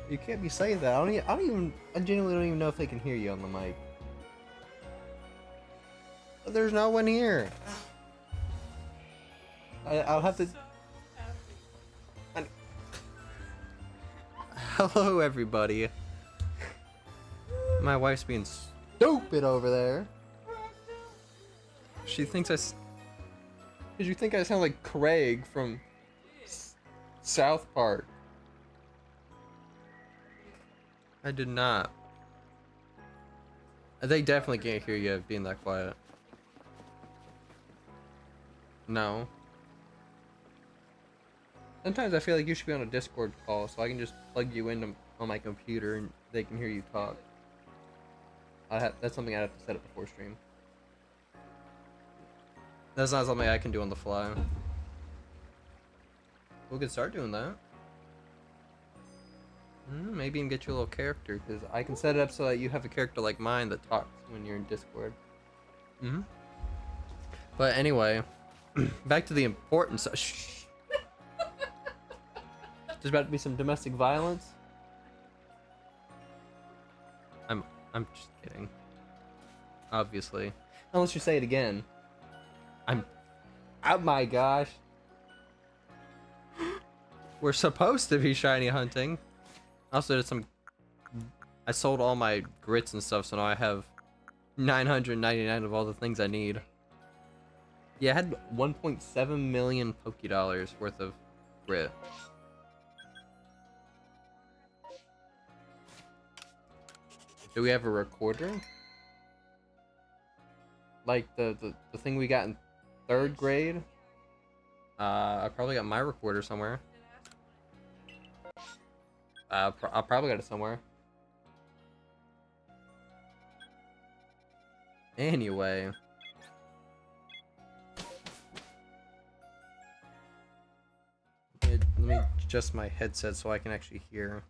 You can't be saying that. I genuinely don't even know if they can hear you on the mic. But there's no one here. I'll have to. Hello, everybody. My wife's being stupid over there. She thinks Did you think I sound like Craig from South Park? I did not. They definitely can't hear you being that quiet. No. Sometimes I feel like you should be on a Discord call so I can just plug you in on my computer and they can hear you talk. That's something I'd have to set up before stream. That's not something I can do on the fly. We could start doing that. Maybe even get you a little character, because I can set it up so that you have a character like mine that talks when you're in Discord. But anyway, back to the important stuff. Shh. There's about to be some domestic violence. I'm just kidding. Obviously. Unless you say it again. Oh my gosh. We're supposed to be shiny hunting. Also, I sold all my grits and stuff, so now I have 999 of all the things I need. Yeah, I had 1.7 million Poke Dollars worth of grit. Do we have a recorder? Like the thing we got in 3rd grade? I probably got my recorder somewhere. I probably got it somewhere. Anyway. Let me adjust my headset so I can actually hear.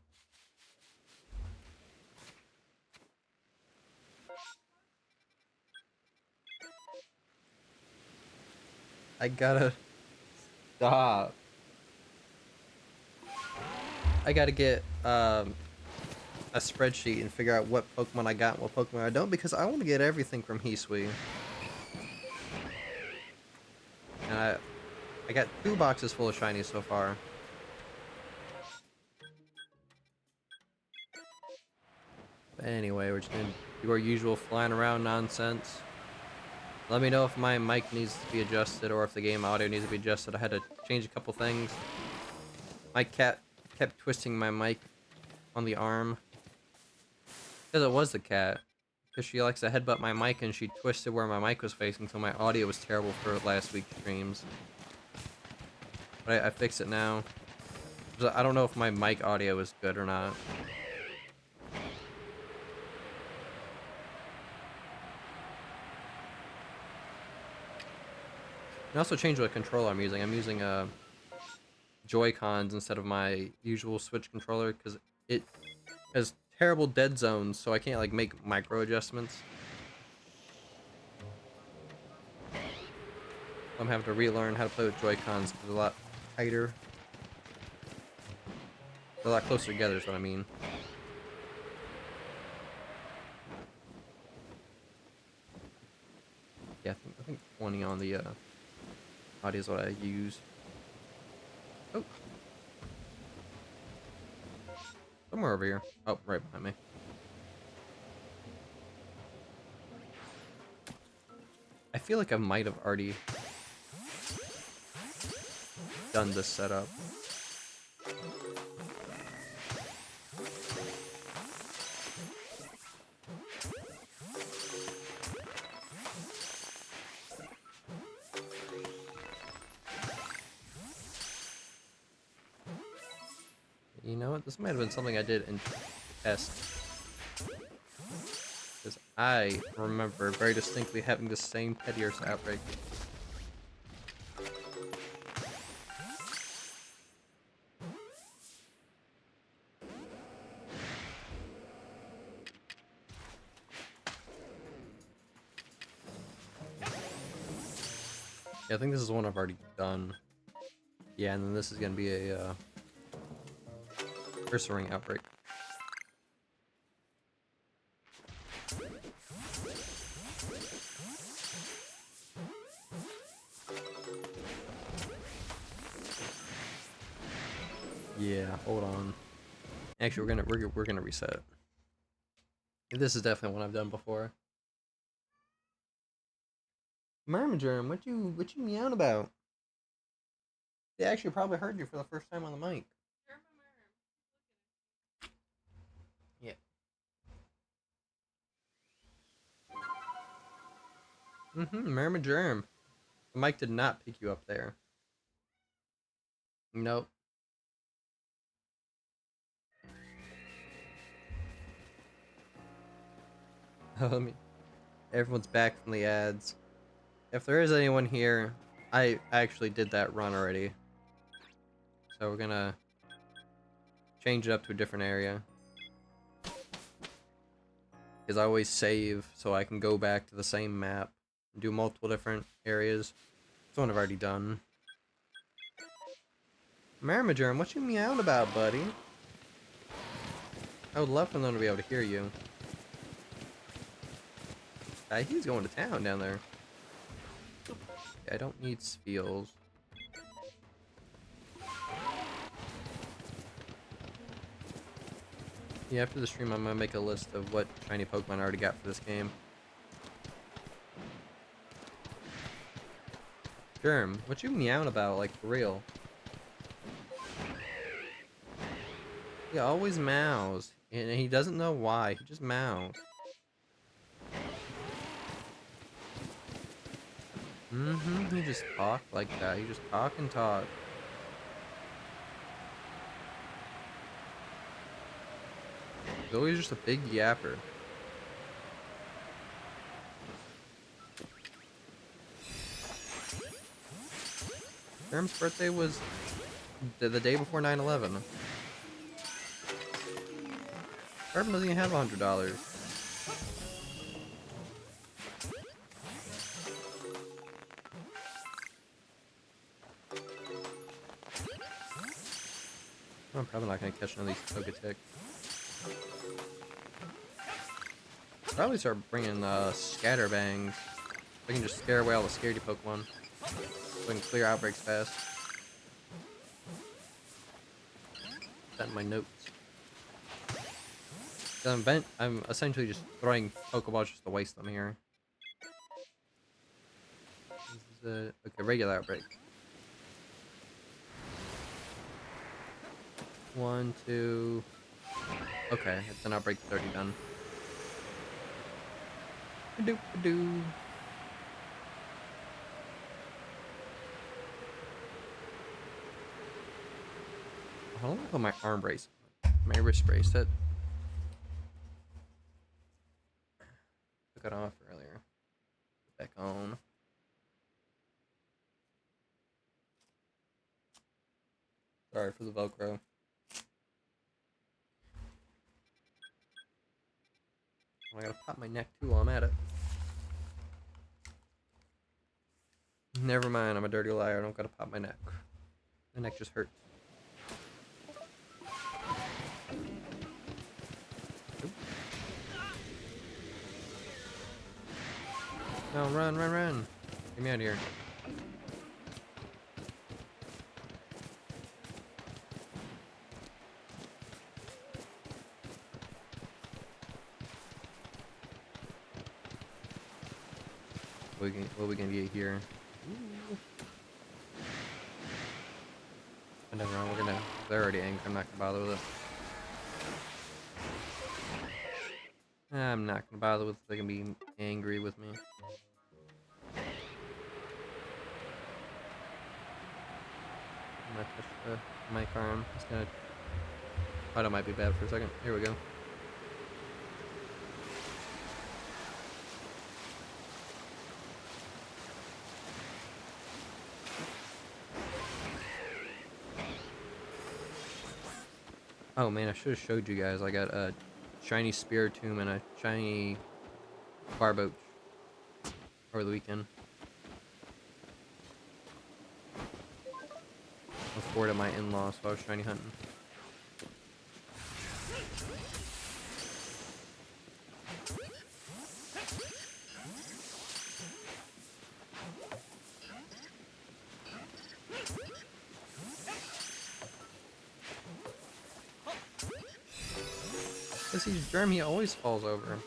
I gotta stop. I gotta get a spreadsheet and figure out what Pokemon I got and what Pokemon I don't, because I want to get everything from Hisui. And I got 2 boxes full of shinies so far. But anyway, we're just gonna do our usual flying around nonsense. Let me know if my mic needs to be adjusted or if the game audio needs to be adjusted. I had to change a couple things. My cat kept twisting my mic on the arm. Because it was the cat. Because she likes to headbutt my mic and she twisted where my mic was facing, so my audio was terrible for last week's streams. But I fixed it now. I don't know if my mic audio is good or not. I also changed what controller I'm using. I'm using Joy-Cons instead of my usual Switch controller because it has terrible dead zones, so I can't like make micro adjustments. I'm having to relearn how to play with Joy-Cons because they're a lot tighter. They're a lot closer together is what I mean. Yeah, I think 20 on the audio is what I use. Oh. Somewhere over here. Oh, right behind me. I feel like I might have already done this setup. You know what? This might have been something I did in test. Because I remember very distinctly having the same Petier's outbreak. Yeah, I think this is one I've already done. Yeah, and then this is gonna be a Ursaring outbreak. Yeah, hold on. Actually, we're gonna reset. This is definitely one I've done before. Marmagerm, what you meowing about? They actually probably heard you for the first time on the mic. Yeah. Marmagerm. The mic did not pick you up there. Nope. Let me. Everyone's back from the ads. If there is anyone here, I actually did that run already. So we're gonna change it up to a different area. Because I always save so I can go back to the same map and do multiple different areas. It's one I've already done. Marmagerm, what you meowing about, buddy? I would love for them to be able to hear you. He's going to town down there. Yeah, I don't need Spheals. Yeah, after the stream, I'm gonna make a list of what shiny Pokemon I already got for this game. Germ, what you meowing about, like, for real? He always meows, and he doesn't know why. He just meows. He just talk like that. He just talk and talk. He's always just a big yapper. Germ's birthday was the day before 9/11. Germ doesn't even have $100. I'm probably not gonna catch none of these Togetic. Probably start bringing Scatterbangs. I can just scare away all the scaredy Pokemon. So I can clear outbreaks fast. Put that in my notes. I'm essentially just throwing Pokeballs just to waste them here. This is okay, regular outbreak. 1, 2. Okay, it's an outbreak that's already done. Ba-doop-ba-doo. I don't put my arm brace, my wrist brace. That took it off earlier. Back on. Sorry for the Velcro. Oh, I gotta pop my neck too while I'm at it. Never mind, I'm a dirty liar. I don't gotta pop my neck. My neck just hurts. Oop. No, run, run, run. Get me out of here. What are we gonna get here? Ooh. Oh, never mind, they're already angry. I'm not gonna bother with it. I'm not gonna bother with it. They can be angry with me. I'm gonna touch the mic arm. It's gonna. Oh, that might be bad for a second. Here we go. Oh man, I should have showed you guys. I got a shiny Spiritomb and a shiny Barboach over the weekend. I was bored of my in-laws, so I was shiny hunting. Because he's germ, he always falls over.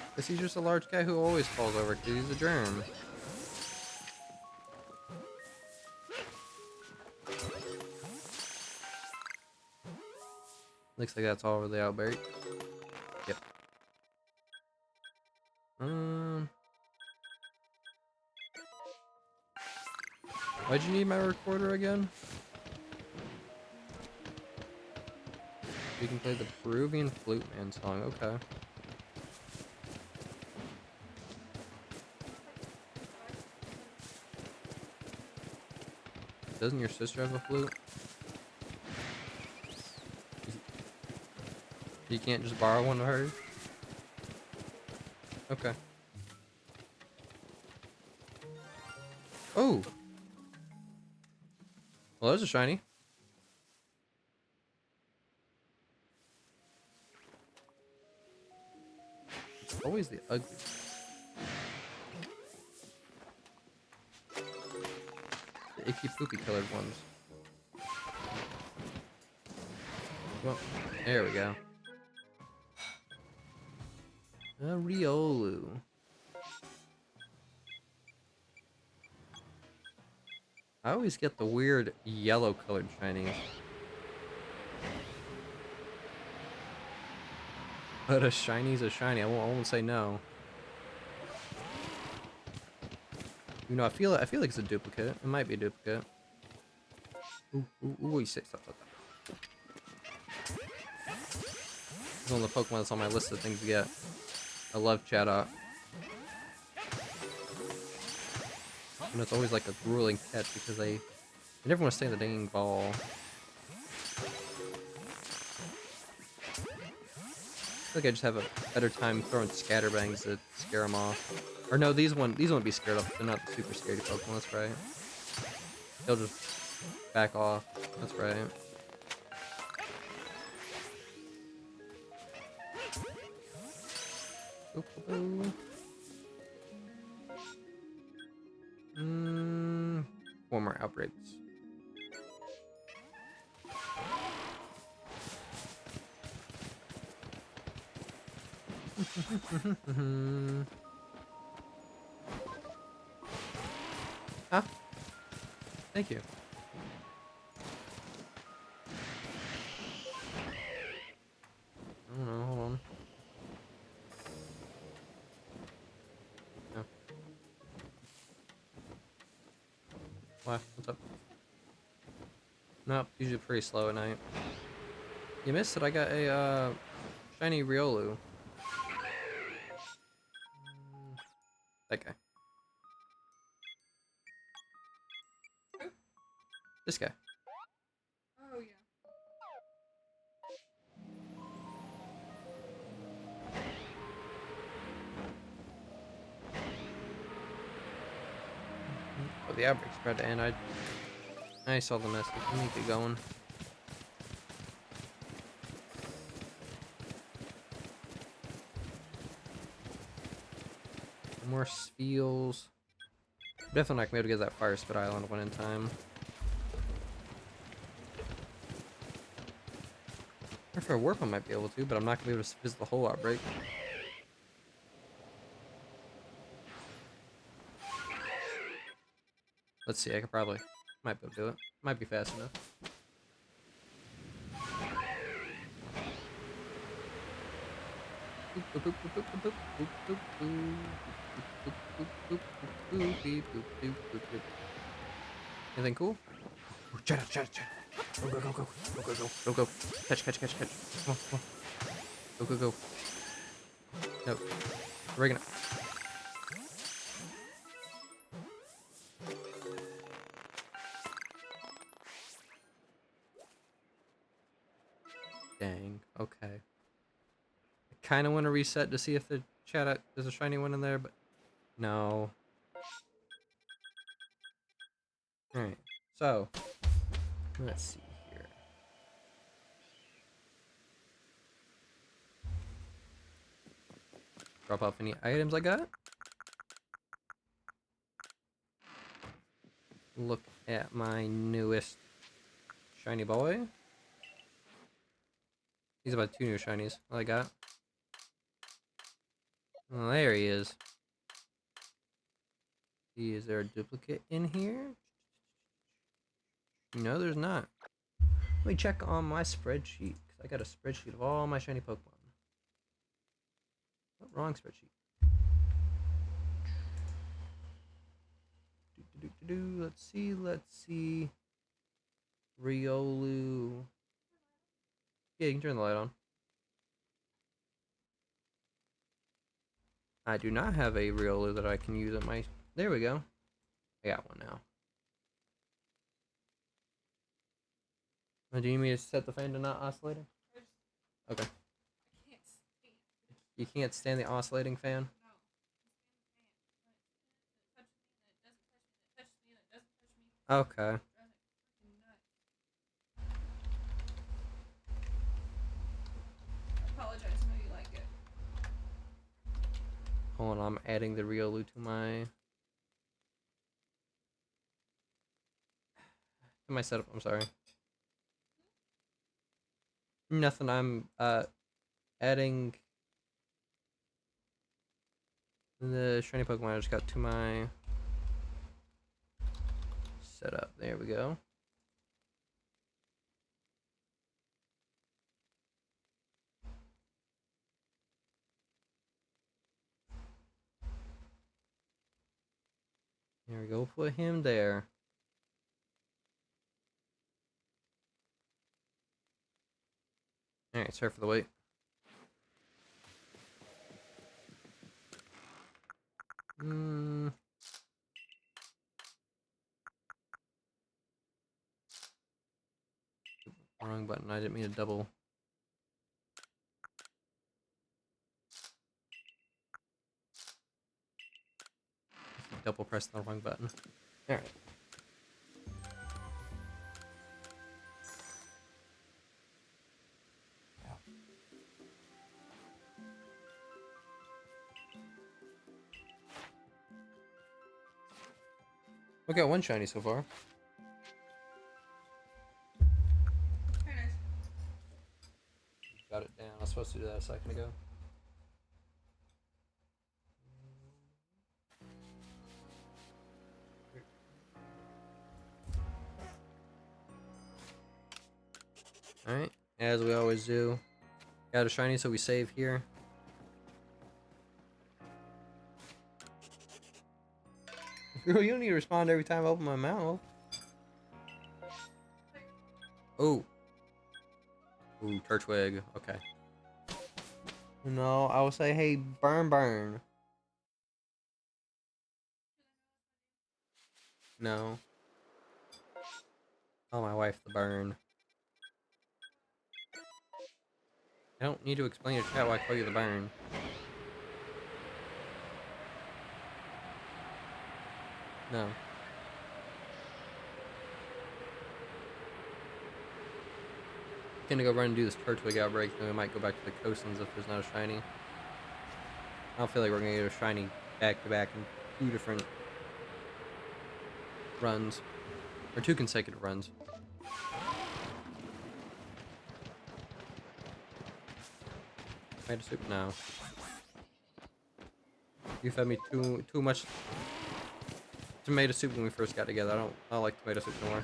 Because he's just a large guy who always falls over because he's a germ. Looks like that's all over the outbreak. Yep. Why'd you need my recorder again? You can play the Peruvian Flute Man song, okay. Doesn't your sister have a flute? You can't just borrow one of hers? Okay. Oh! Well, there's a shiny. It's always the ugly. The icky poopy colored ones. Well, there we go. A Riolu. I always get the weird yellow colored shinies. But a shiny's a shiny. I won't say no. You know, I feel like it's a duplicate. It might be a duplicate. Ooh, stop. It's one of the Pokemon that's on my list of things to get. I love Chatot. And it's always like a grueling catch because I never want to stay in the dang ball. I feel like I just have a better time throwing scatterbangs to scare them off. Or no, these won't be scared off. They're not the super scary Pokemon, that's right. They'll just back off. That's right. Four more outbreaks. Huh? Thank you. I don't know, hold on. No. Why? What's up? Nope, usually pretty slow at night. You missed it, I got a shiny Riolu. That guy. This guy. Oh, yeah. Oh, the outbreak's about to end. I saw the message. Let me get going. More Spheals. Definitely not gonna be able to get that Fire Spit Island one in time. Or for a warp I might be able to, but I'm not gonna be able to visit the whole outbreak. Let's see, I could probably might be able to do it. Might be fast enough. Anything cool? Shut up. Go. Catch. Come on. Go. No. Breaking it. Dang. Okay. I kind of want to reset to see if the chat there's a shiny one in there, but no. Alright. So, let's see here. Drop off any items I got. look at my newest shiny boy. He's about 2 new shinies. What I got? Oh, there he is. Is there a duplicate in here? No, there's not. Let me check on my spreadsheet, because I got a spreadsheet of all my shiny Pokemon. Oh, wrong spreadsheet. Let's see. Riolu. Yeah, you can turn the light on. I do not have a Riolu that I can use at my... There we go. I got one now. Do you need me to set the fan to not oscillating? Okay. I can't stand it. You can't stand the oscillating fan? No. I stand the fan. It touches me, and it doesn't touch me, and it touches me, and it doesn't touch me. Okay. Drives me freaking nuts. I apologize. I know you like it. Hold on, I'm adding the Riolu to my setup. I'm sorry. Nothing. I'm adding the shiny Pokemon I just got to my setup. There we go. There we go. Put him there. Alright, sorry for the wait. Wrong button. I didn't mean to double press the wrong button. Alright. We got one shiny so far. Very nice. Got it down. I was supposed to do that a second ago. Alright, as we always do. Got a shiny, so we save here. Girl, you don't need to respond every time I open my mouth. Oh. Ooh, Turtwig. Okay. No, I will say, hey, burn, burn. No. Oh, my wife, the burn. I don't need to explain to chat why I call you the burn. No. Gonna go run and do this Turtwig outbreak, then we might go back to the coastlands if there's not a shiny. I don't feel like we're gonna get a shiny back to back in 2 different runs. Or 2 consecutive runs. Tomato soup? No. You fed me too much tomato soup when we first got together. I don't like tomato soup anymore.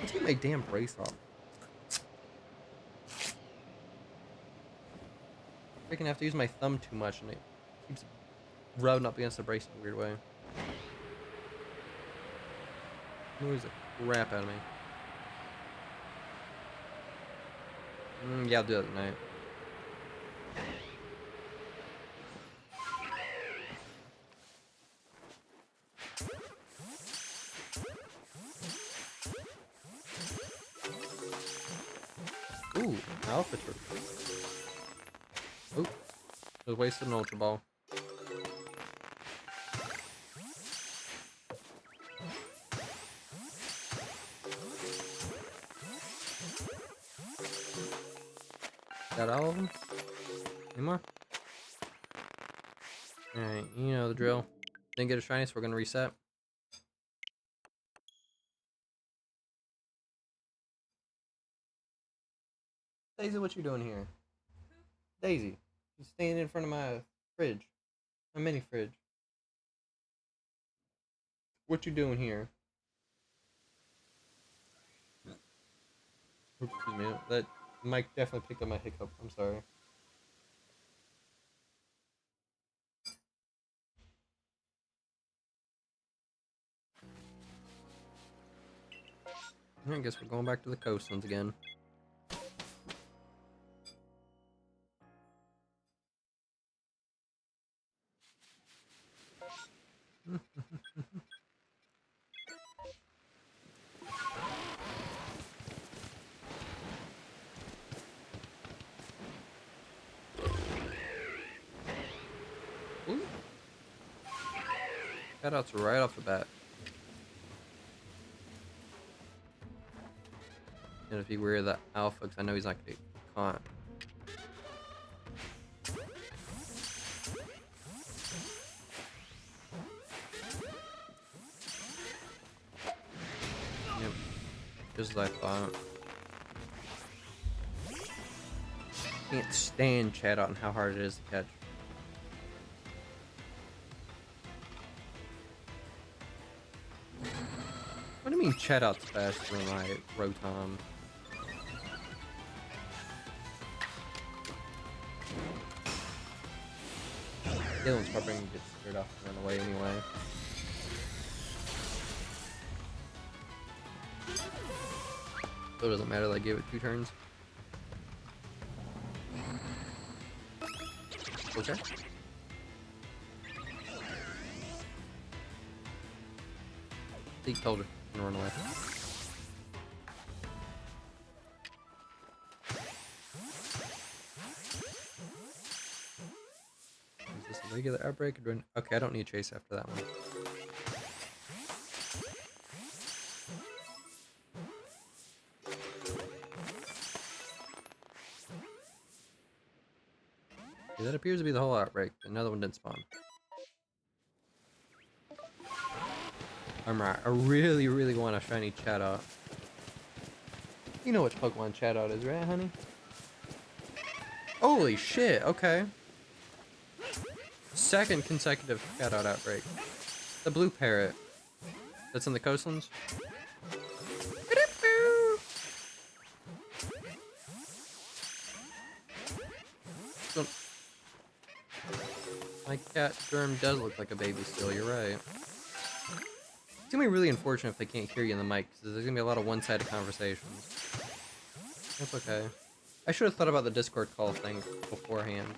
Let's get my damn brace off. I freaking have to use my thumb too much and it keeps rubbing up against the brace in a weird way. Annoys the crap out of me. Yeah, I'll do that tonight. Ooh, Alpha Turtle. Oop, just wasted an Ultra Ball. Got all of them? Any more? Alright, you know the drill. Didn't get a shiny, so we're gonna reset. Daisy, what you doing here? Daisy, you standing in front of my fridge, my mini fridge. What you doing here? Oopsie, man. That mic definitely picked up my hiccup. I'm sorry. I guess we're going back to the coastlands again. Ooh. Shoutouts right off the bat. And if he were the alpha, because I know he's not going to get caught. Yep. Just as I thought. Can't stand chat out and how hard it is to catch. What do you mean chat out's faster than my Rotom? Dylan's probably gonna get scared off and run away anyway. So it doesn't matter that I gave it 2 turns. Okay. He told her to run away. Is this a regular outbreak? Or okay, I don't need chase after that one. Okay, that appears to be the whole outbreak. Another one didn't spawn. I'm right. I really, really want a shiny Chatot. You know which Pokemon Chatot is, right, honey? Holy shit, okay. Second consecutive Chatot outbreak. The blue parrot. That's in the coastlands. My cat Germ does look like a baby still, you're right. It's gonna be really unfortunate if they can't hear you in the mic, because there's gonna be a lot of one-sided conversations. That's okay. I should have thought about the Discord call thing beforehand.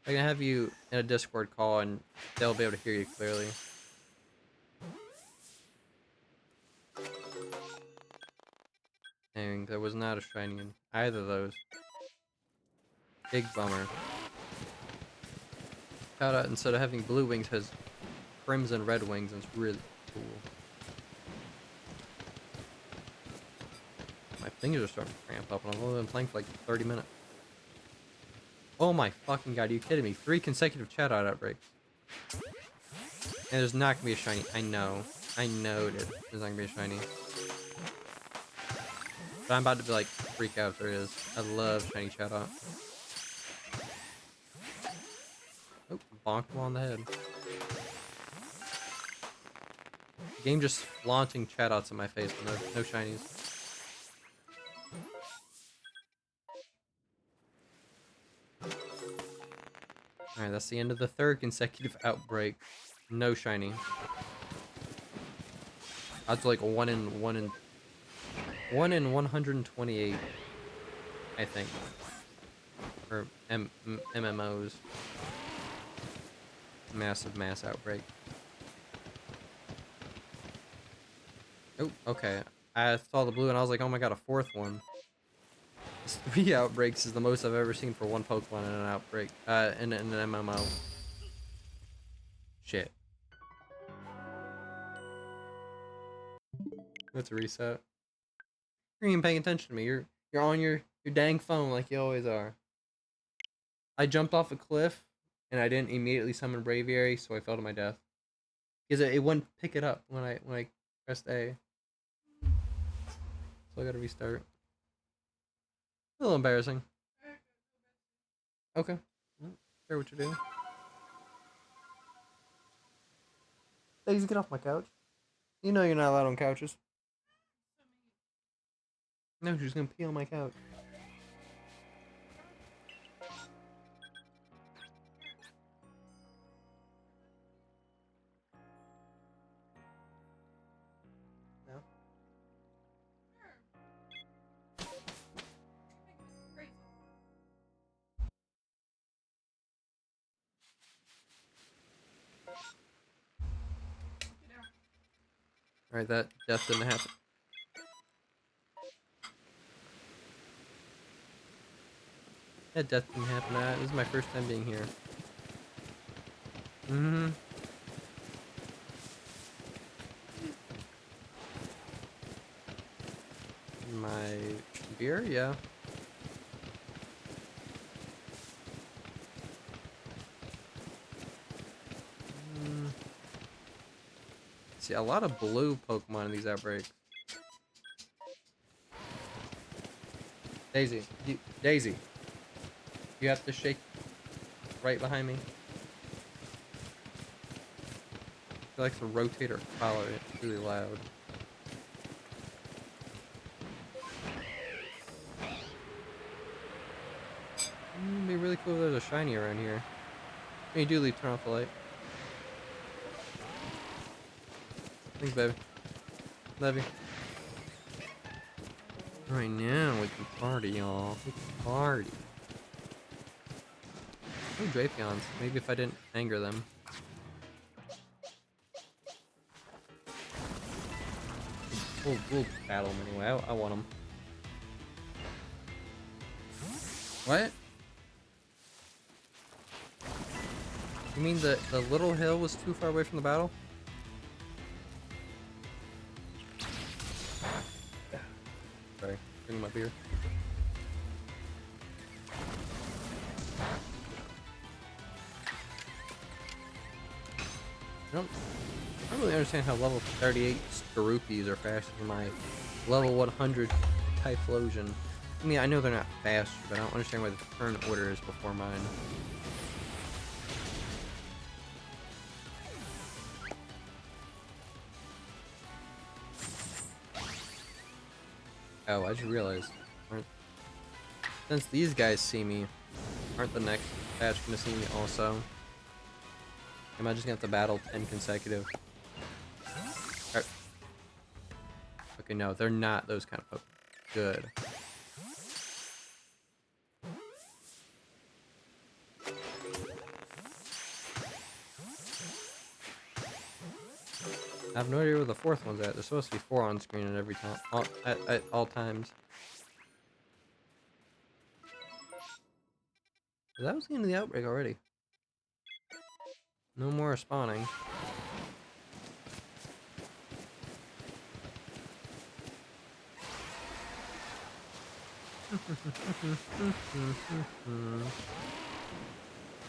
I can have you in a Discord call and they'll be able to hear you clearly. Dang, there was not a shiny in either of those. Big bummer. Shout out, instead of having blue wings, has crimson red wings, and it's really cool. My fingers are starting to cramp up, and I've only been playing for like 30 minutes. Oh my fucking god, are you kidding me? 3 consecutive chat out outbreaks. And there's not gonna be a shiny. I know. I know there's not gonna be a shiny. But I'm about to be like, freak out if there is. I love shiny chat out. Oh, bonked him on the head. The game just flaunting chat outs in my face, but no shinies. Alright, that's the end of the 3rd consecutive outbreak. No shiny. That's like 1 in 128, I think. Or MMOs. Massive mass outbreak. Oh, okay. I saw the blue and I was like, oh my god, a 4th one. This 3 outbreaks is the most I've ever seen for one Pokemon in an outbreak. In an MMO. Shit. Let's reset. You're even paying attention to me. You're on your dang phone like you always are. I jumped off a cliff and I didn't immediately summon Braviary, so I fell to my death. Because it wouldn't pick it up when I pressed A. So I gotta restart. A little embarrassing. Okay. Well, care what you do. Daisy, get off my couch. You know you're not allowed on couches. No, she's gonna pee on my couch. No. Alright, that death didn't happen. That death didn't happen. This is my first time being here. Mm-hmm. My beer? Yeah. Mm. See, a lot of blue Pokemon in these outbreaks. Daisy. Daisy. You have to shake right behind me. She likes to rotate her collar. It's really loud. It'd be really cool if there's a shiny around here. When you do leave, turn off the light. Thanks, baby. Love you. Right now, we can party, y'all. We can party. No Drapions. Maybe if I didn't anger them. We'll battle them anyway. I want them. What? You mean the little hill was too far away from the battle? Sorry, drinking my beer. I don't really understand how level 38 Skorupies are faster than my level 100 Typhlosion. I mean, I know they're not faster, but I don't understand why the turn order is before mine. Oh, I just realized. Since these guys see me, aren't the next batch gonna see me also? Am I just gonna have to battle 10 consecutive? Right. Okay, no, they're not those kind of Pokemon. Good. I have no idea where the fourth one's at. There's supposed to be 4 on screen at every time, at all times. That was the end of the outbreak already. No more spawning.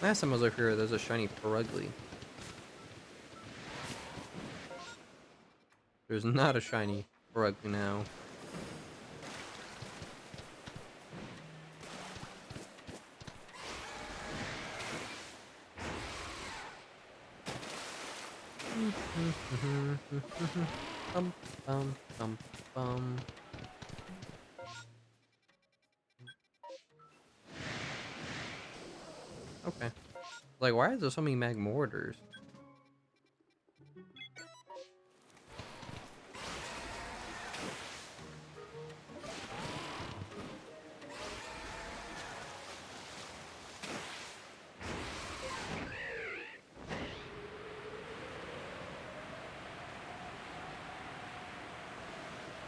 Last time I was over here, there's a shiny Perugly. There's not a shiny Perugly now. Bum, bum, bum, bum. Okay. Like, why is there so many Magmortars?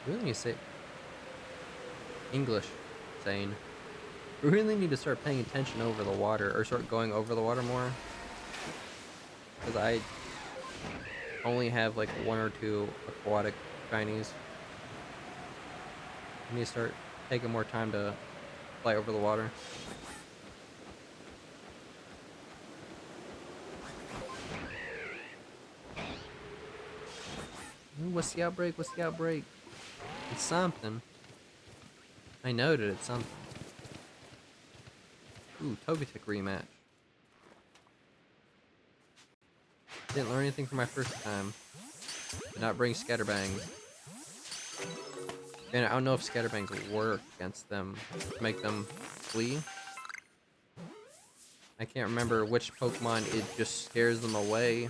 We really need to say English, saying. We really need to start paying attention over the water, or start going over the water more. Because I only have like 1 or 2 aquatic shinies. I need to start taking more time to fly over the water. Ooh, what's the outbreak? What's the outbreak? It's something. I know that it's something. Ooh, Togetic rematch. Didn't learn anything from my first time. Did not bring Scatterbangs. And I don't know if Scatterbangs will work against them to make them flee. I can't remember which Pokemon it just scares them away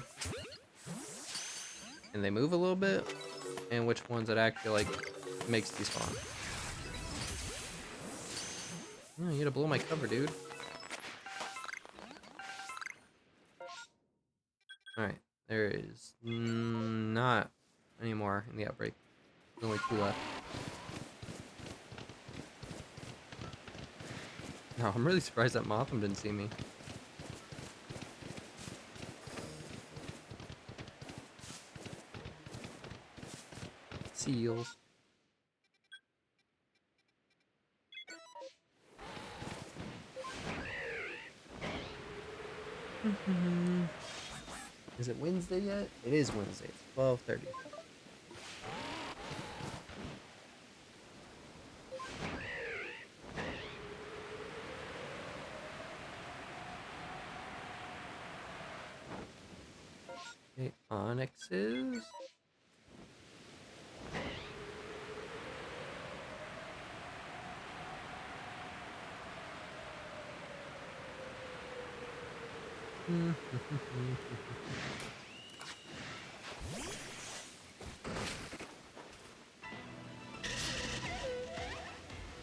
and they move a little bit, and which ones it actually like makes despawn. Oh, you gotta blow my cover, dude. Alright, there is not anymore in the outbreak. There's only 2 left. No, I'm really surprised that Motham didn't see me. Seals. Is it Wednesday yet? It is Wednesday. It's 12:30. Okay, Onyxes.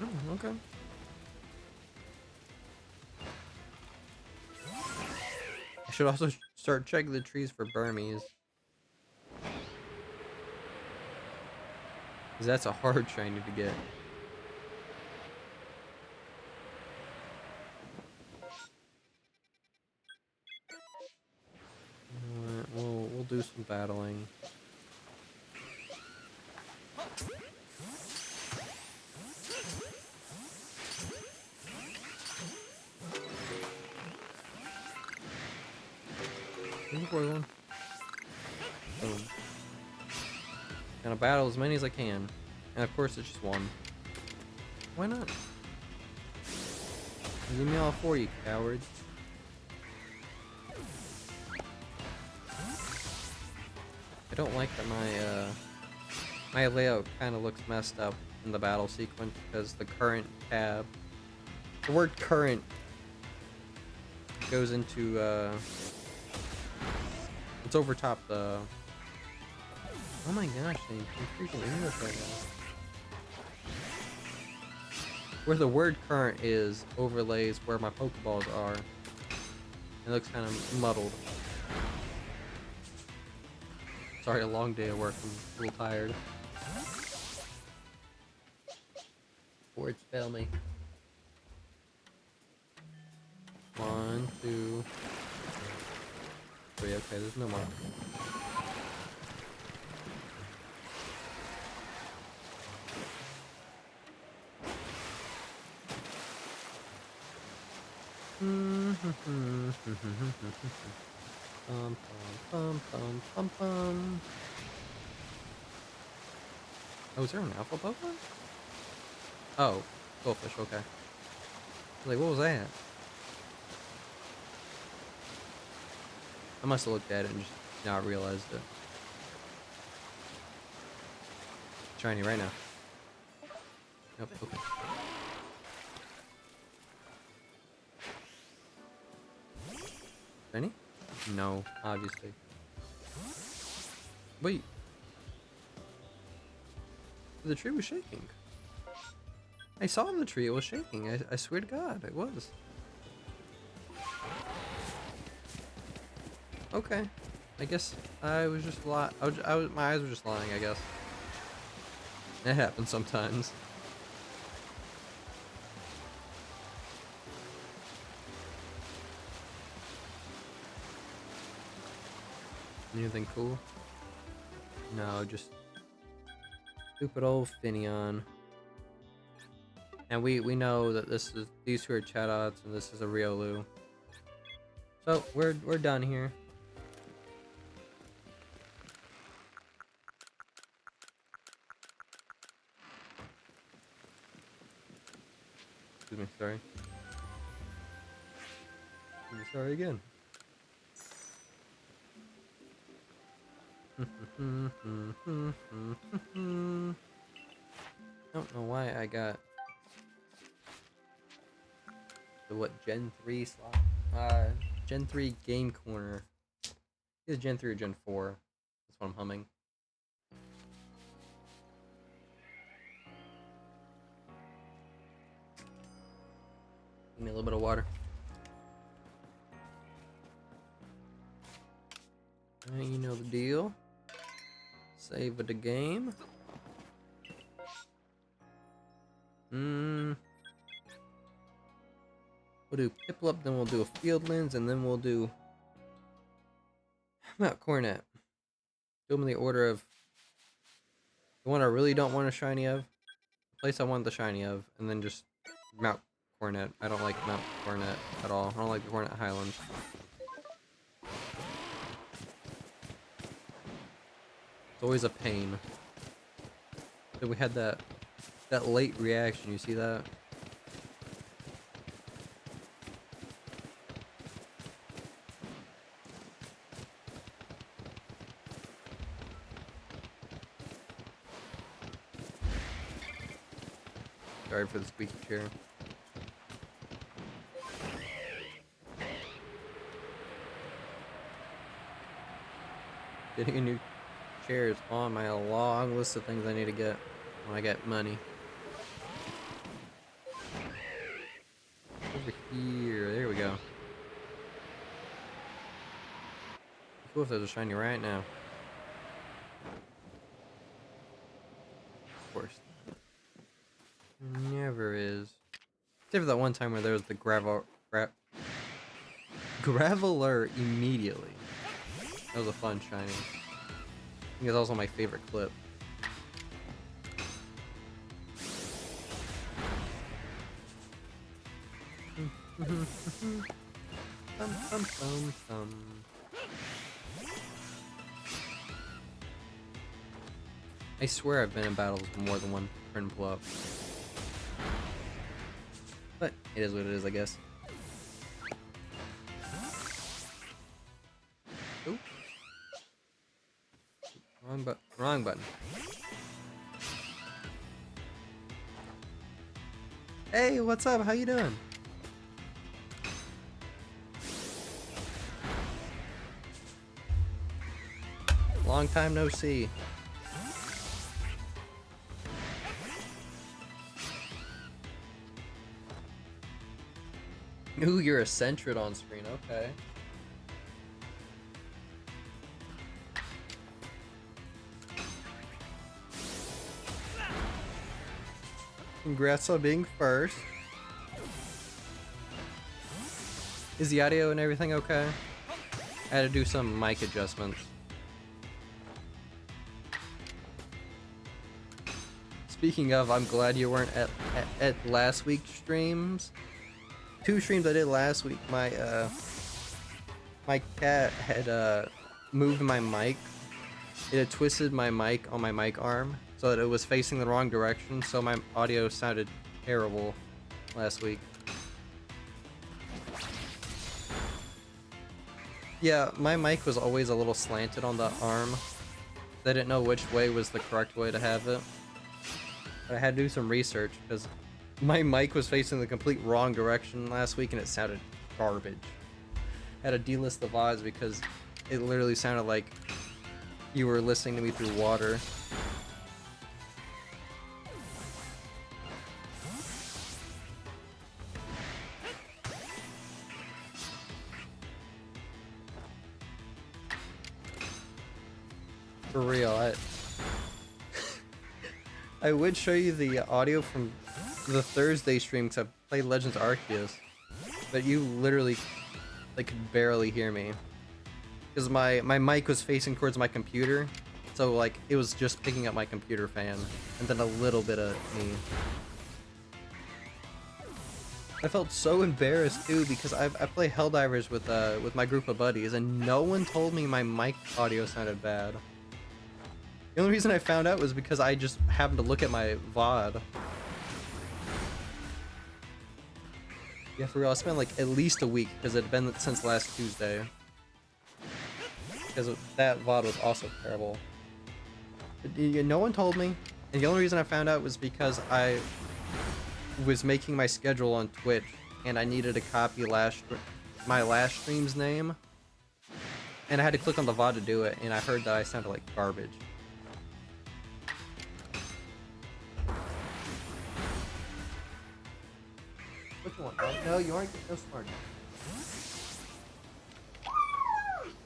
Oh, okay. I should also start checking the trees for Burmese. Because that's a hard shiny to get. You know what, we'll do some battling. Here's a boy one. Boom. Gonna battle as many as I can. And of course it's just one. Why not? Give me all 4, you cowards. I don't like that my layout kind of looks messed up in the battle sequence because the current tab, the word current goes into it's over top the. Oh my gosh, I'm freaking English right now. Where the word current is overlays where my Pokeballs are. It looks kind of muddled. Sorry, a long day of work. I'm a little tired. Words fail me. 1, 2, 3. Okay, there's no more. Pum, pum, pum, pum, pum. Oh, is there an alpha Pokemon? Oh, goldfish, okay. Like, what was that? I must have looked at it and just not realized it. Shiny right now. Nope, okay. Any? No, obviously. Wait. The tree was shaking. I saw the tree, it was shaking. I swear to God, it was. Okay. I guess I was just my eyes were just lying, I guess. It happens sometimes. Anything cool? No, just stupid old Finneon. And we know that these 2 are Chadots and this is a Riolu. So we're done here. Excuse me, sorry. Sorry again. Don't know why I got the Gen 3 slot. Gen 3 game corner. Is Gen 3 or Gen 4? That's what I'm humming. Give me a little bit of water. You know the deal. Save the game. We'll do Piplup, then we'll do a Field Lens, and then we'll do Mount Cornet. Do them in the order of the one I really don't want a shiny of, the place I want the shiny of, and then just Mount Cornet. I don't like Mount Cornet at all. I don't like the Cornet Highlands. It's always a pain. So we had that late reaction, you see that? Sorry for the squeaky chair. Getting a new chair is on my long list of things I need to get when I get money. Over here, there we go. Cool if there's a shiny right now. Of course. Never is. Except for that one time where there was the Graveler immediately. That was a fun shiny. I think it's also my favorite clip. I swear I've been in battles with more than one friend pull up. But it is what it is, I guess. Oop. Wrong button. Hey, what's up? How you doing? Long time no see. Ooh, you're a Centrid on screen, okay. Congrats on being first. Is the audio and everything okay? I had to do some mic adjustments. Speaking of, I'm glad you weren't at last week's streams. 2 streams I did last week, my cat had moved my mic. It had twisted my mic on my mic arm so that it was facing the wrong direction, so my audio sounded terrible last week. Yeah, my mic was always a little slanted on the arm. I didn't know which way was the correct way to have it. But I had to do some research because my mic was facing the complete wrong direction last week and it sounded garbage. I had to delist the VODs because it literally sounded like you were listening to me through water. For real, I would show you the audio from the Thursday stream because I played Legends Arceus, but you literally could barely hear me because my mic was facing towards my computer, so like it was just picking up my computer fan and then a little bit of me. I felt so embarrassed too because I play Helldivers with my group of buddies and no one told me my mic audio sounded bad. The only reason I found out was because I just happened to look at my VOD. Yeah, for real, I spent like at least a week because it had been since last Tuesday. Because that VOD was also terrible. No one told me, and the only reason I found out was because I was making my schedule on Twitch, and I needed to copy my last stream's name, and I had to click on the VOD to do it, and I heard that I sounded like garbage. What you want, dog? No, you aren't getting no Smarties.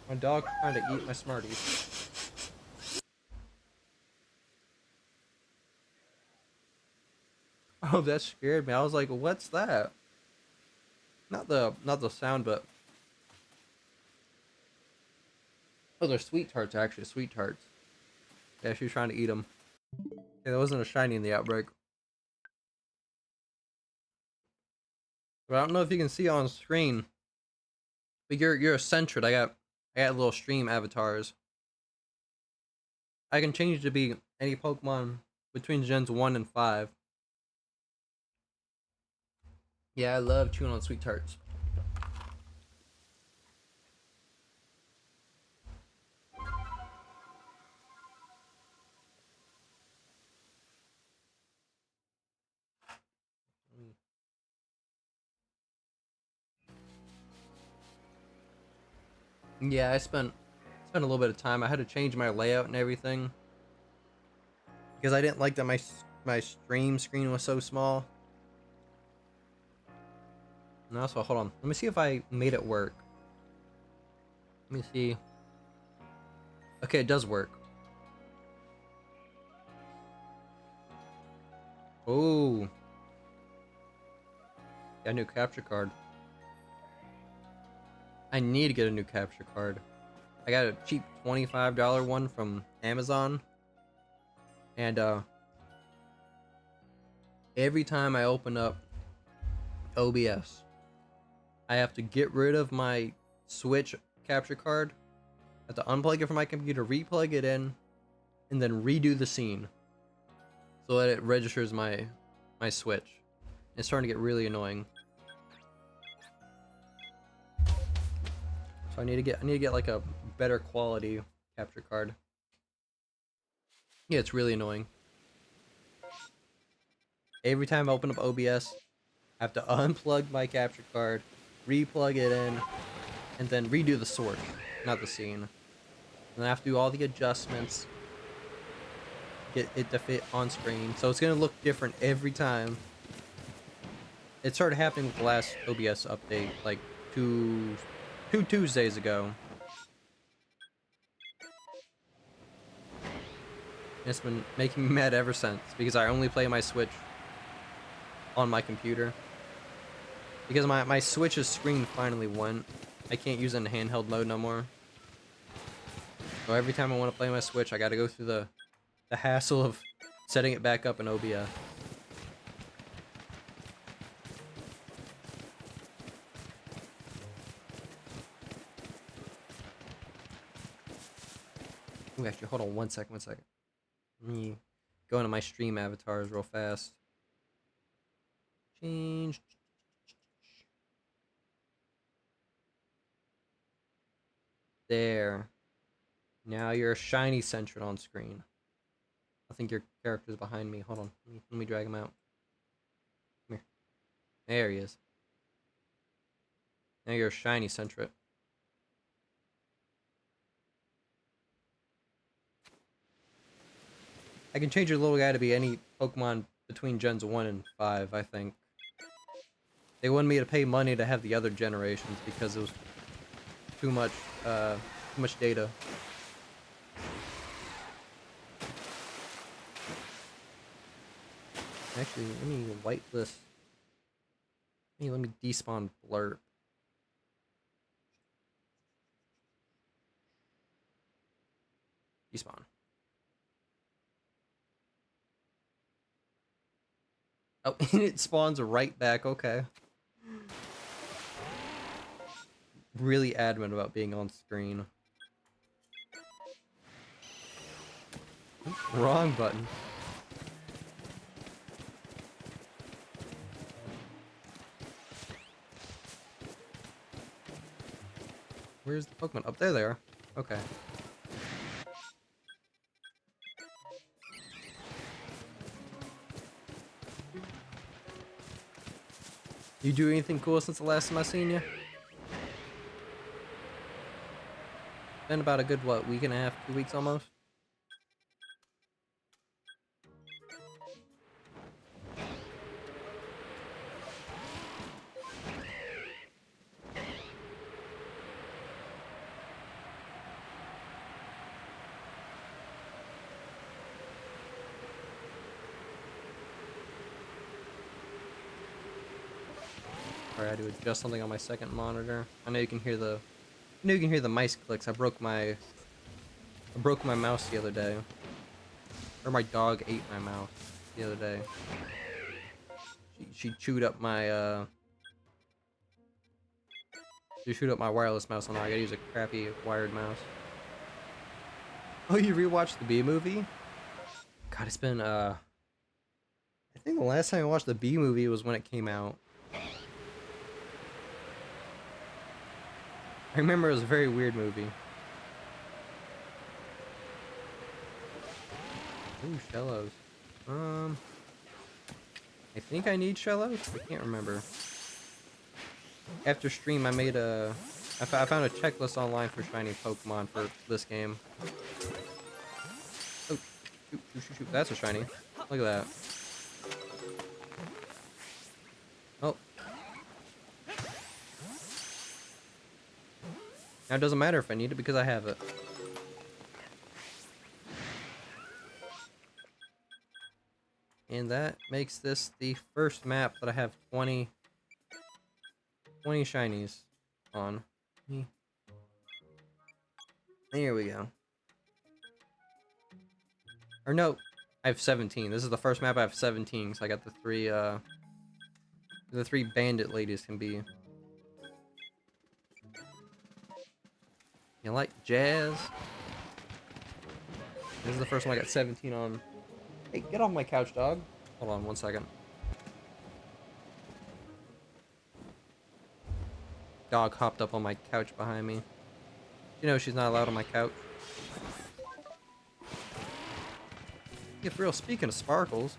My dog trying to eat my Smarties. Oh, that scared me. I was like, what's that? Not the sound, but oh, they're sweet tarts actually. Sweet tarts. Yeah, she was trying to eat them. Yeah, there wasn't a shiny in the outbreak. But I don't know if you can see on screen. But you're a centrid. I got little stream avatars. I can change it to be any Pokemon between gens 1 and 5. Yeah, I love chewing on sweet tarts. Yeah, I spent a little bit of time. I had to change my layout and everything because I didn't like that my stream screen was so small. And also, hold on. Let me see if I made it work. Let me see. Okay, it does work. Oh, got a new capture card. I need to get a new capture card. I got a cheap $25 one from Amazon. And every time I open up OBS, I have to get rid of my Switch capture card. I have to unplug it from my computer, replug it in, and then redo the scene so that it registers my Switch. It's starting to get really annoying. So I need to get like a better quality capture card. Yeah, it's really annoying. Every time I open up OBS, I have to unplug my capture card, replug it in, and then redo the source, not the scene. And I have to do all the adjustments, get it to fit on screen. So it's gonna look different every time. It started happening with the last OBS update, like two Tuesdays ago. And it's been making me mad ever since because I only play my Switch on my computer. Because my Switch's screen finally went. I can't use it in handheld mode no more. So every time I want to play my Switch, I gotta go through the hassle of setting it back up in OBS. Ooh, actually, hold on one second. Let me go into my stream avatars real fast. Change. There. Now you're a shiny centered on screen. I think your character's behind me. Hold on. Let me drag him out. Come here. There he is. Now you're a shiny centric. I can change your little guy to be any Pokemon between gens 1 and 5, I think. They wanted me to pay money to have the other generations because it was too much data. Actually, let me wipe this. Let me despawn Blurp. Despawn. Oh, and it spawns right back. Okay. Really adamant about being on screen. Wrong button. Where's the Pokemon? Up there they are. Okay. You do anything cool since the last time I seen you? Been about a good, what, week and a half, 2 weeks almost? Alright, I had to adjust something on my second monitor. I know you can hear the mice clicks. I broke my mouse the other day. Or my dog ate my mouse the other day. She chewed up my wireless mouse, and I gotta use a crappy wired mouse. Oh, you rewatched the Bee Movie? God, it's been I think the last time I watched the Bee Movie was when it came out. I remember it was a very weird movie. Ooh, Shellos. I think I need Shellos? I can't remember. After stream, I made I found a checklist online for shiny Pokemon for this game. Oh, shoot. That's a shiny. Look at that. Oh. Now it doesn't matter if I need it because I have it. And that makes this the first map that I have 20 shinies on. There we go. Or no, I have 17. This is the first map I have 17, so I got the three bandit ladies can be. You like jazz? This is the first one I got 17 on. Hey, get off my couch, dog. Hold on 1 second. Dog hopped up on my couch behind me. You know she's not allowed on my couch. Yeah, for real, speaking of sparkles.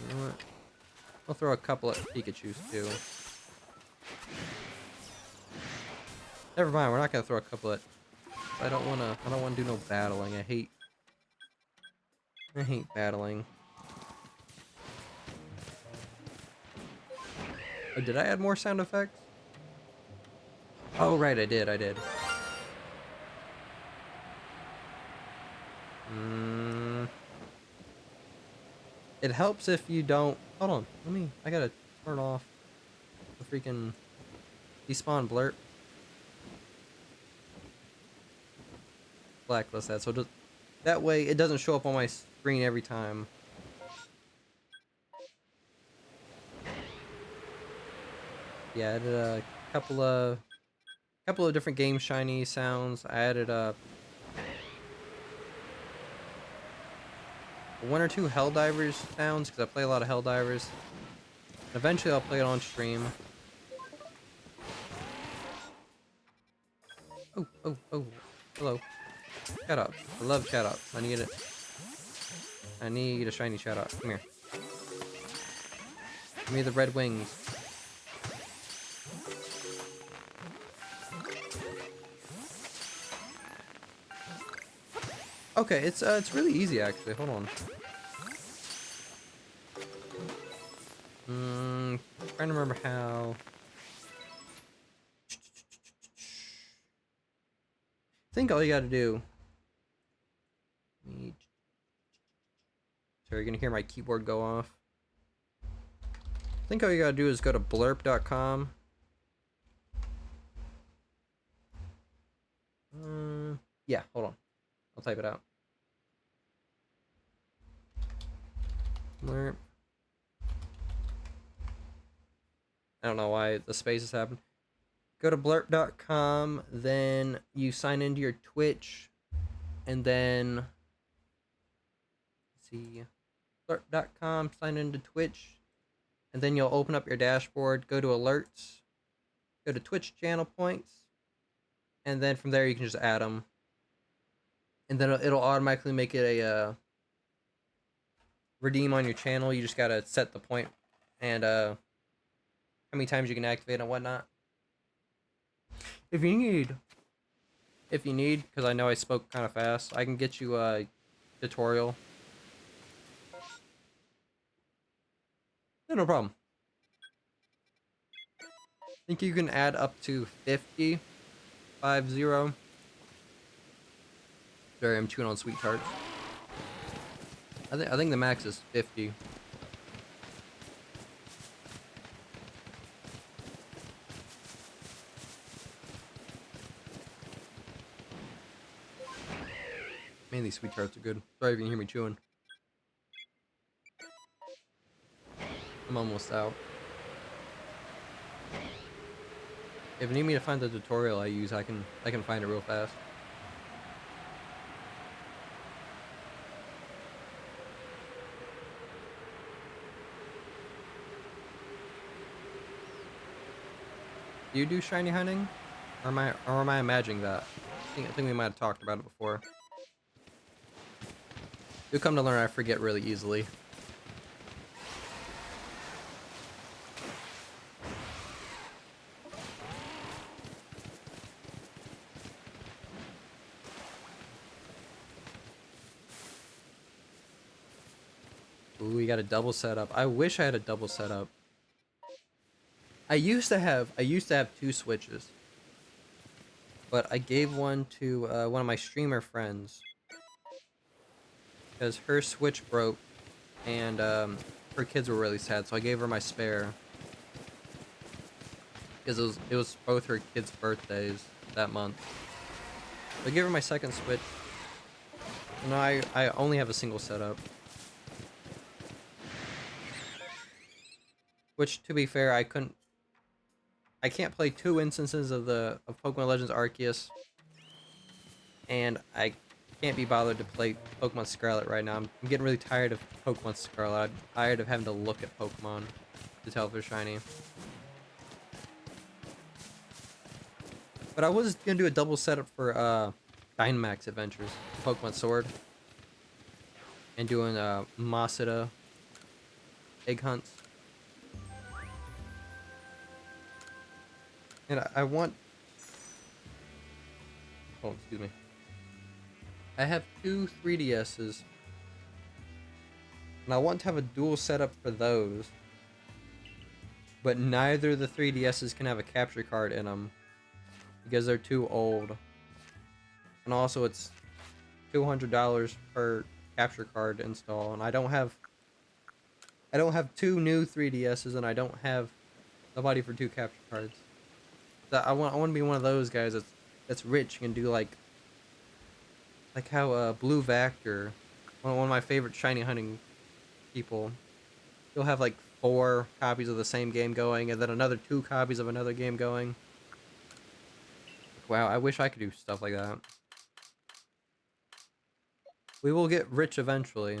You know what? I'll throw a couple at Pikachus too. Never mind, we're not gonna throw a couple at. I don't wanna do no battling. I hate battling. Oh, did I add more sound effects? Oh right, I did. It helps if you don't. Hold on, I gotta turn off the freaking despawn blurb. Blacklist that, so that way it doesn't show up on my screen every time. Yeah, I added a couple of different game shiny sounds. I added one or two Helldivers sounds because I play a lot of Helldivers. Eventually, I'll play it on stream. Oh, hello. Shut up. I love shut up. I need it. I need a shiny shout out. Come here. Give me the red wings. Okay, it's really easy actually. Hold on. Trying to remember how. I think all you gotta do. So you're gonna hear my keyboard go off. I think all you gotta do is go to blurp.com. Yeah, hold on. I'll type it out. Blurp. I don't know why the spaces happen. Go to blurp.com, then you sign into your Twitch, and then let's see, blurp.com, sign into Twitch, and then you'll open up your dashboard, go to alerts, Go to Twitch channel points, and then from there you can just add them, and then it'll automatically make it a redeem on your channel. You just gotta set the point and how many times you can activate and whatnot. If you need, because I know I spoke kind of fast, I can get you a tutorial. Yeah, no problem. I think you can add up to 50. 50. Sorry, I'm chewing on sweet tarts. I think the max is 50. Man, these sweet tarts are good. Sorry if you can hear me chewing. I'm almost out. If you need me to find the tutorial I use, I can find it real fast. Do you do shiny hunting? Or am I imagining that? I think we might have talked about it before. You come to learn I forget really easily. Ooh, we got a double setup. I wish I had a double setup. I used to have 2 switches. But I gave one to one of my streamer friends because her switch broke and her kids were really sad, so I gave her my spare because it was both her kids' birthdays that month. So I gave her my second switch. And I only have a single setup. Which, to be fair, I can't play 2 instances of Pokemon Legends Arceus, and I can't be bothered to play Pokemon Scarlet right now. I'm getting really tired of Pokemon Scarlet. I'm tired of having to look at Pokemon to tell if they're shiny. But I was gonna do a double setup for Dynamax Adventures, Pokemon Sword, and doing Masada egg hunts. And I want. Oh, excuse me. I have 2 3DSs, and I want to have a dual setup for those. But neither of the 3DSs can have a capture card in them because they're too old. And also, it's $200 per capture card install, and I don't have 2 new 3DSs, and I don't have nobody for 2 capture cards. So I want to be one of those guys that's rich and can do like how Blue Vector, one of my favorite shiny hunting people, he'll have like 4 copies of the same game going, and then another 2 copies of another game going. Wow, I wish I could do stuff like that. We will get rich eventually.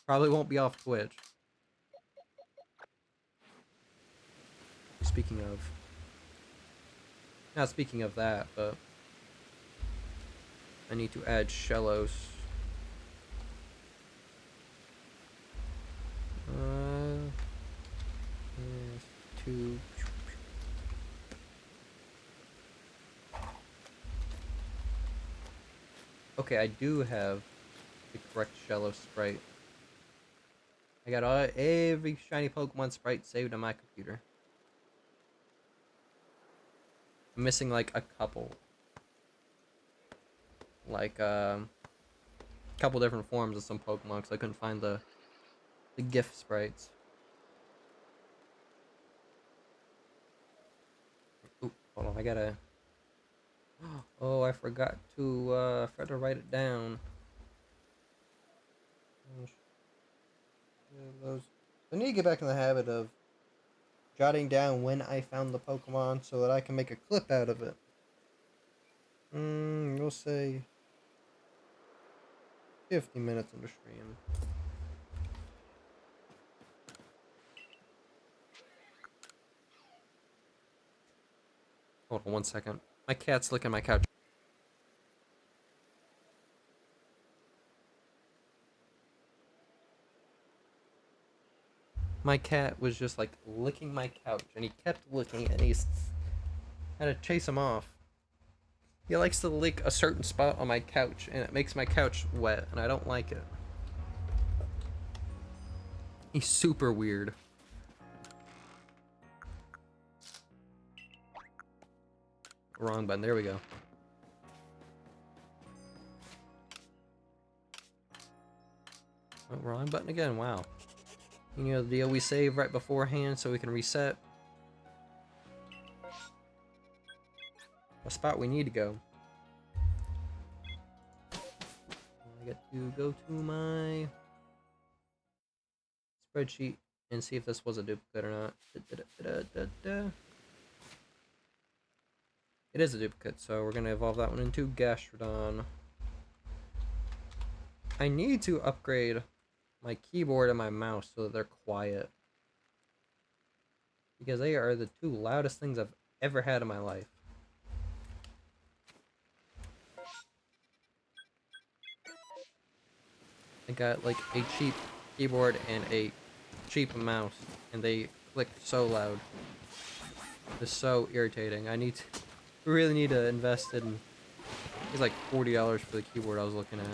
Probably won't be off Twitch. Speaking of... Not speaking of that, but... I need to add Shellos. Yes, 2... Okay, I do have the correct Shello sprite. I got every shiny Pokemon sprite saved on my computer. I'm missing like a couple. Like a couple different forms of some Pokemon because I couldn't find the gift sprites. Ooh, hold on, I gotta... Oh, I forgot to write it down. I need to get back in the habit of jotting down when I found the Pokemon so that I can make a clip out of it. We'll say 50 minutes in the stream. Hold on 1 second. My cat's licking my couch. My cat was just like licking my couch, and he kept licking, and he's had to chase him off. He likes to lick a certain spot on my couch, and it makes my couch wet, and I don't like it. He's super weird. Wrong button. There we go. Oh, wrong button again. Wow. You know the deal, we save right beforehand so we can reset. A spot we need to go. I get to go to my spreadsheet and see if this was a duplicate or not. It is a duplicate, so we're gonna evolve that one into Gastrodon. I need to upgrade my keyboard and my mouse so that they're quiet, because they are the two loudest things I've ever had in my life. I got like a cheap keyboard and a cheap mouse, and they click so loud. It's so irritating. I really need to invest in. It's like $40 for the keyboard I was looking at.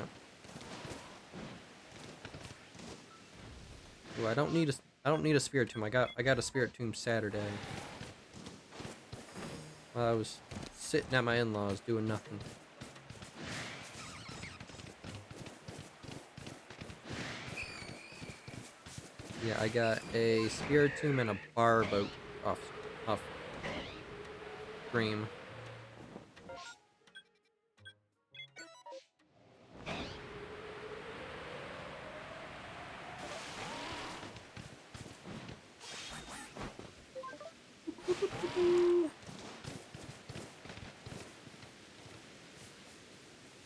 Ooh, I don't need a spirit tomb. I got a spirit tomb Saturday. While I was sitting at my in-laws doing nothing. Yeah, I got a spirit tomb and a bar boat off stream.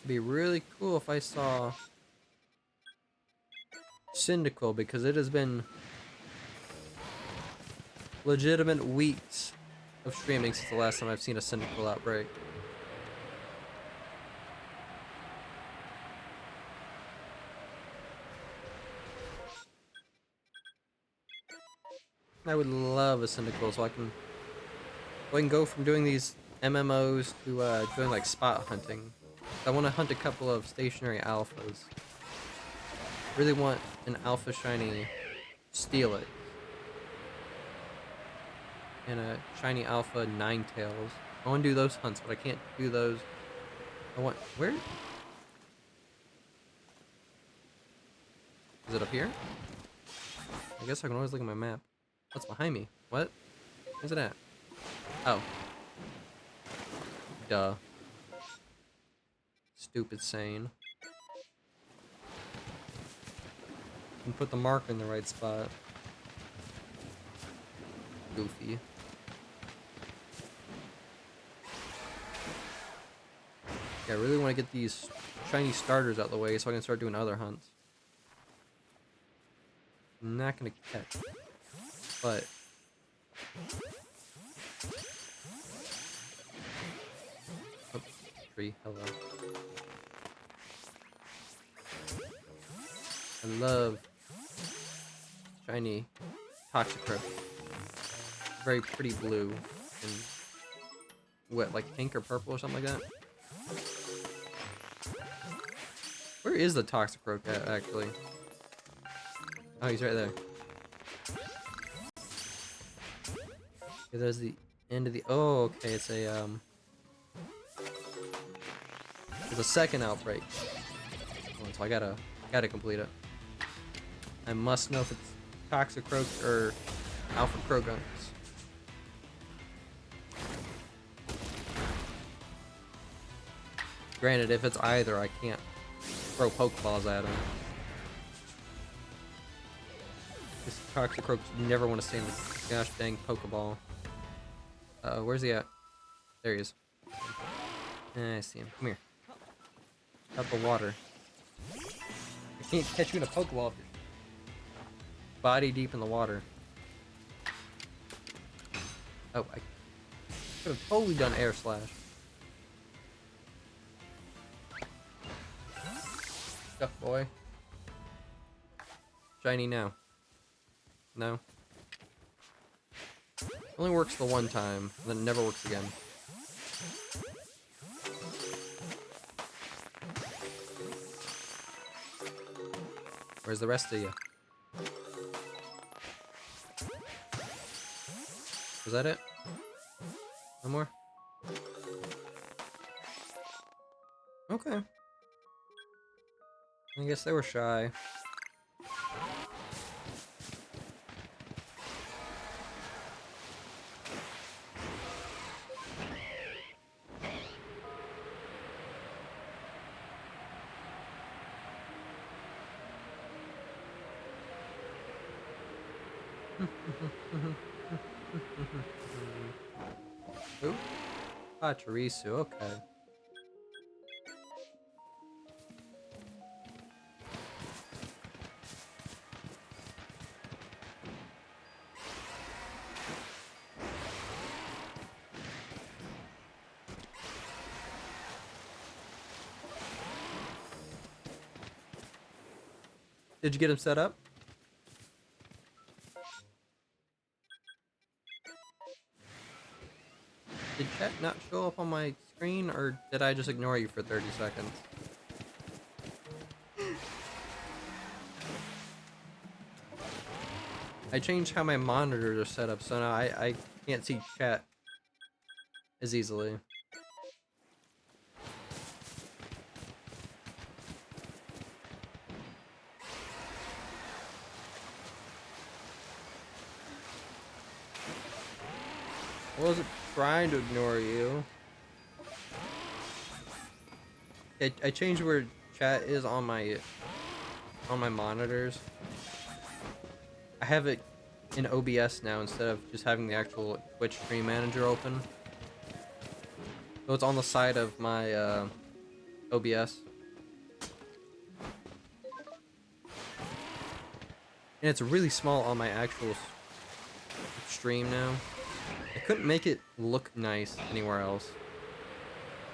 It'd be really cool if I saw Cyndaquil, because it has been legitimate weeks of streaming since the last time I've seen a Cyndaquil outbreak. I would love a Cyndaquil so I can go from doing these MMOs to doing like spot hunting. I want to hunt a couple of stationary alphas. Really want an alpha shiny Steelix. And a shiny alpha Ninetales. I want to do those hunts, but I can't do those. Where? Is it up here? I guess I can always look at my map. What's behind me? What? Where's it at? Oh. Duh. Stupid sane. And put the marker in the right spot. Goofy. Yeah, I really want to get these shiny starters out of the way so I can start doing other hunts. I'm not gonna catch, but oh, tree, hello. I love shiny Toxicroak. Very pretty blue and what, like pink or purple or something like that. Where is the Toxicroak at, actually? Oh, he's right there. Okay, there's the end of the. Oh, okay. It's a There's a second outbreak. Oh, so I gotta complete it. I must know if it's Toxicroak or Alpha Croagunk. Granted, if it's either, I can't throw Pokeballs at him. This Toxicroak never want to stay in the gosh dang Pokeball. Where's he at? There he is. I see him. Come here. Out the water. I can't catch you in a Pokeball if you're body deep in the water. Oh, Could have totally done air slash. Duck boy. Shiny now. No. Only works the one time, then never works again. Where's the rest of you? Was that it? No more? Okay. I guess they were shy. Who? Pachirisu, okay. Did you get him set up? Did chat not show up on my screen, or did I just ignore you for 30 seconds? I changed how my monitors are set up, so now I can't see chat as easily. I wasn't trying to ignore you. I changed where chat is on my monitors. I have it in OBS now instead of just having the actual Twitch stream manager open. So it's on the side of my OBS. And it's really small on my actual stream now. I couldn't make it look nice anywhere else.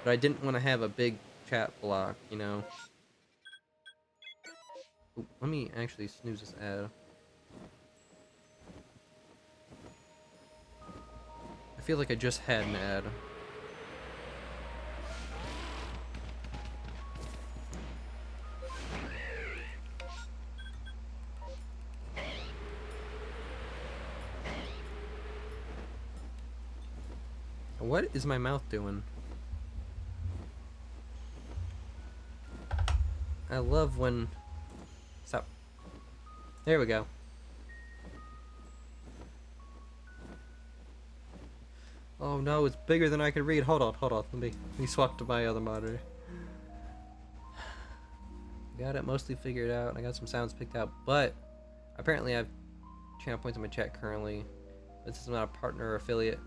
But I didn't want to have a big chat block, you know. Ooh, let me actually snooze this ad. I feel like I just had an ad. What is my mouth doing? I love when... Stop. There we go. Oh no, it's bigger than I can read. Hold on. Let me swap to my other monitor. Got it mostly figured out. I got some sounds picked out, but apparently I have channel points in my chat currently. This is not a partner or affiliate.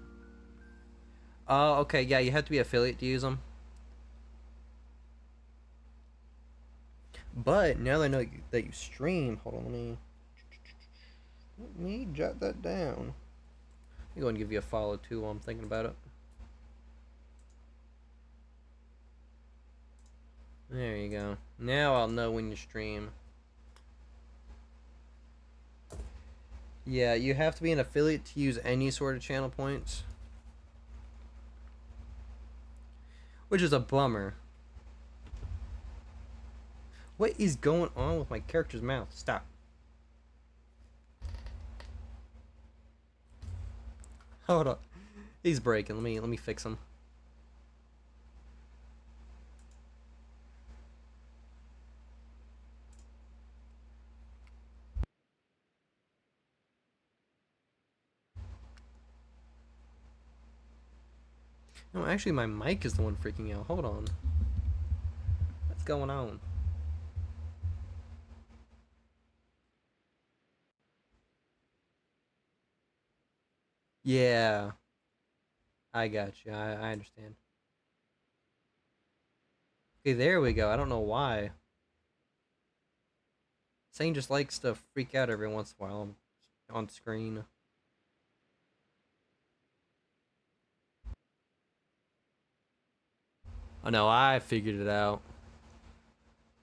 Oh, okay, yeah, you have to be affiliate to use them. But now that I know that you stream, hold on, let me jot that down. Let me go and give you a follow too while I'm thinking about it. There you go. Now I'll know when you stream. Yeah, you have to be an affiliate to use any sort of channel points. Which is a bummer. What is going on with my character's mouth? Stop. Hold on. He's breaking. Let me fix him. No, actually my mic is the one freaking out. Hold on. What's going on? Yeah. I got you. I understand. Okay, there we go. I don't know why. Sane just likes to freak out every once in a while on screen. Oh no, I figured it out.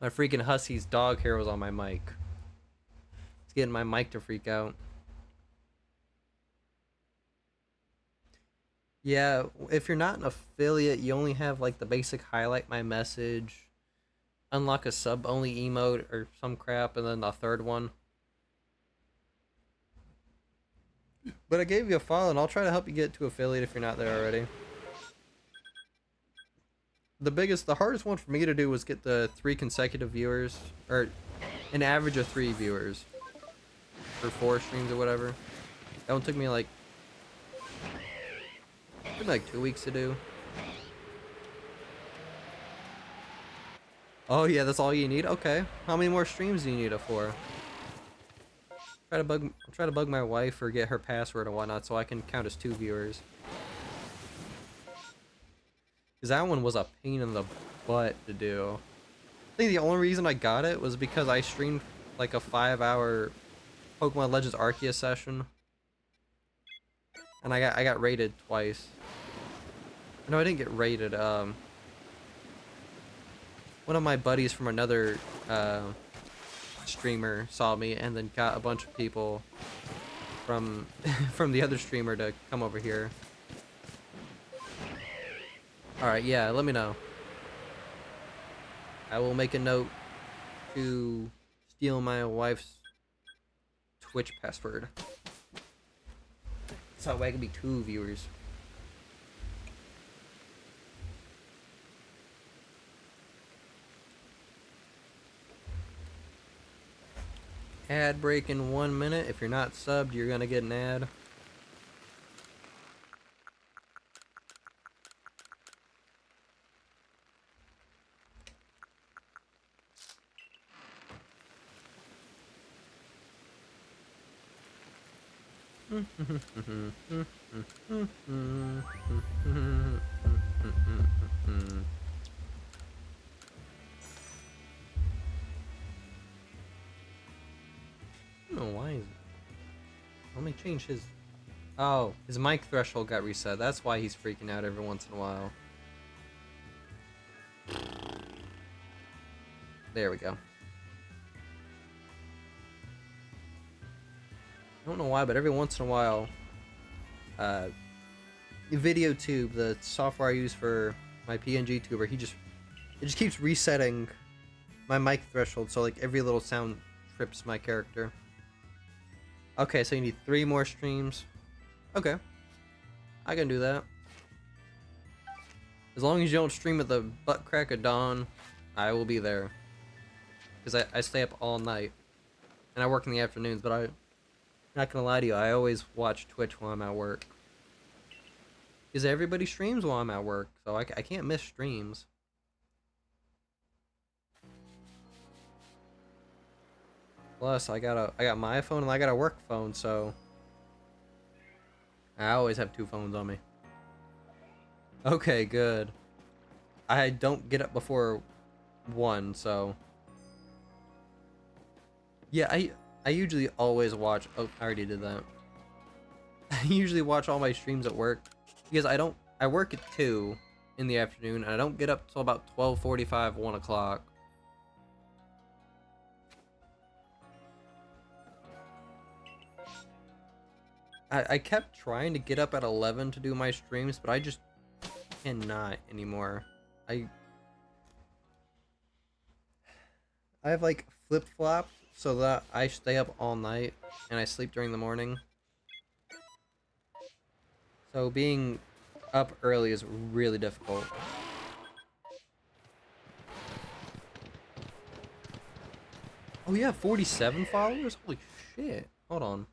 My freaking Hussey's dog hair was on my mic. It's getting my mic to freak out. Yeah, if you're not an affiliate, you only have like the basic highlight my message, unlock a sub only emote or some crap, and then the third one. But I gave you a follow, and I'll try to help you get to affiliate if you're not there already. The hardest one for me to do was get the 3 consecutive viewers, or an average of 3 viewers for 4 streams or whatever. That one took me like 2 weeks to do. Oh yeah, that's all you need? Okay. How many more streams do you need it for? I'll try to bug my wife or get her password and whatnot so I can count as 2 viewers. Because that one was a pain in the butt to do. I think the only reason I got it was because I streamed like a 5-hour Pokemon Legends Arceus session. And I got raided twice. No, I didn't get raided. One of my buddies from another streamer saw me and then got a bunch of people from from the other streamer to come over here. Alright, yeah, let me know. I will make a note to steal my wife's Twitch password. So that way I can be 2 viewers. Ad break in 1 minute. If you're not subbed, you're gonna get an ad. I don't know why. Let me change his. Oh, his mic threshold got reset. That's why he's freaking out every once in a while. There we go. I don't know why, but every once in a while, VideoTube, the software I use for my PNG tuber, it just keeps resetting my mic threshold, so like every little sound trips my character. Okay, so you need 3 more streams. Okay, I can do that. As long as you don't stream at the butt crack of dawn, I will be there. Because I stay up all night. And I work in the afternoons, but I'm not gonna lie to you, I always watch Twitch while I'm at work. Because everybody streams while I'm at work, so I can't miss streams. Plus, I got my phone and I got a work phone, so I always have 2 phones on me. Okay, good. I don't get up before 1, so yeah, I usually always watch. Oh, I already did that. I usually watch all my streams at work because I work at 2 in the afternoon and I don't get up till about 12:45, 1 o'clock. I kept trying to get up at 11 to do my streams, but I just cannot anymore. I have like flip-flopped so that I stay up all night and I sleep during the morning. So being up early is really difficult. Oh yeah, 47 followers? Holy shit. Hold on.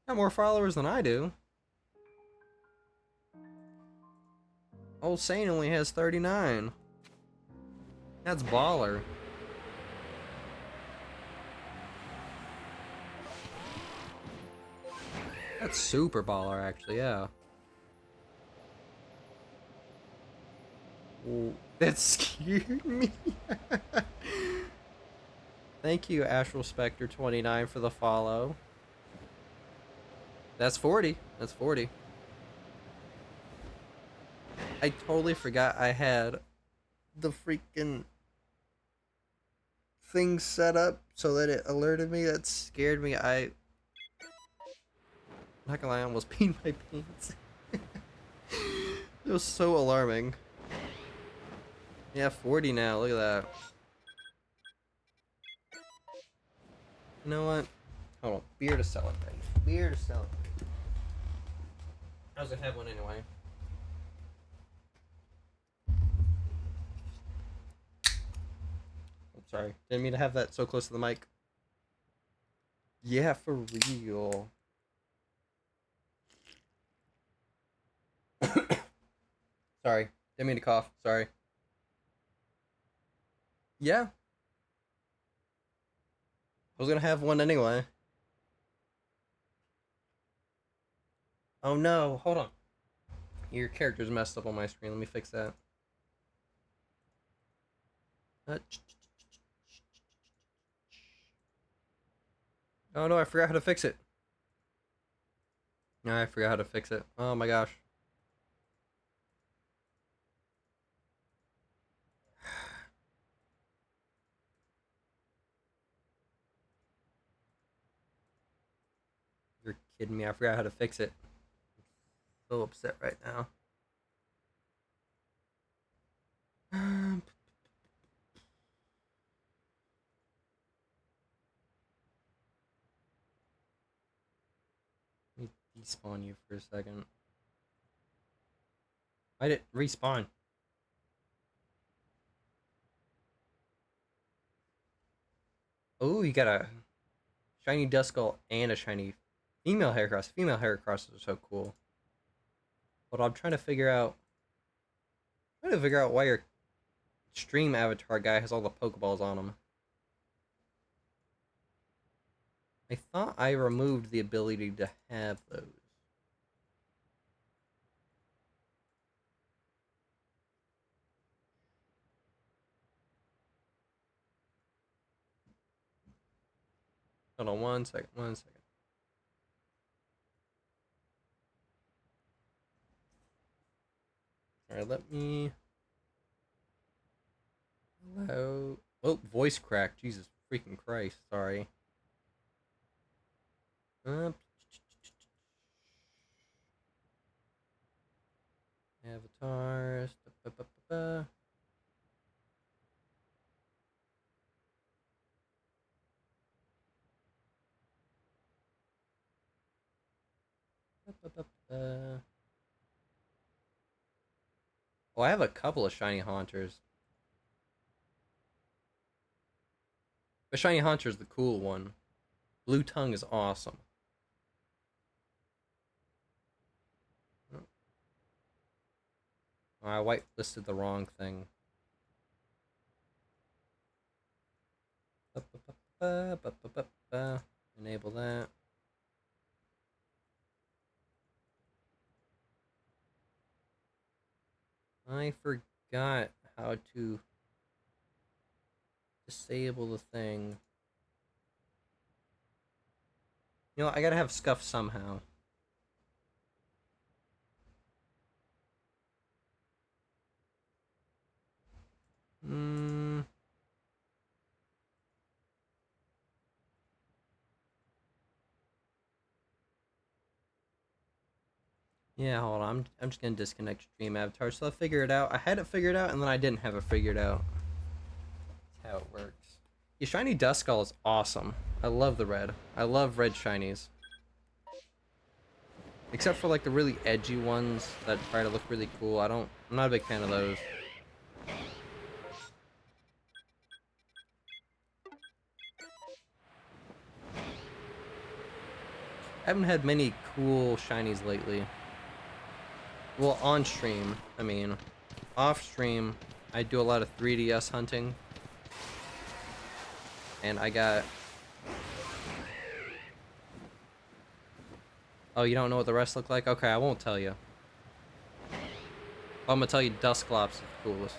Got more followers than I do. Old Saint only has 39. That's baller. That's super baller, actually, yeah. Ooh, that scared me. Thank you, Astral Spectre 29 for the follow. That's 40. That's 40. I totally forgot I had the freaking thing set up so that it alerted me. That scared me. I'm not gonna lie, I almost peed my pants. It was so alarming. Yeah, 40 now. Look at that. You know what? Hold on. Beer to celebrate. Beer to celebrate. I was gonna have one anyway. I'm sorry. Didn't mean to have that so close to the mic. Yeah, for real. Sorry. Didn't mean to cough. Sorry. Yeah. I was gonna have one anyway. Oh no. Hold on. Your character's messed up on my screen. Let me fix that. Uh, Oh no, I forgot how to fix it. No, I forgot how to fix it. Oh my gosh. You're kidding me. I forgot how to fix it. So upset right now. Let me despawn you for a second. Why did it respawn? Oh, you got a shiny Duskull and a shiny female Heracross. Female Heracrosses are so cool. But I'm trying to figure out why your stream avatar guy has all the Pokeballs on him. I thought I removed the ability to have those. Hold on one second, one second. Alright, let me... Hello? Oh, voice crack. Jesus freaking Christ. Sorry. Avatars. Da, ba, ba, ba, ba, ba, ba, ba. Oh, I have a couple of shiny Haunters. But shiny Haunter's the cool one. Blue Tongue is awesome. Oh, I whitelisted the wrong thing. Ba, ba, ba, ba, ba, ba, ba, ba. Enable that. I forgot how to disable the thing. You know, I gotta have Scuff somehow. Hmm. Yeah, hold on. I'm just gonna disconnect Stream Avatar, so I'll figure it out. I had it figured out, and then I didn't have it figured out. That's how it works. The shiny Duskull is awesome. I love the red. I love red shinies. Except for like the really edgy ones that try to look really cool. I'm not a big fan of those. I haven't had many cool shinies lately. Well, on stream, I mean. Off stream, I do a lot of 3DS hunting. And I got... Oh, you don't know what the rest look like? Okay, I won't tell you. I'm gonna tell you Dusclops is the coolest.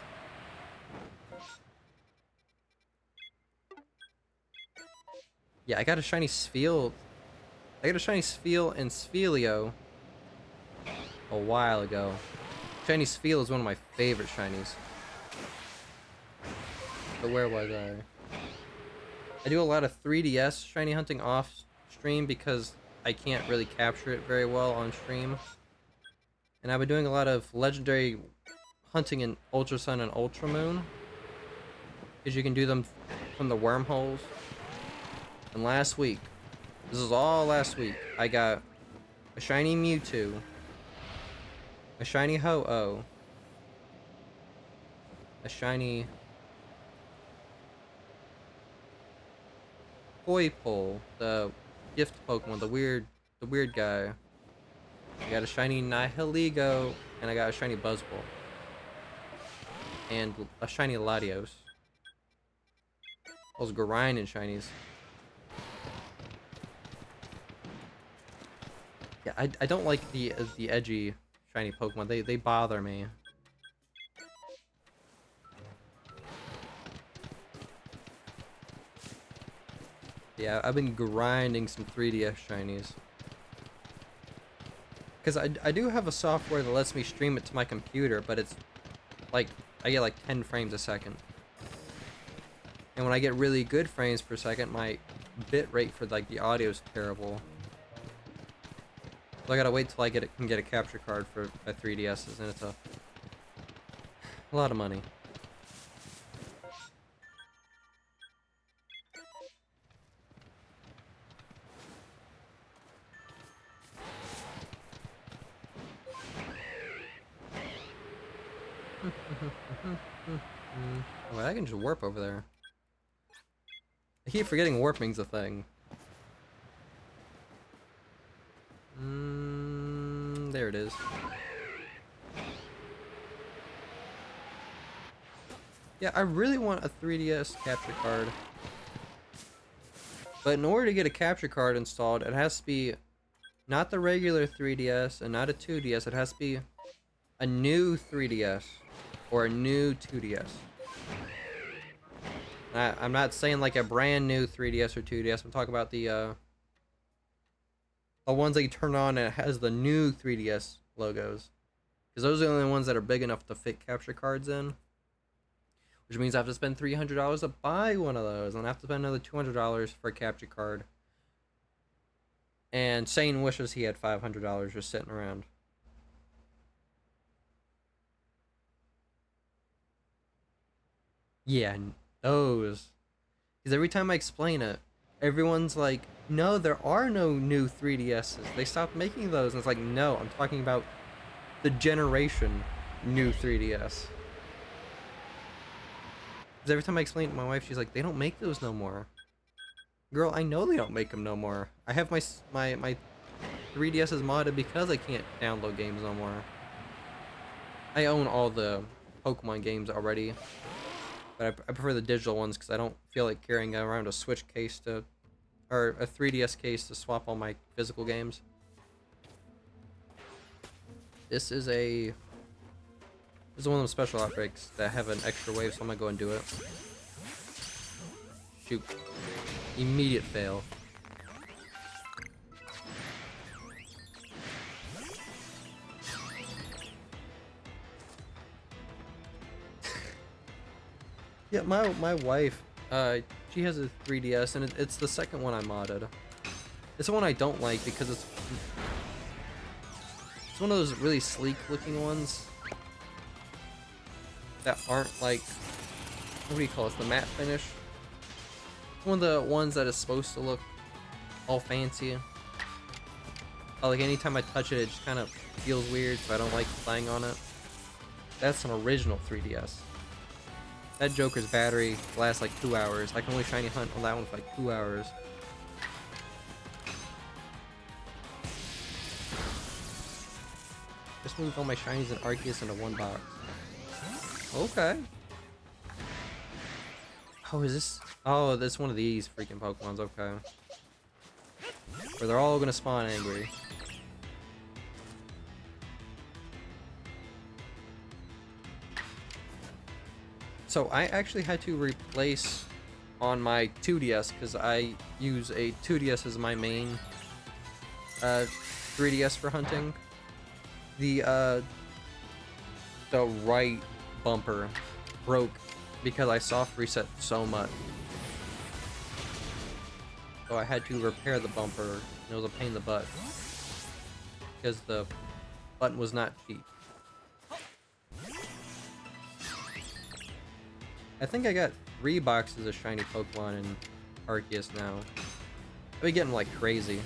Yeah, I got a shiny Spheal. I got a shiny Spheal and Sphelio a while ago. Shiny Spheal is one of my favorite shinies. But where was I? I do a lot of 3DS shiny hunting off stream because I can't really capture it very well on stream. And I've been doing a lot of legendary hunting in Ultra Sun and Ultra Moon, because you can do them from the wormholes. And last week, this is all last week, I got a shiny Mewtwo, a shiny Ho-Oh, a shiny Poipole, the gift Pokemon, the weird guy. I got a shiny Nihilego, and I got a shiny Buzzwole. And a shiny Latios. Those grinding shinies. Yeah, I don't like the edgy shiny Pokemon. They bother me. Yeah, I've been grinding some 3DS shinies. Because I do have a software that lets me stream it to my computer, but it's like, I get like 10 frames a second. And when I get really good frames per second, my bit rate for like the audio is terrible. So I gotta wait till I can get a capture card for my 3DSs, and it's a lot of money. Well, I can just warp over there. I keep forgetting warping's a thing. There it is. Yeah, I really want a 3DS capture card. But in order to get a capture card installed, it has to be not the regular 3DS and not a 2DS. It has to be a new 3DS or a new 2DS. I'm not saying like a brand new 3DS or 2DS. I'm talking about the ones that you turn on and it has the new 3DS logos. Because those are the only ones that are big enough to fit capture cards in. Which means I have to spend $300 to buy one of those. And I have to spend another $200 for a capture card. And Shane wishes he had $500 just sitting around. Yeah, those. Because every time I explain it, everyone's like, no, there are no new 3DSs. They stopped making those. And it's like, no, I'm talking about the generation new 3DS. Because every time I explain it to my wife, she's like, they don't make those no more. Girl, I know they don't make them no more. I have my 3DS is modded because I can't download games no more. I own all the Pokemon games already. But I prefer the digital ones because I don't feel like carrying around a Switch case or a 3DS case to swap all my physical games. This is one of those special outbreaks that have an extra wave, so I'm gonna go and do it. Shoot. Immediate fail. Yeah, my wife, she has a 3DS, and it's the second one I modded. It's the one I don't like because it's one of those really sleek looking ones that aren't like, what do you call it, the matte finish? It's one of the ones that is supposed to look all fancy. Like anytime I touch it, it just kind of feels weird, so I don't like playing on it. That's an original 3DS. That Joker's battery lasts like 2 hours. I can only shiny hunt on that one for like 2 hours. Just moved all my shinies and Arceus into one box. Okay. Oh, is this? Oh, this one of these freaking Pokemons. Okay. Where they're all gonna spawn angry. So I actually had to replace on my 2DS because I use a 2DS as my main 3DS for hunting. The the right bumper broke because I soft reset so much. So I had to repair the bumper, and it was a pain in the butt because the button was not cheap. I think I got 3 boxes of shiny Pokemon in Arceus now. I'll be getting like crazy.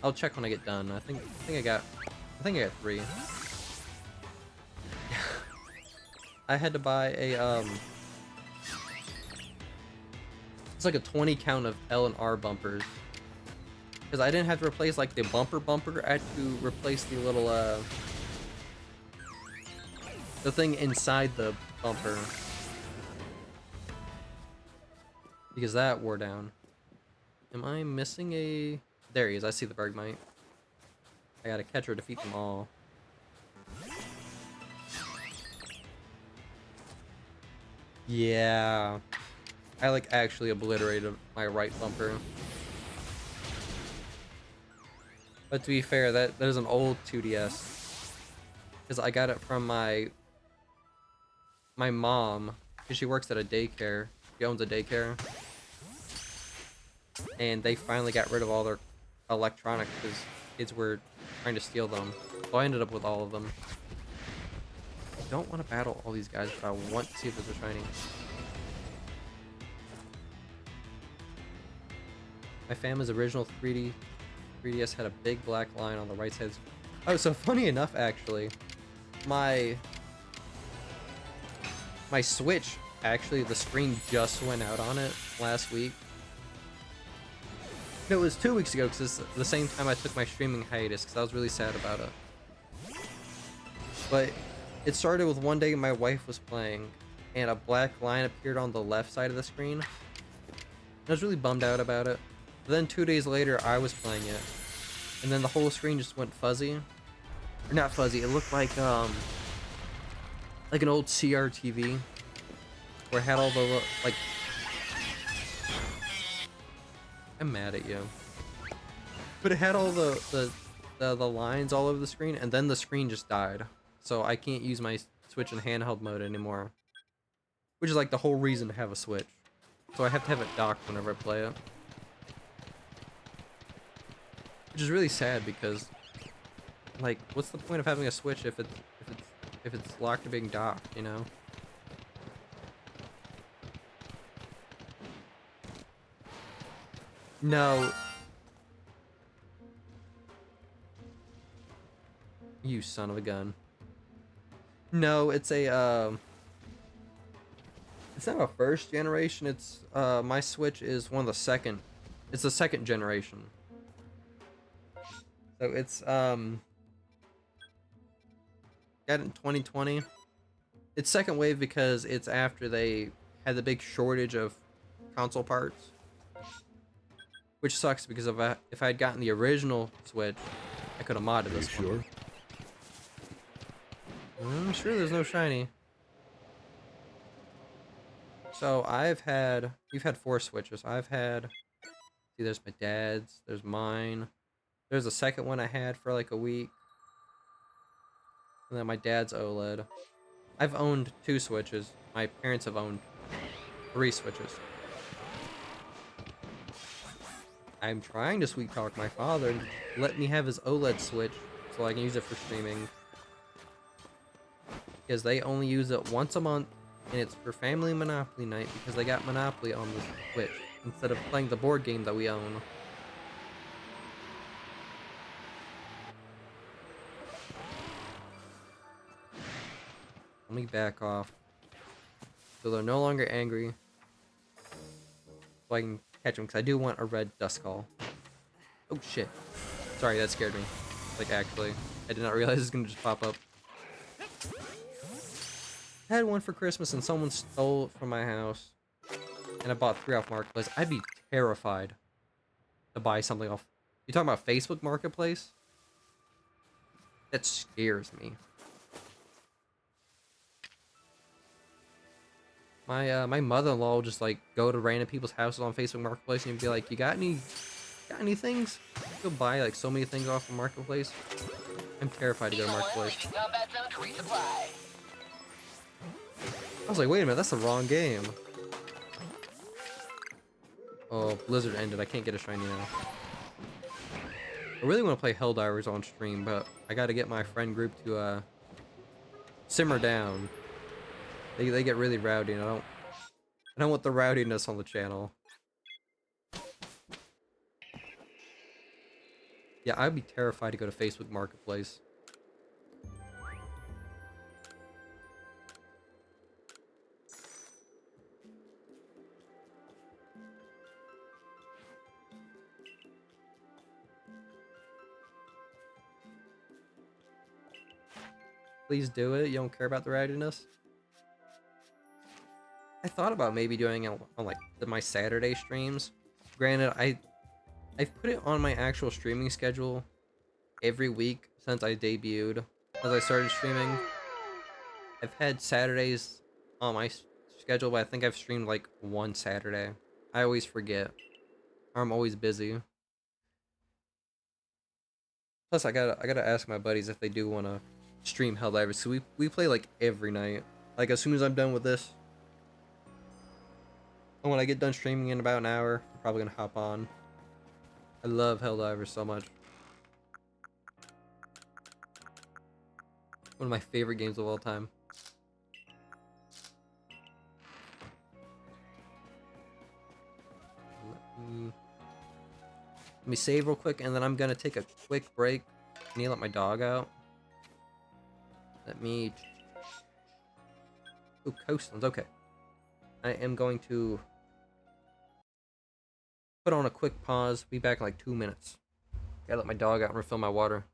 I'll check when I get done. I think I got 3. I had to buy a it's like a 20 count of L and R bumpers. Because I didn't have to replace like the bumper. I had to replace the little the thing inside the bumper. Because that wore down. Am I missing a... There he is, I see the Bergmite. I gotta catch or defeat them all. Yeah. I like actually obliterated my right bumper. But to be fair, that is an old 2DS. Because I got it from my mom. Because she works at a daycare. She owns a daycare. And they finally got rid of all their electronics because kids were trying to steal them. So I ended up with all of them. I don't want to battle all these guys, but I want to see if there's a shiny. My family's original 3DS had a big black line on the right side. Oh, so funny enough, actually, my Switch, actually, the screen just went out on it last week. No, it was 2 weeks ago, because it's the same time I took my streaming hiatus, because I was really sad about it. But it started with one day my wife was playing, and a black line appeared on the left side of the screen. I was really bummed out about it. But then 2 days later, I was playing it, and then the whole screen just went fuzzy. Or not fuzzy, it looked like an old CRTV, where it had all the, like... I'm mad at you. But it had all the lines all over the screen, and then the screen just died. So I can't use my Switch in handheld mode anymore. Which is like the whole reason to have a Switch. So I have to have it docked whenever I play it. Which is really sad because, like, what's the point of having a Switch if it's locked to being docked, you know? No. You son of a gun. No, it's a, it's not a first generation, it's, my Switch is one of the second, it's the second generation. So it's, got it in 2020. It's second wave because it's after they had the big shortage of console parts. Which sucks because if I had gotten the original Switch, I could have modded this one. Sure? I'm sure there's no shiny. So you've had 4 Switches. See, there's my dad's, there's mine. There's a second one I had for like a week. And then my dad's OLED. I've owned 2 Switches. My parents have owned 3 Switches. I'm trying to sweet talk my father and let me have his OLED Switch so I can use it for streaming. Because they only use it once a month, and it's for family Monopoly night because they got Monopoly on the Switch instead of playing the board game that we own. Let me back off. So they're no longer angry. So I can catch them, because I do want a red Duskull. Oh shit. Sorry, that scared me. Like, actually. I did not realize it was going to just pop up. I had one for Christmas and someone stole it from my house. And I bought 3 off Marketplace. I'd be terrified to buy something off... You talking about Facebook Marketplace? That scares me. My mother-in-law will just like go to random people's houses on Facebook Marketplace and be like, "You got any things?" She'll buy like so many things off the Marketplace. I'm terrified to go to Eagle 1 Marketplace. leaving combat zone to resupply. I was like, wait a minute, that's the wrong game. Oh, Blizzard ended. I can't get a shiny now. I really want to play Helldivers on stream, but I gotta get my friend group to simmer down. They get really rowdy, and I don't want the rowdiness on the channel. Yeah, I'd be terrified to go to Facebook Marketplace. Please do it. You don't care about the rowdiness? I thought about maybe doing it on like my Saturday streams. Granted, I've put it on my actual streaming schedule every week since I debuted, as I started streaming. I've had Saturdays on my schedule, but I think I've streamed like one Saturday. I always forget, or I'm always busy. Plus, I gotta ask my buddies if they do want to stream Helldivers. So we play like every night. Like as soon as I'm done with this, and when I get done streaming in about an hour, I'm probably gonna hop on. I love Helldivers so much. One of my favorite games of all time. Let me save real quick, and then I'm gonna take a quick break. I need to let my dog out. Let me... Ooh, coastlands, okay. I am going to put on a quick pause. Be back in like 2 minutes. Gotta let my dog out and refill my water.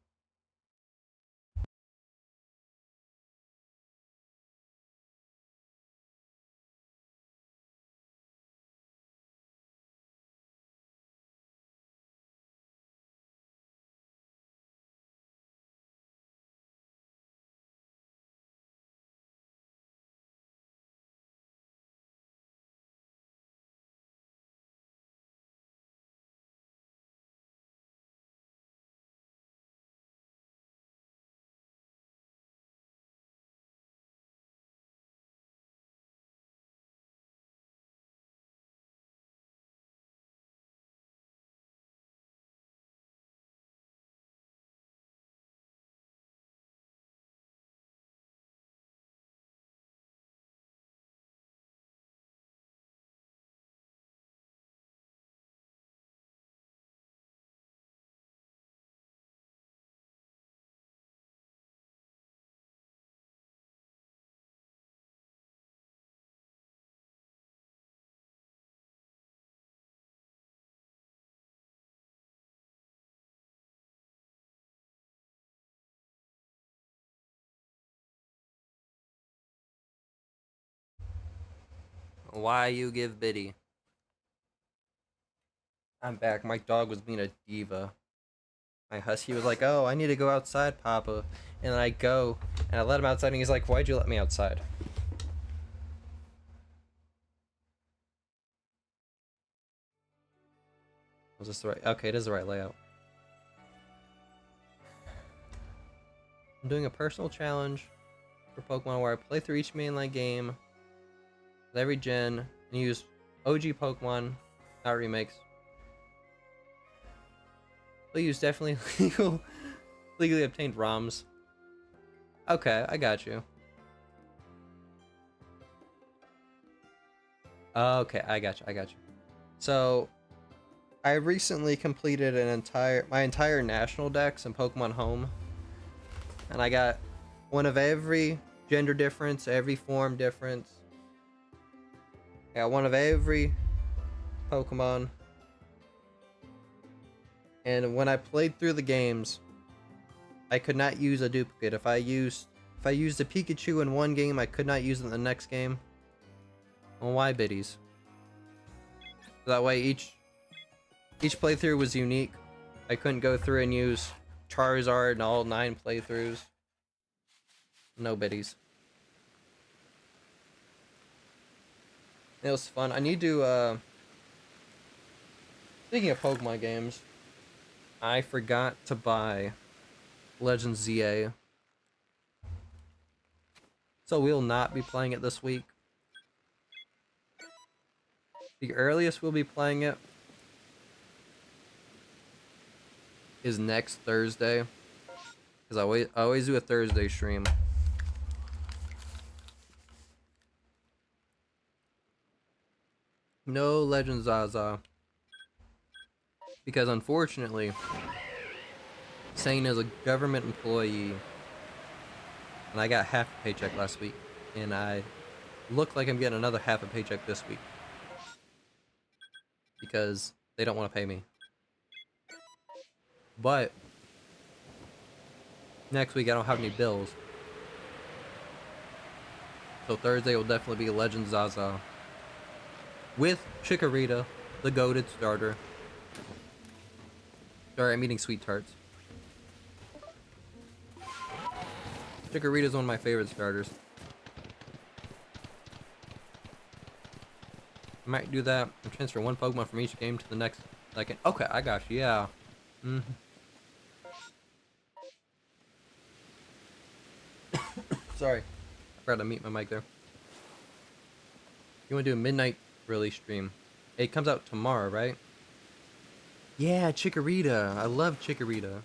Why you give Biddy? I'm back. My dog was being a diva. My husky was like, "Oh, I need to go outside, Papa." And then I go, and I let him outside, and he's like, "Why'd you let me outside?" Was this the right? Okay, it is the right layout. I'm doing a personal challenge for Pokemon where I play through each mainline game with every gen and use OG Pokemon, not remakes. We'll use definitely legally obtained ROMs. Okay, I got you. Okay, I got you. I got you. So, I recently completed my entire national dex in Pokemon Home, and I got one of every gender difference, every form difference. I got one of every Pokemon. And when I played through the games, I could not use a duplicate. If I used a Pikachu in one game, I could not use it in the next game. Well, why biddies? That way each playthrough was unique. I couldn't go through and use Charizard in all 9 playthroughs. No biddies. It was fun. I need to speaking of Pokemon games, I forgot to buy Legends ZA. So we'll not be playing it this week. The earliest we'll be playing it is next Thursday. Because I always do a Thursday stream. No Legends Zaza. Because unfortunately, Sane is a government employee. And I got half a paycheck last week. And I look like I'm getting another half a paycheck this week. Because they don't want to pay me. But next week I don't have any bills. So Thursday will definitely be Legend Zaza. With Chikorita, the goated starter. Sorry, I'm eating sweet tarts. Chikorita is one of my favorite starters. I might do that and transfer one Pokemon from each game to the next. Like, okay, I got you. Yeah. Sorry, I forgot to mute my mic there. You want to do a midnight release stream? It comes out tomorrow, right? Yeah, Chikorita. I love Chikorita.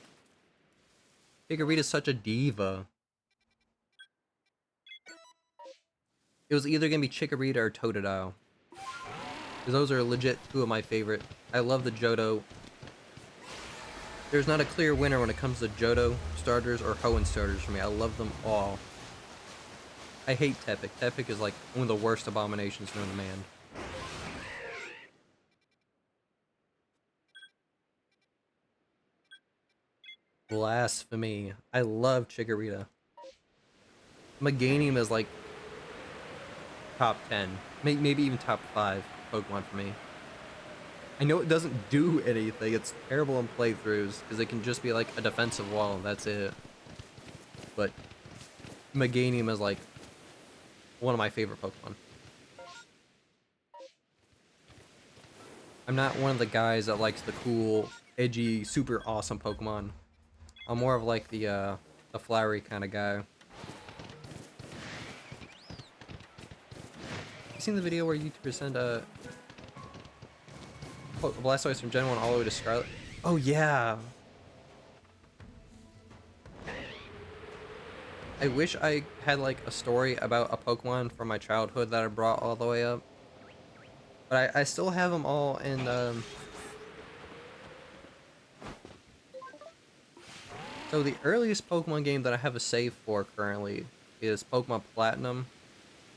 Chikorita's such a diva. It was either gonna be Chikorita or Totodile. Because those are legit two of my favorite. I love the Johto. There's not a clear winner when it comes to Johto starters or Hoenn starters for me. I love them all. I hate Tepik. Tepik is like one of the worst abominations known to man. Blasphemy. I love Chikorita. Meganium is like top 10. Maybe even top 5 Pokemon for me. I know it doesn't do anything. It's terrible in playthroughs because it can just be like a defensive wall and that's it. But Meganium is like one of my favorite Pokemon. I'm not one of the guys that likes the cool, edgy, super awesome Pokemon. I'm more of like the flowery kind of guy. You seen the video where YouTubers send a Blastoise from Gen 1 all the way to Scarlet? Oh yeah! I wish I had like a story about a Pokemon from my childhood that I brought all the way up. But I still have them all in So the earliest Pokemon game that I have a save for currently is Pokemon Platinum.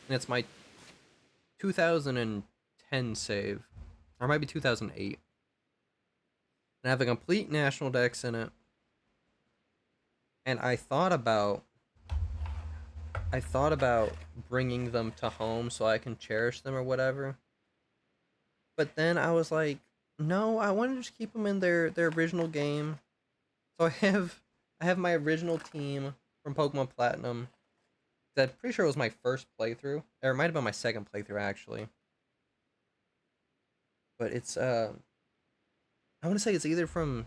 And it's my 2010 save. Or it might be 2008. And I have a complete national dex in it. And I thought about bringing them to home so I can cherish them or whatever. But then I was like, no, I want to just keep them in their original game. So I have my original team from Pokemon Platinum. I'm pretty sure it was my first playthrough. Or it might have been my second playthrough actually. But it's I want to say it's either from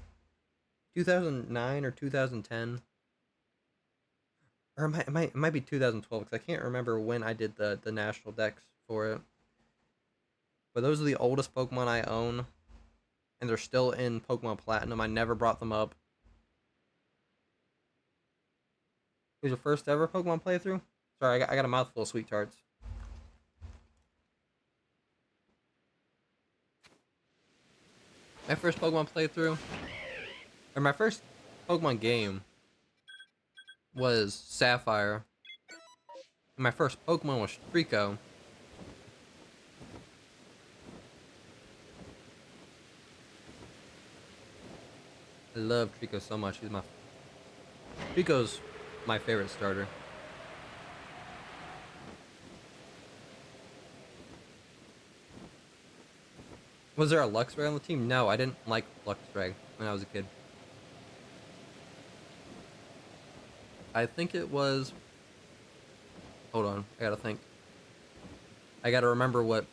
2009 or 2010. Or it might be 2012 because I can't remember when I did the national dex for it. But those are the oldest Pokemon I own. And they're still in Pokemon Platinum. I never brought them up. It was your first ever Pokemon playthrough? Sorry, I got a mouthful of sweet tarts. My first Pokemon playthrough, or my first Pokemon game, was Sapphire. And my first Pokemon was Trico. I love Trico so much. Trico's my favorite starter. Was there a Luxray on the team? No, I didn't like Luxray when I was a kid. I think it was... Hold on, I gotta think. I gotta remember what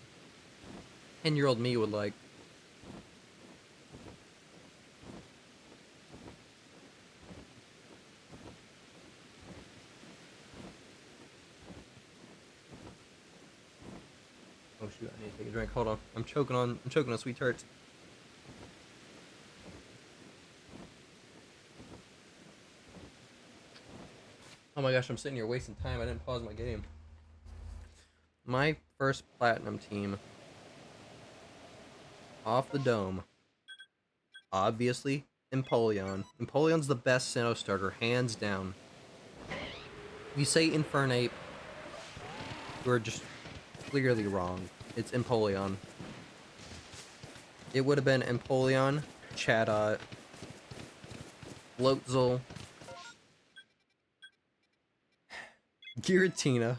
10-year-old me would like. Oh shoot, I need to take a drink. Hold on. I'm choking on sweet tarts. Oh my gosh, I'm sitting here wasting time. I didn't pause my game. My first platinum team off the dome. Obviously, Empoleon. Empoleon's the best Sinnoh starter, hands down. If you say Infernape, you're just clearly wrong. It's Empoleon. It would have been Empoleon, Chatot, Floatzel, Giratina,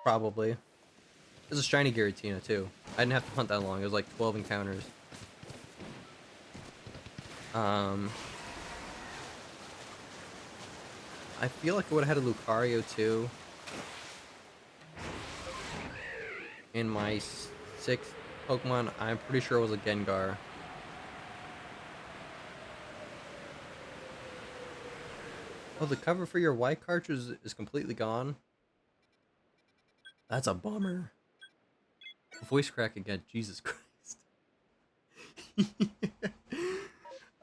probably. There's a shiny Giratina too. I didn't have to hunt that long. It was like 12 encounters. I feel like I would have had a Lucario too. In my sixth Pokemon, I'm pretty sure it was a Gengar. Oh, the cover for your white cartridge is completely gone. That's a bummer. Voice crack again, Jesus Christ.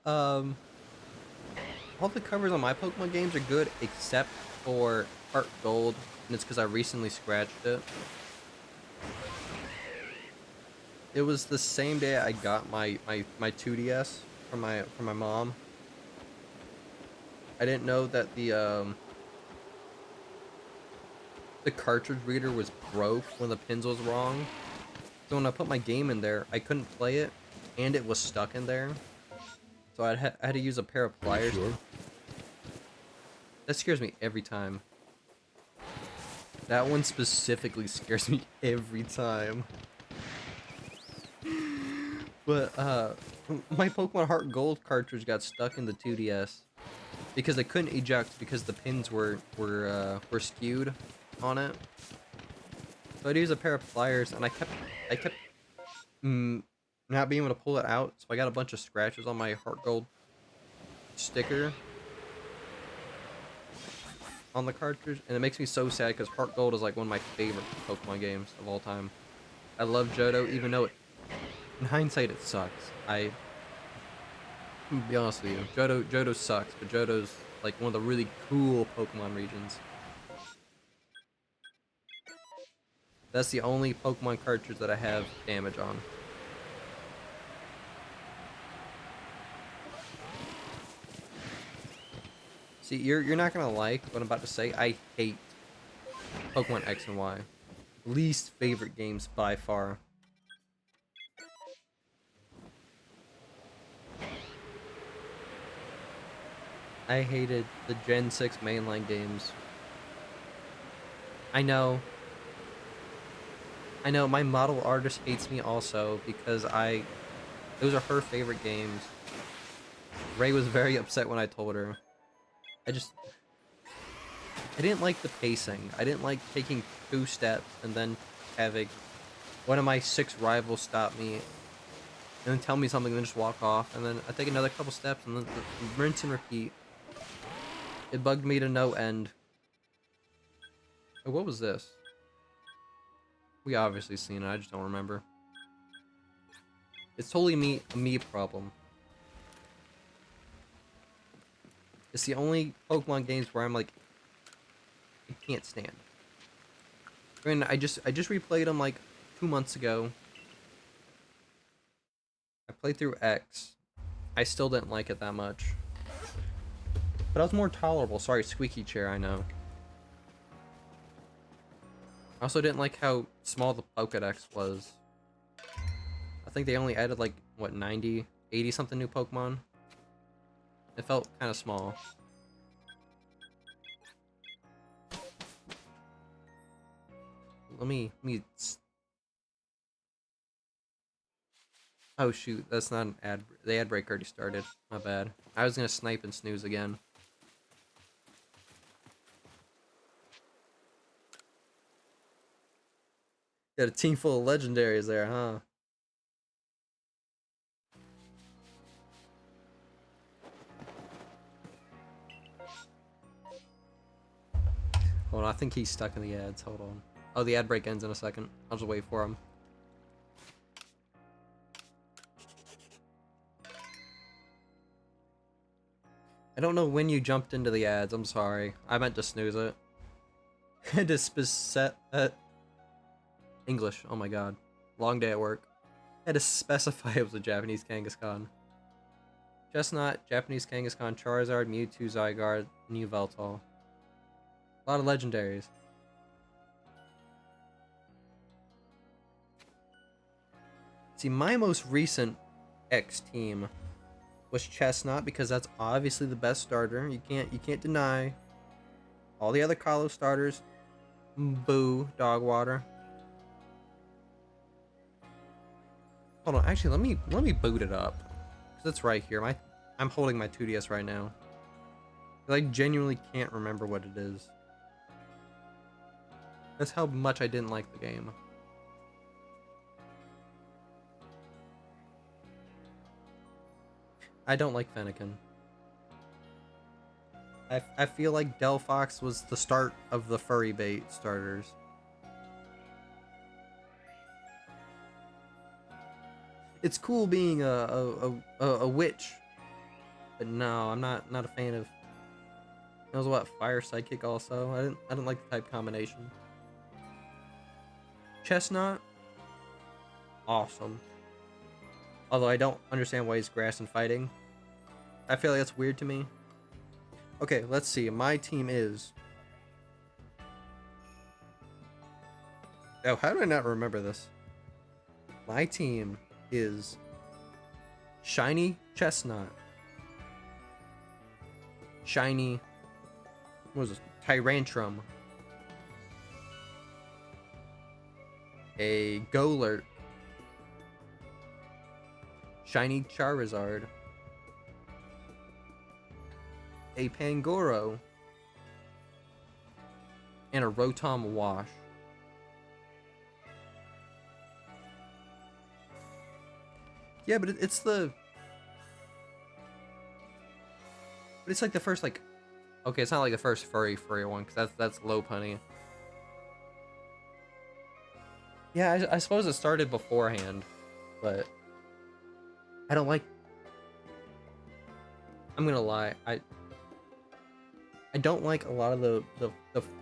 um, all the covers on my Pokemon games are good except for Heart Gold, and it's because I recently scratched it. It was the same day I got my 2DS from my mom. I didn't know that the cartridge reader was broke when the pins was wrong. So when I put my game in there, I couldn't play it, and it was stuck in there. So I had to use a pair of pliers. Sure. That scares me every time. That one specifically scares me every time. But my Pokemon Heart Gold cartridge got stuck in the 2DS because I couldn't eject because the pins were skewed on it. So I'd use a pair of pliers, and I kept not being able to pull it out. So I got a bunch of scratches on my Heart Gold sticker on the cartridge, and it makes me so sad because Heart Gold is like one of my favorite Pokemon games of all time. I love Johto, even though in hindsight it sucks. I'm gonna be honest with you, Johto sucks, but Johto's like one of the really cool Pokemon regions. That's the only Pokemon cartridge that I have damage on. See, you're not gonna like what I'm about to say. I hate Pokemon X and Y. Least favorite games by far. I hated the Gen 6 mainline games. I know, my model artist hates me also because those are her favorite games. Ray was very upset when I told her. I didn't like the pacing. I didn't like taking 2 steps and then having one of my 6 rivals stop me and then tell me something and then just walk off, and then I take another couple steps and then rinse and repeat. It bugged me to no end. Oh, what was this? We obviously seen it, I just don't remember. It's totally a me problem. It's the only Pokemon games where I'm like, I can't stand. I mean, I just replayed them like 2 months ago. I played through X. I still didn't like it that much. But I was more tolerable. Sorry, squeaky chair, I know. I also didn't like how small the Pokédex was. I think they only added like, what, 90, 80 something new Pokemon? It felt kind of small. Let me... Oh shoot, that's not an ad... The ad break already started. My bad. I was gonna snipe and snooze again. Got a team full of legendaries there, huh? Hold on, I think he's stuck in the ads. Hold on. Oh, the ad break ends in a second. I'll just wait for him. I don't know when you jumped into the ads. I'm sorry. I meant to snooze it. Had to English. Oh my god. Long day at work. Had to specify it was a Japanese Kangaskhan. Chestnut, Japanese Kangaskhan, Charizard, Mewtwo, Zygarde, new Veltal. A lot of legendaries. See, my most recent X team was Chestnut because that's obviously the best starter. You can't deny. All the other Kalos starters, boo, dog water. Hold on, actually let me boot it up. Cause it's right here. I'm holding my 2DS right now. I genuinely can't remember what it is. That's how much I didn't like the game. I don't like Fennekin. I feel like Delphox was the start of the furry bait starters. It's cool being a witch, but no, I'm not a fan of. That was what, Fire Psychic also. I didn't like the type combination. Chestnut, awesome. Although I don't understand why he's grass and fighting. I feel like that's weird to me. Okay, let's see. My team is. Oh, how do I not remember this? My team is Shiny Chestnut. Shiny. What was this? Tyrantrum. A Golurt. Shiny Charizard. A Pangoro. And a Rotom Wash. Yeah, but it's the... But it's like the first, like... Okay, it's not like the first furry one, because that's Lopunny. Yeah, I suppose it started beforehand, but... I don't like... I'm gonna lie, I don't like a lot of the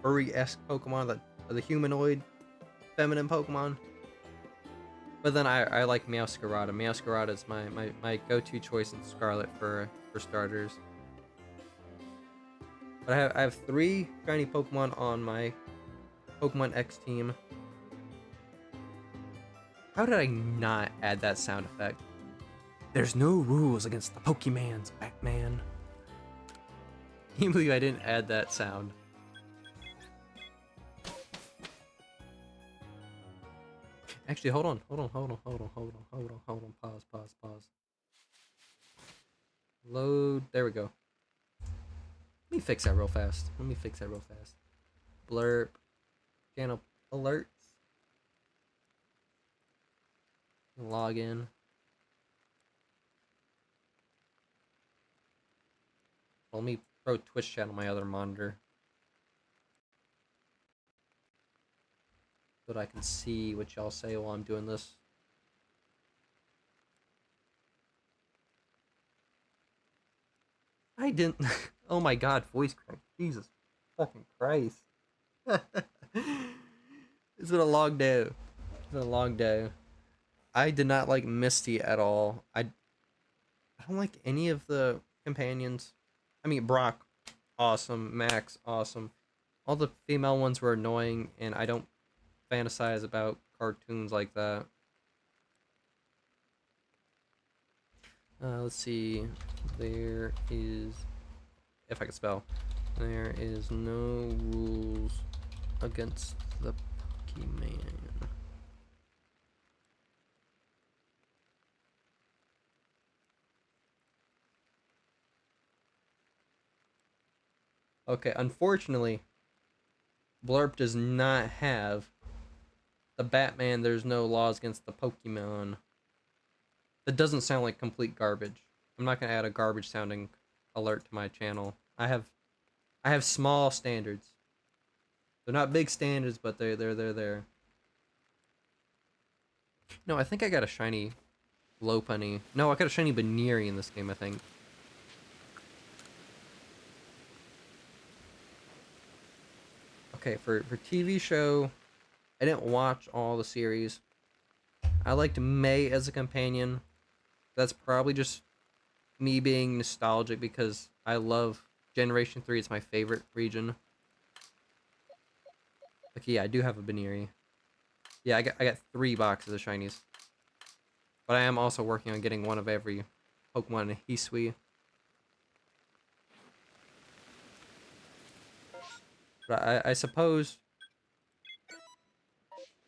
furry-esque Pokemon, the humanoid, feminine Pokemon. But then I like Meowscarada. Meowscarada is my go-to choice in Scarlet for starters. But I have 3 shiny Pokemon on my Pokemon X team. How did I not add that sound effect? There's no rules against the Pokemans, Batman. Can you believe I didn't add that sound? Actually, hold on. Pause. Load. There we go. Let me fix that real fast. Blurp. Channel alerts. Log in. Let me throw Twitch chat on my other monitor, so that I can see what y'all say while I'm doing this. I didn't. Oh my god, voice crack. Jesus fucking Christ. It's been a long day. I did not like Misty at all. I don't like any of the companions. I mean, Brock, awesome. Max, awesome. All the female ones were annoying, and I don't fantasize about cartoons like that. Let's see. There is, if I can spell, there is no rules against the Pokemon. Okay, unfortunately, Blurp does not have the Batman There's No Laws Against the Pokemon. That doesn't sound like complete garbage. I'm not gonna add a garbage sounding alert to my channel. I have small standards. They're not big standards, but they're there. No, I think I got a shiny Lopunny. No, I got a shiny Baneri in this game, I think. Okay, for TV show, I didn't watch all the series. I liked May as a companion. That's probably just me being nostalgic because I love Generation 3. It's my favorite region. Okay, yeah, I do have a Baneri. Yeah, I got 3 boxes of shinies. But I am also working on getting one of every Pokemon in Hisui. But I suppose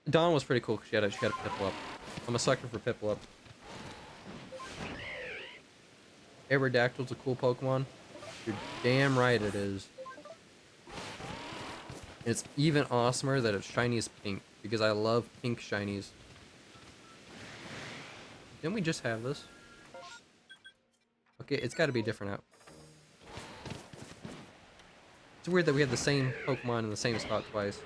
Dawn was pretty cool because she had a Piplup. I'm a sucker for Piplup. Aerodactyl's a cool Pokemon. You're damn right it is. And it's even awesomer that its shiny is pink because I love pink shinies. Didn't we just have this? Okay, it's got to be different out. It's weird that we have the same Pokemon in the same spot twice.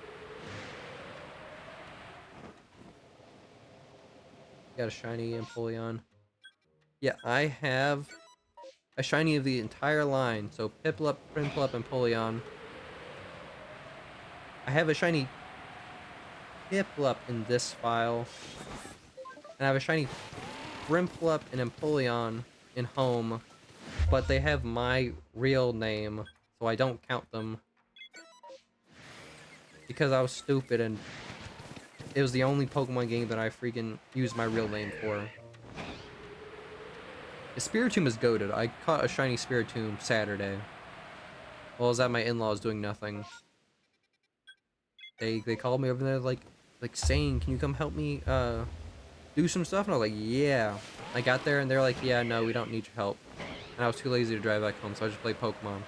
Got a shiny Empoleon. Yeah, I have a shiny of the entire line. So Piplup, Prinplup, and Empoleon. I have a shiny Piplup in this file. And I have a shiny Prinplup and Empoleon in home. But they have my real name, so I don't count them. Because I was stupid and it was the only Pokemon game that I freaking used my real name for. The Spiritomb is goated. I caught a shiny Spiritomb Saturday. While I was at my in-laws doing nothing. They called me over there like saying, can you come help me do some stuff? And I was like, yeah. I got there and they're like, yeah, no, we don't need your help. And I was too lazy to drive back home, so I just played Pokemon.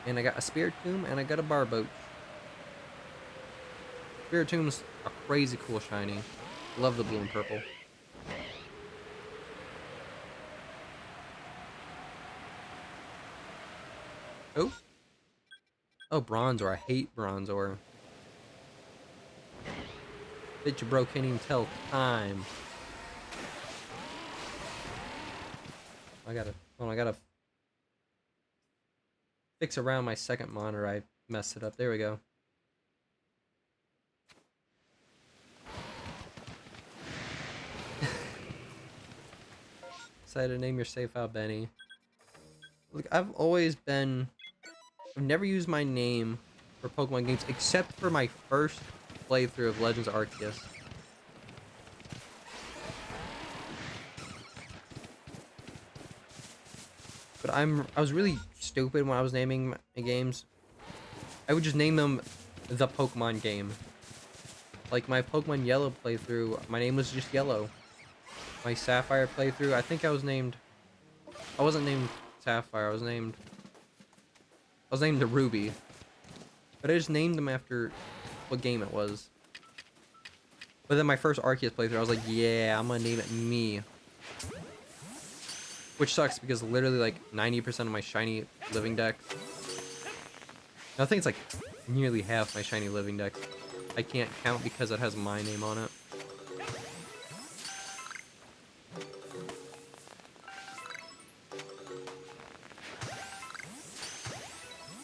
And I got a Spiritomb and I got a Barboach. Spiritomb's a crazy cool shiny. Love the blue and purple. Oh. Oh, Bronzor. I hate Bronzor. Bitch, bro, can't even tell time. I gotta fix around my second monitor. I messed it up. There we go. Decided to name your safe out Benny. Look, I've never used my name for Pokemon games except for my first playthrough of Legends Arceus. But I was really stupid when I was naming my games. I would just name them the Pokemon game. Like my Pokemon Yellow playthrough, my name was just Yellow. My Sapphire playthrough, I think I wasn't named Sapphire, I was named the Ruby. But I just named them after what game it was. But then my first Arceus playthrough, I was like, yeah, I'm gonna name it me. Which sucks because literally like 90% of my shiny living deck. I think it's like nearly half my shiny living deck. I can't count because it has my name on it.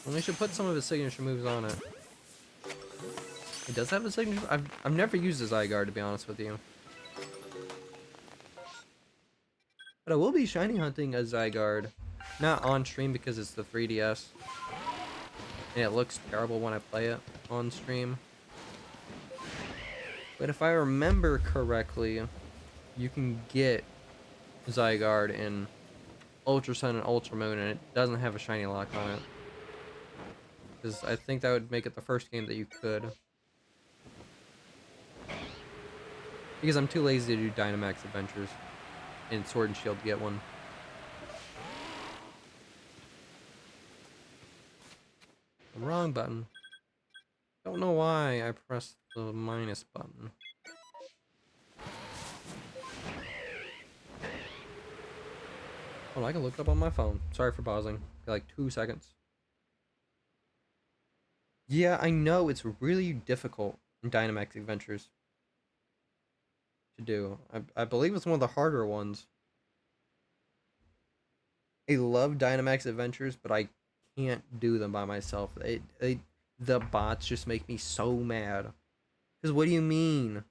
Well, we should put some of his signature moves on it. It does have a signature. I've never used a Zygarde, to be honest with you. But I will be shiny hunting a Zygarde. Not on stream because it's the 3DS. And it looks terrible when I play it on stream. But if I remember correctly, you can get Zygarde in Ultra Sun and Ultra Moon, and it doesn't have a shiny lock on it. Because I think that would make it the first game that you could. Because I'm too lazy to do Dynamax Adventures in Sword and Shield to get one. Wrong button. Don't know why I pressed the minus button. Oh, I can look it up on my phone. Sorry for pausing. Like 2 seconds. Yeah, I know it's really difficult in Dynamax Adventures to do. I believe it's one of the harder ones. I love Dynamax Adventures, but I can't do them by myself. The bots just make me so mad. Because what do you mean?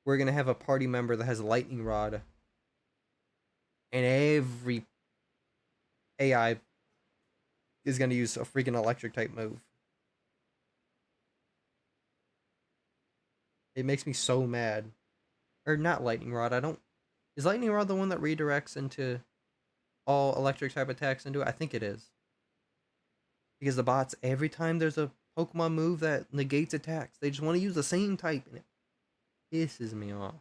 We're gonna have a party member that has a lightning rod. And every AI is gonna use a freaking electric type move. It makes me so mad. Or not lightning rod, I don't... Is lightning rod the one that redirects into all electric type attacks into it? I think it is. Because the bots, every time there's a Pokemon move that negates attacks, they just want to use the same type, and it pisses me off.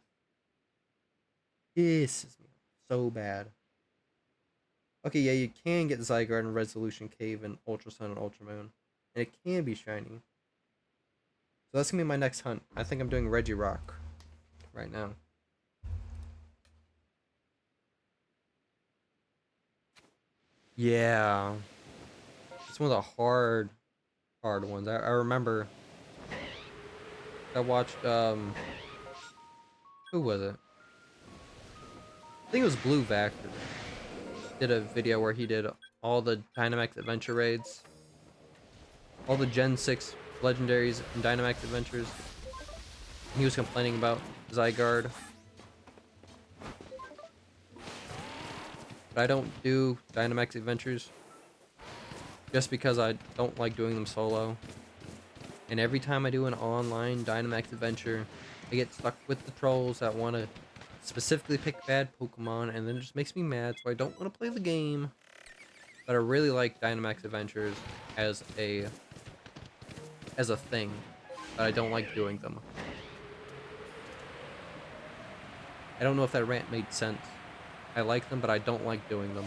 Pisses me off so bad. Okay, yeah, you can get Zygarde and Resolution Cave and Ultra Sun and Ultra Moon. And it can be shiny. So that's gonna be my next hunt. I think I'm doing Regirock right now. Yeah. It's one of the hard ones. I remember I watched who was it? I think it was Blue Vector. Did a video where he did all the Dynamax Adventure raids. All the Gen 6 legendaries and Dynamax Adventures. He was complaining about Zygarde. But I don't do Dynamax Adventures just because I don't like doing them solo. And every time I do an online Dynamax Adventure, I get stuck with the trolls that want to specifically pick bad Pokemon, and then it just makes me mad, so I don't want to play the game. But I really like Dynamax Adventures as a thing, but I don't like doing them. I don't know if that rant made sense. I like them, but I don't like doing them.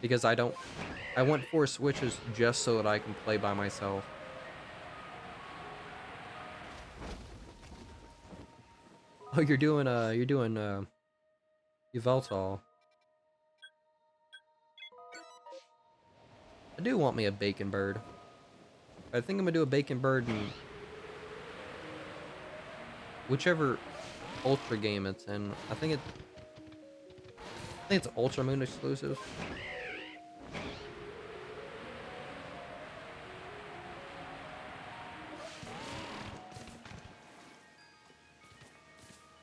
Because I want 4 Switches just so that I can play by myself. Oh, you're doing Yveltal. I do want me a Bacon Bird. I think I'm gonna do a Bacon Bird in whichever Ultra game it's in. I think it's Ultra Moon exclusive.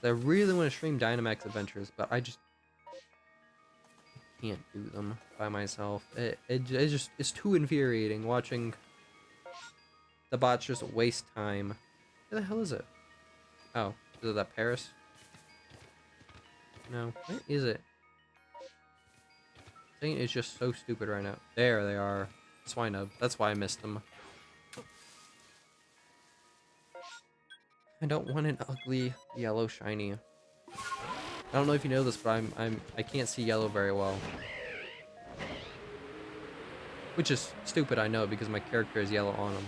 I really want to stream Dynamax Adventures, but I just can't do them by myself. It's too infuriating watching the bots just waste time. Where the hell is it? Oh, is it that Paris? No, where is it? Thing is just so stupid right now. There they are. Swinub. That's why I missed them. I don't want an ugly yellow shiny. I don't know if you know this, but I can't see yellow very well. Which is stupid, I know, because my character is yellow on them.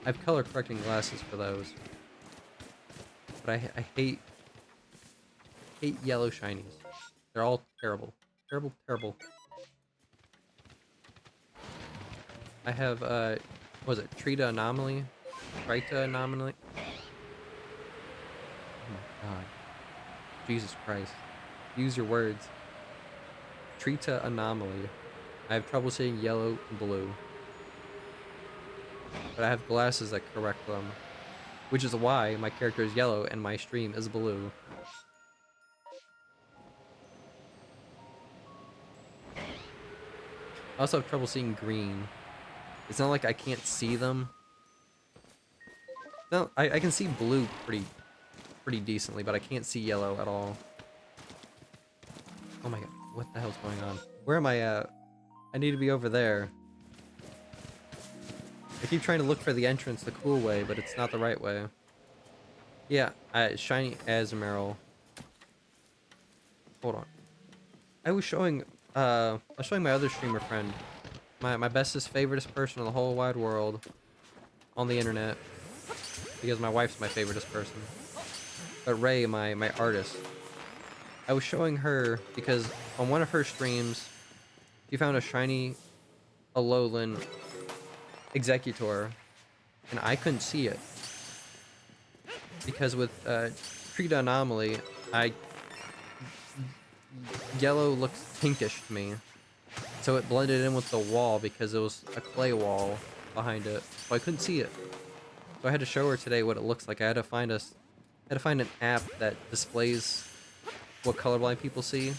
I have color correcting glasses for those. But I hate yellow shinies. They're all terrible. Terrible, terrible. I have, what was it? Trita Anomaly? Trita Anomaly? Oh my god. Jesus Christ. Use your words. Trita Anomaly. I have trouble seeing yellow and blue. But I have glasses that correct them. Which is why my character is yellow and my stream is blue. I also have trouble seeing green. It's not like I can't see them. No, I can see blue pretty decently, but I can't see yellow at all. Oh my god, what the hell's going on? Where am I at? I need to be over there. I keep trying to look for the entrance the cool way, but it's not the right way. Yeah, shiny Azumarill. Hold on. I was showing my other streamer friend, my bestest, favoriteest person in the whole wide world on the internet, because my wife's my favoriteest person. But Ray, my artist, I was showing her because on one of her streams, she found a shiny Alolan Executor, and I couldn't see it because with Trita Anomaly, yellow looks pinkish to me, so it blended in with the wall because it was a clay wall, behind it, so I couldn't see it. So I had to show her today what it looks like. I had to find an app that displays what colorblind people see.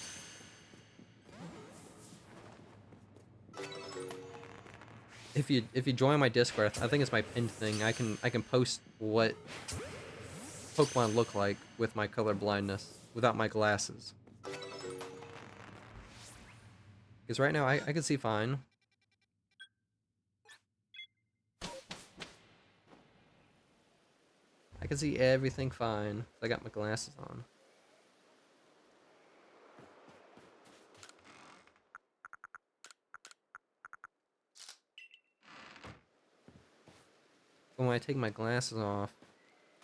If you join my Discord, I think it's my pinned thing. I can post what Pokemon look like with my color blindness without my glasses. Because right now I can see fine. I can see everything fine. I got my glasses on. But when I take my glasses off,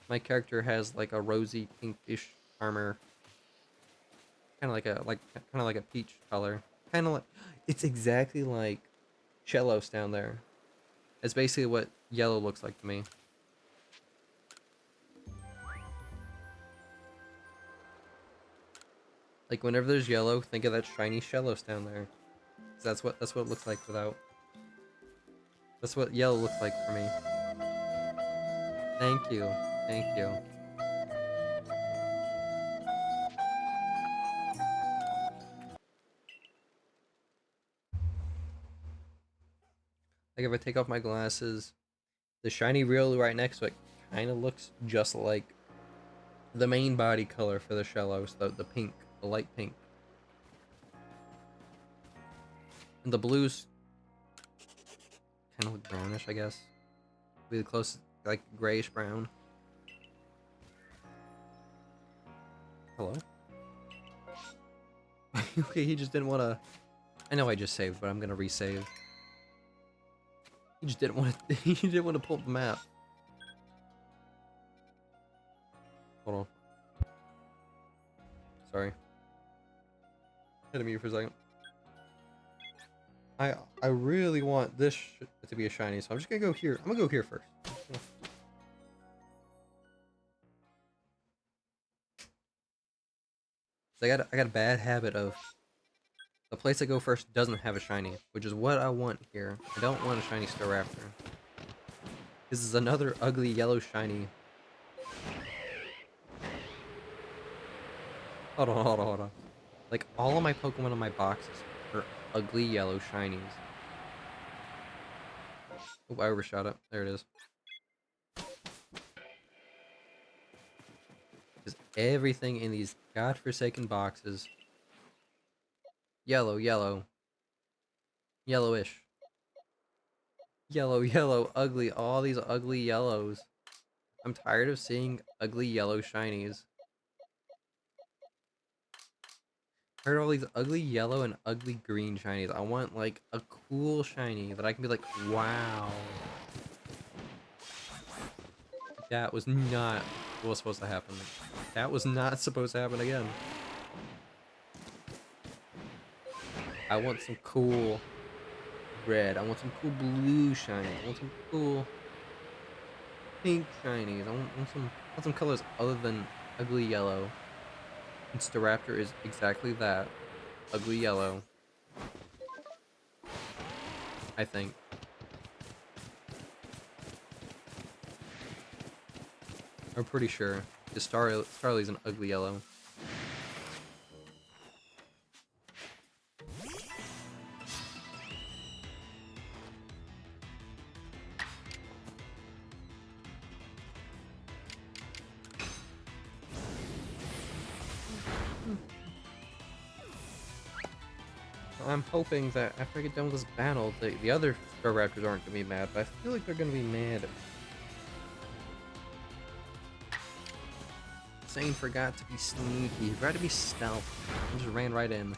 my character has like a rosy pinkish armor. Kind of like a peach color. Kind of like, it's exactly like Shellos down there. It's basically what yellow looks like to me. Like whenever there's yellow, think of that shiny Shellos down there. 'Cause that's what it looks like without. That's what yellow looks like for me. Thank you. Thank you. Like if I take off my glasses, the shiny Riolu right next to it kind of looks just like the main body color for the Shellos, the pink, the light pink. And the blues kind of look brownish, I guess. Be the closest, like grayish brown. Hello? Okay, he just didn't want to. I know I just saved, but I'm gonna resave. He just didn't want to. He didn't want to pull up the map. Hold on. Sorry. Had to mute for a second. I really want this to be a shiny, so I'm just gonna go here. I'm gonna go here first. I got a bad habit of the place I go first doesn't have a shiny, which is what I want here. I don't want a shiny Staraptor. This is another ugly yellow shiny. Hold on, hold on, hold on. Like all of my Pokemon in my boxes are ugly yellow shinies. Oh, I overshot it. There it is. Because everything in these godforsaken boxes, yellow, yellow, yellowish, yellow, yellow, ugly, all these ugly yellows. I'm tired of seeing ugly yellow shinies. I heard all these ugly yellow and ugly green shinies. I want like a cool shiny that I can be like, wow. That was not what was supposed to happen. That was not supposed to happen again. I want some cool red. I want some cool blue shinies. I want some cool pink shinies. I want some colors other than ugly yellow. And Staraptor is exactly that. Ugly yellow. I think. I'm pretty sure. Because Starly's an ugly yellow. I'm hoping that after I get done with this battle, the other Staraptors aren't gonna be mad, but I feel like they're gonna be mad. Sane forgot to be sneaky. He forgot to be stealth. And just ran right in.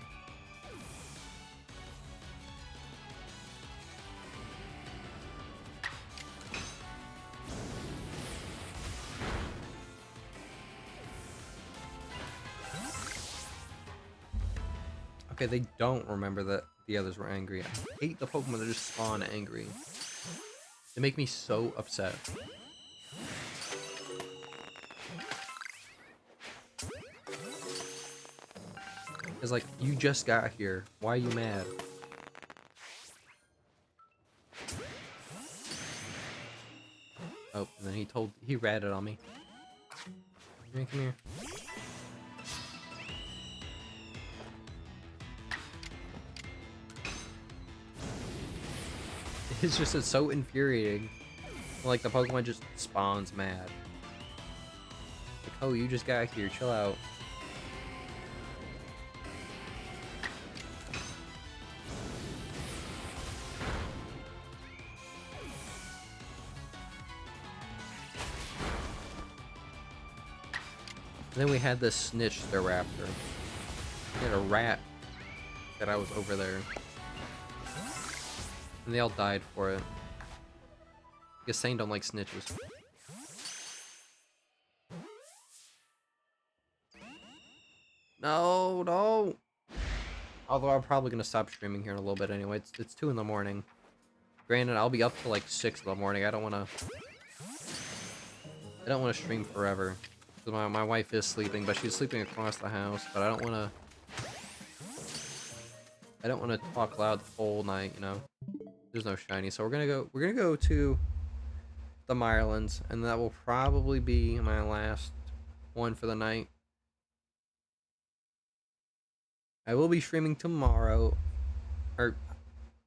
Okay, they don't remember that the others were angry. I hate the Pokemon that just spawn angry. They make me so upset. It's like, you just got here. Why are you mad? and he ratted on me. Come here. It's so infuriating. Like the Pokemon just spawns mad. Like, oh, you just got here, chill out. And then we had this snitch the raptor. He had a rat that I was over there. And they all died for it. I guess Sane don't like snitches. No, no. Although I'm probably gonna stop streaming here in a little bit anyway. It's 2 in the morning. Granted, I'll be up till like 6 in the morning. I don't wanna stream forever. My wife is sleeping, but she's sleeping across the house. But I don't wanna talk loud the whole night, you know. There's no shiny, so we're gonna go to the Mirelands, and that will probably be my last one for the night. I will be streaming tomorrow, or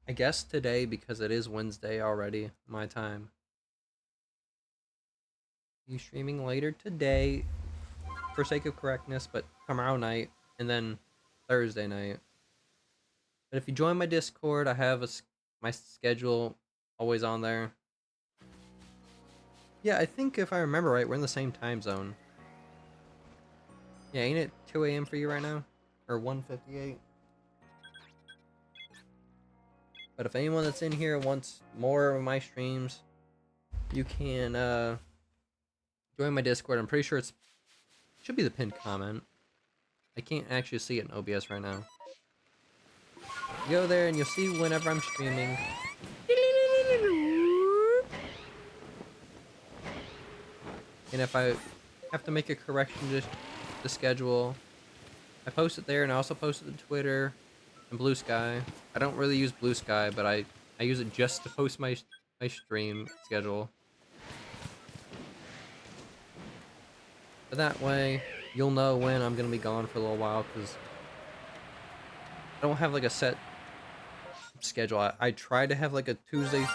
I guess today because it is Wednesday already, my time. Be streaming later today, for sake of correctness, but tomorrow night, and then Thursday night. But if you join my Discord, I have my schedule always on there. Yeah, I think if I remember right, we're in the same time zone. Yeah, ain't it 2 a.m. for you right now? Or 1:58? But if anyone that's in here wants more of my streams, you can join my Discord. I'm pretty sure it should be the pinned comment. I can't actually see it in OBS right now. You go there and you'll see whenever I'm streaming. And if I have to make a correction to the schedule, I post it there, and I also post it to Twitter and Blue Sky. I don't really use Blue Sky, but I use it just to post my stream schedule. But that way, you'll know when I'm gonna be gone for a little while, because I don't have like a set schedule. I try to have like a Tuesday.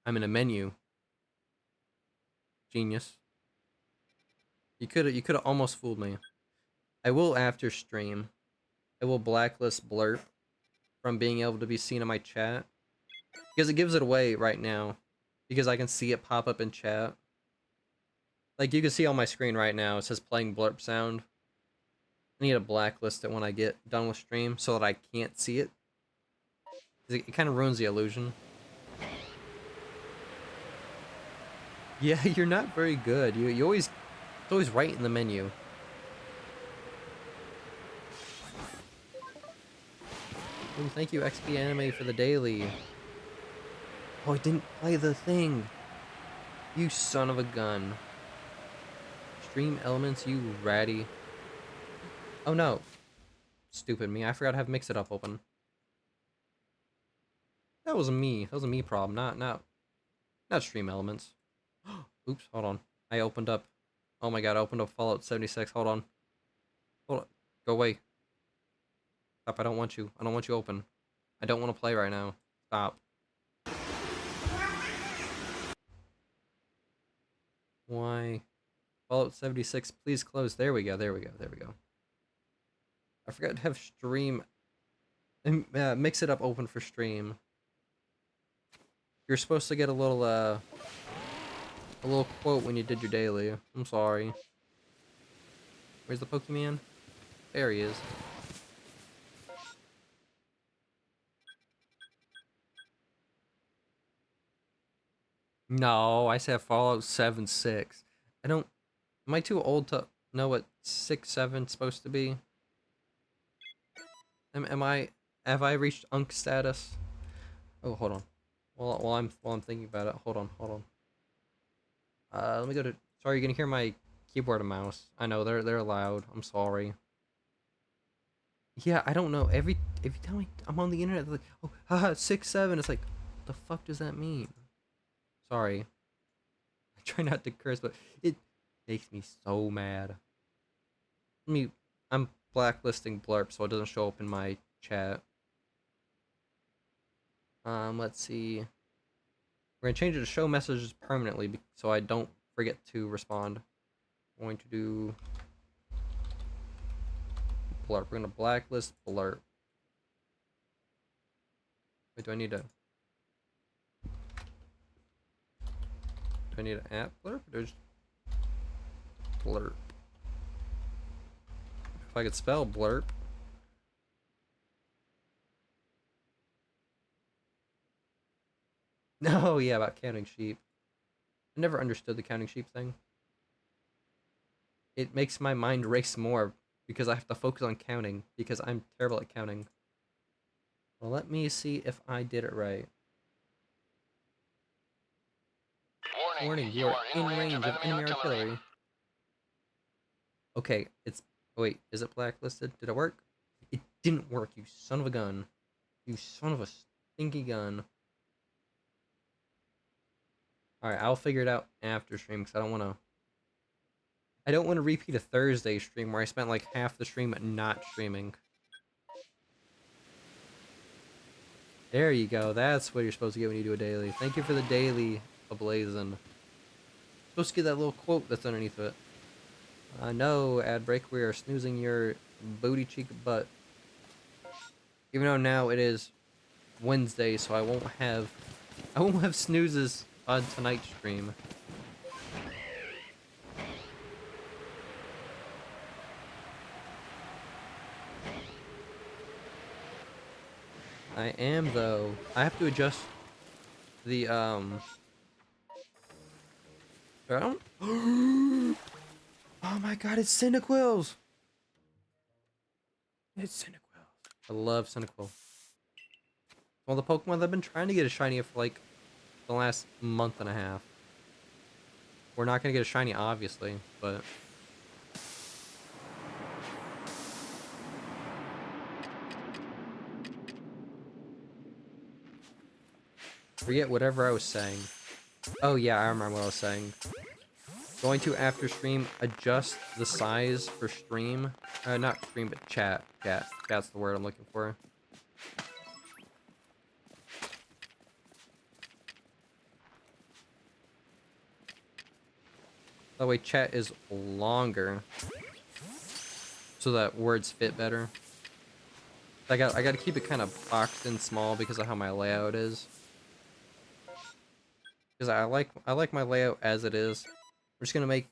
I'm in a menu. Genius. You could have almost fooled me. I will after stream. I will blacklist Blurp from being able to be seen in my chat, because it gives it away right now, because I can see it pop up in chat. Like you can see on my screen right now, it says playing Blurp sound. I need to blacklist it when I get done with stream so that I can't see it. It kind of ruins the illusion. Yeah, you're not very good. You always, it's always right in the menu. Oh, thank you, XP Anime, for the daily. Oh, I didn't play the thing. You son of a gun. Stream elements, you ratty. Oh no. Stupid me. I forgot to have Mix It Up open. That was me. That was a me problem, not stream elements. Oops, hold on. I opened up. Oh my god, I opened up Fallout 76. Hold on. Hold on. Go away. Stop, I don't want you. I don't want you open. I don't want to play right now. Stop. Why? Fallout 76, please close. There we go, there we go, there we go. I forgot to have stream... Mix It Up open for stream. You're supposed to get a little quote when you did your daily. I'm sorry. Where's the Pokemon? There he is. No, I said Fallout 7-6. I don't... Am I too old to know what 6-7's supposed to be? Have I reached Unk status? Oh, hold on. While I'm thinking about it, hold on. Let me go to... Sorry, you're gonna hear my keyboard and mouse. I know, they're loud. I'm sorry. Yeah, I don't know. Every time I'm on the internet, they're like, oh, haha, 6-7. It's like, what the fuck does that mean? Sorry. I try not to curse, but it makes me so mad. I'm blacklisting Blurp so it doesn't show up in my chat. Let's see. We're gonna change it to show messages permanently so I don't forget to respond. I'm going to do Blurp. We're gonna blacklist Blurp. Wait, do I need to app Blurp or do I just Blurp? If I could spell Blurp. No, yeah, about counting sheep. I never understood the counting sheep thing. It makes my mind race more because I have to focus on counting because I'm terrible at counting. Well, let me see if I did it right. Warning, you are in range of enemy artillery. Okay, it's... Wait, is it blacklisted? Did it work? It didn't work, you son of a gun. You son of a stinky gun. Alright, I'll figure it out after stream because I don't want to repeat a Thursday stream where I spent like half the stream not streaming. There you go. That's what you're supposed to get when you do a daily. Thank you for the daily, Ablazin. Supposed to get that little quote that's underneath it. No, ad break. We are snoozing your booty cheek butt. Even though now it is Wednesday, so I won't have snoozes on tonight's stream. I am though. I have to adjust the I don't. Oh my god, it's Cyndaquils! It's Cyndaquil. I love Cyndaquil. One of the Pokemon that I've been trying to get a shiny for like the last month and a half. We're not gonna get a shiny, obviously, but forget whatever I was saying. Oh yeah, I remember what I was saying. Going to after stream adjust the size for stream. Not stream, but chat. Chat's the word I'm looking for. That way chat is longer. So that words fit better. I got to keep it kind of boxed in small because of how my layout is. Because I like my layout as it is. We're just gonna make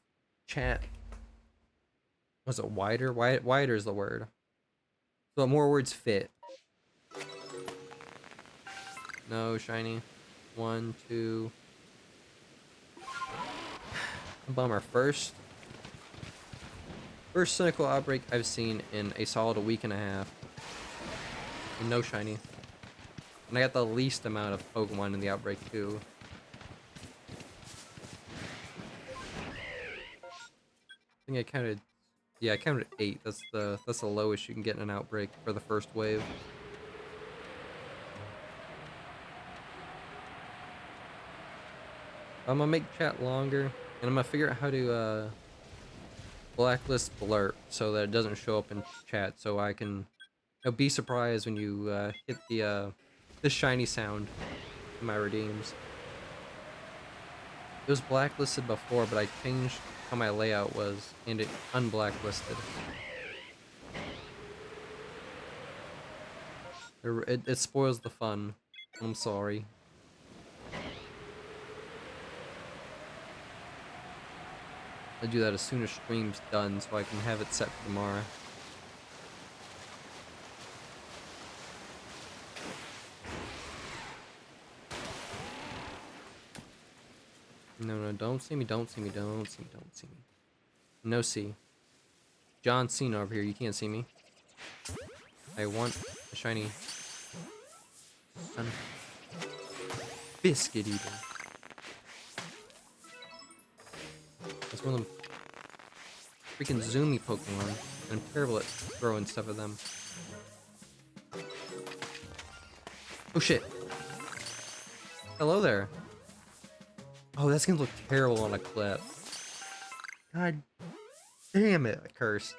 chat. Was it wider? Wider is the word. So that more words fit. No shiny. 1, 2. Bummer. First cynical outbreak I've seen in a solid week and a half. And no shiny. And I got the least amount of Pokemon in the outbreak too. I think I counted. Yeah, I counted 8. That's the lowest you can get in an outbreak for the first wave. I'm gonna make chat longer, and I'm gonna figure out how to blacklist Blurp so that it doesn't show up in chat, so I can be surprised when you hit the shiny sound in my redeems. It was blacklisted before, but I changed how my layout was, and it unblacklisted. It spoils the fun. I'm sorry. I'll do that as soon as stream's done so I can have it set for tomorrow. No, don't see me, don't see me, don't see me, don't see me. No see. John Cena over here, you can't see me. I want a shiny son of biscuit eater. That's one of them freaking zoomy Pokemon. I'm terrible at throwing stuff at them. Oh shit. Hello there. Oh, that's gonna look terrible on a clip. God damn it, I cursed.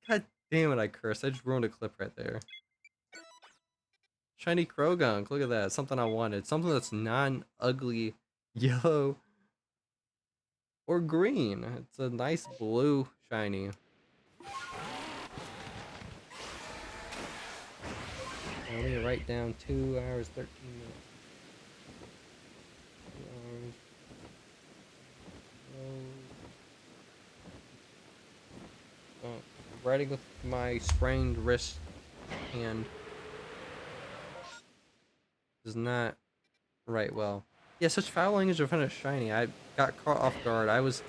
God damn it, I cursed. I just ruined a clip right there. Shiny Krogunk, look at that. Something I wanted. Something that's non-ugly yellow or green. It's a nice blue shiny. I need to write down 2 hours, 13 minutes. 2 hours. Writing with my sprained wrist hand does not write well. Yeah, such foul language in front of shiny. I got caught off guard. I was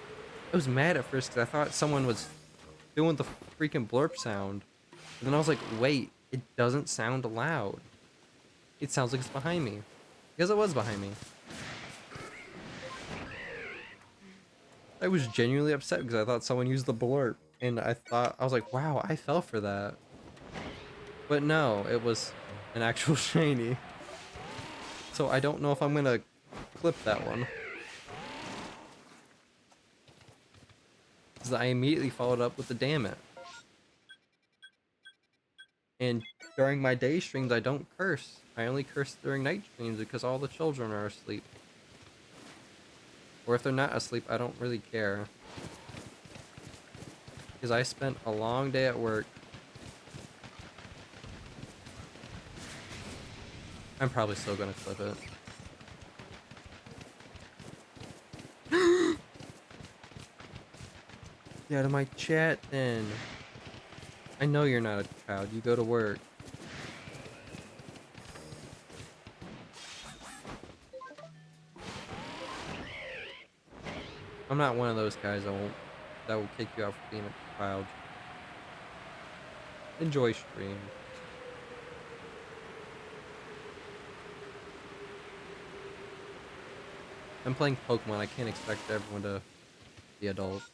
mad at first because I thought someone was doing the freaking blurp sound. And then I was like, wait, it doesn't sound loud. It sounds like it's behind me. Because it was behind me. I was genuinely upset because I thought someone used the blurp. And I was like, wow, I fell for that. But no, it was an actual shiny. So I don't know if I'm gonna clip that one. Because I immediately followed up with the damn it. And during my day streams, I don't curse. I only curse during night streams because all the children are asleep. Or if they're not asleep, I don't really care. Because I spent a long day at work. I'm probably still gonna clip it. Get out of my chat then. I know you're not a child. You go to work. I'm not one of those guys that will kick you out for being a child. Enjoy stream. I'm playing Pokemon. I can't expect everyone to be adults.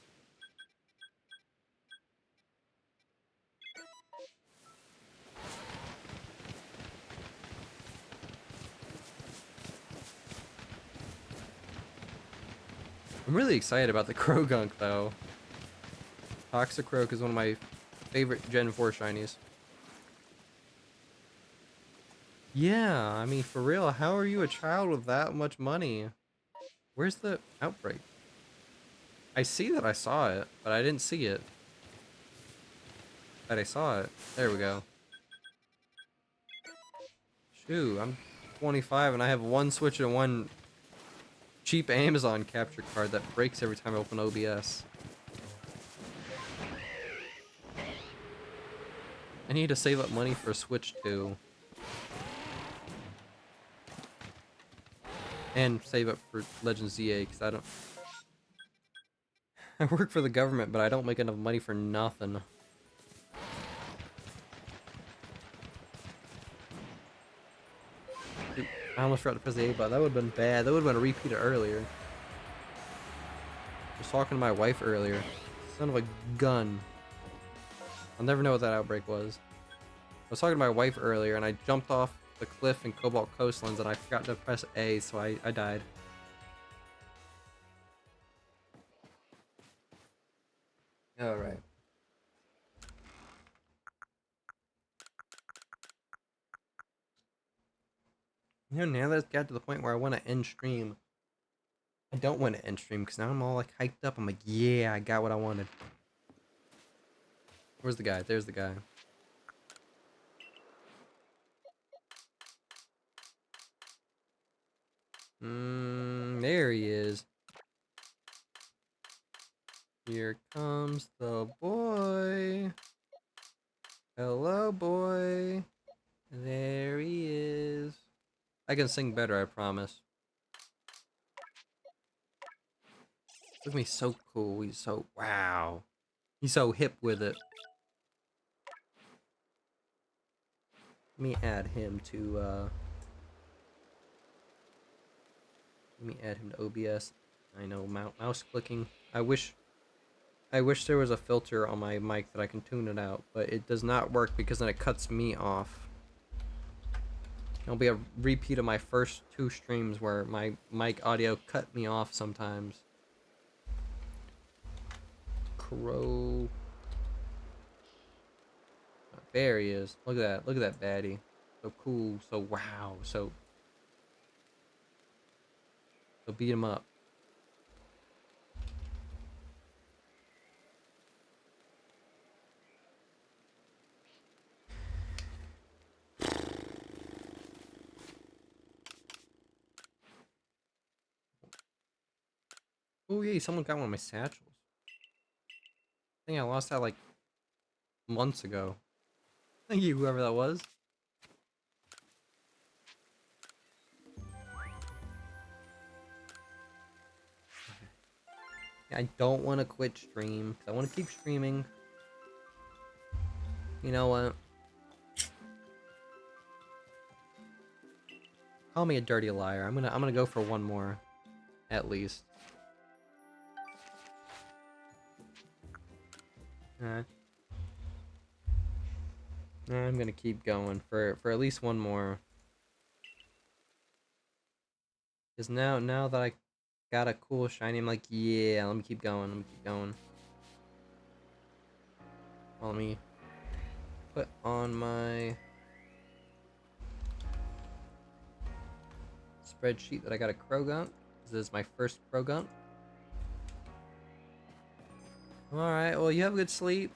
I'm really excited about the Krogunk though. Toxicroak is one of my favorite Gen 4 shinies. Yeah, I mean, for real, how are you a child with that much money? Where's the outbreak? I see that I saw it, but I didn't see it. But I saw it. There we go. Shoot, I'm 25 and I have one Switch and one cheap Amazon capture card that breaks every time I open OBS. I need to save up money for a Switch too. And save up for Legend ZA, because I don't... I work for the government, but I don't make enough money for nothing. Shoot, I almost forgot to press the A button. That would have been bad. That would have been a repeater earlier. I was talking to my wife earlier. Son of a gun. I'll never know what that outbreak was. I was talking to my wife earlier, and I jumped off the cliff in Cobalt Coastlands, and I forgot to press A, so I died. Alright. You know, now that it's got to the point where I want to end stream, I don't want to end stream, because now I'm all, like, hyped up. I'm like, yeah, I got what I wanted. Where's the guy? There's the guy. There he is. Here comes the boy. Hello, boy. There he is. I can sing better, I promise. Look at me, so cool. He's so, wow. He's so hip with it. Let me add him to, let me add him to OBS. I know, mouse clicking. I wish I wish there was a filter on my mic that I can tune it out, but it does not work because then it cuts me off. It'll be a repeat of my first 2 streams where my mic audio cut me off sometimes. Crow. There he is. Look at that. Look at that baddie. So cool. So wow. So beat him up. Oh yeah, someone got one of my satchels. I think I lost that like months ago. Thank you, whoever that was. I don't want to quit stream because I want to keep streaming. You know what? Call me a dirty liar. I'm gonna go for one more, at least. Alright. I'm gonna keep going for at least one more. Cause now that I got a cool shiny, I'm like, yeah, let me keep going. Let me keep going. Let me put on my spreadsheet that I got a Krogunk. This is my first Krogunk. Alright, well, you have a good sleep.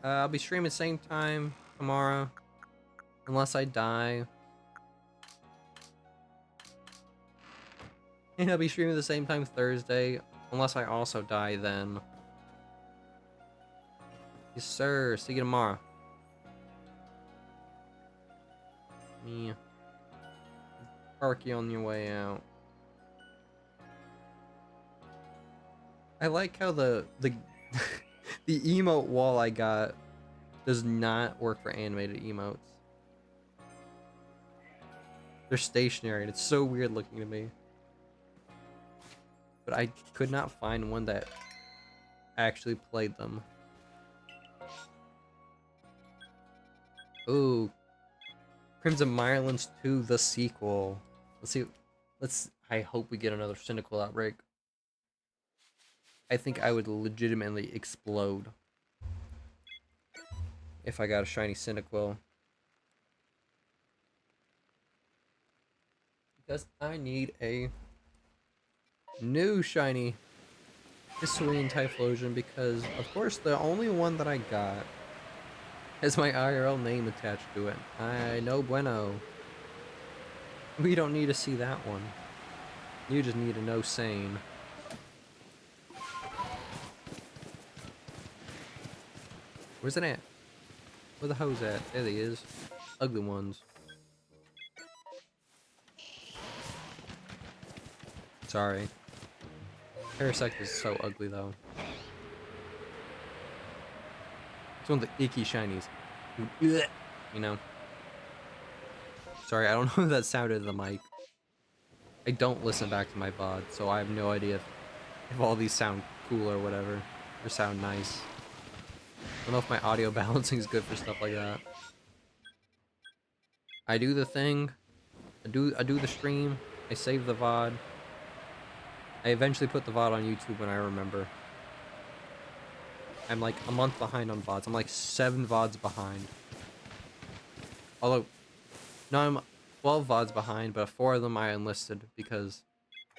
I'll be streaming same time tomorrow. Unless I die. And I'll be streaming the same time Thursday. Unless I also die then. Yes, sir. See you tomorrow. Yeah. Park you on your way out. I like how the the emote wall I got does not work for animated emotes. They're stationary and it's so weird looking to me. But I could not find one that actually played them. Ooh. Crimson Mirelands 2, the sequel. Let's see. I hope we get another Cynical Outbreak. I think I would legitimately explode if I got a shiny Cynical. Because I need a new shiny Hisui and Typhlosion, because of course the only one that I got has my IRL name attached to it. I no bueno. We don't need to see that one. You just need to know sane. Where's it at? Where the hose at? There he is. Ugly ones. Sorry. Parasect is so ugly though. It's one of the icky shinies. You know. Sorry, I don't know if that sounded in the mic. I don't listen back to my VOD, so I have no idea if all these sound cool or whatever. Or sound nice. I don't know if my audio balancing is good for stuff like that. I do the thing. I do the stream. I save the VOD. I eventually put the VOD on YouTube when I remember. I'm like a month behind on VODs. I'm like 7 VODs behind. Although, no, I'm 12 VODs behind, but 4 of them I enlisted because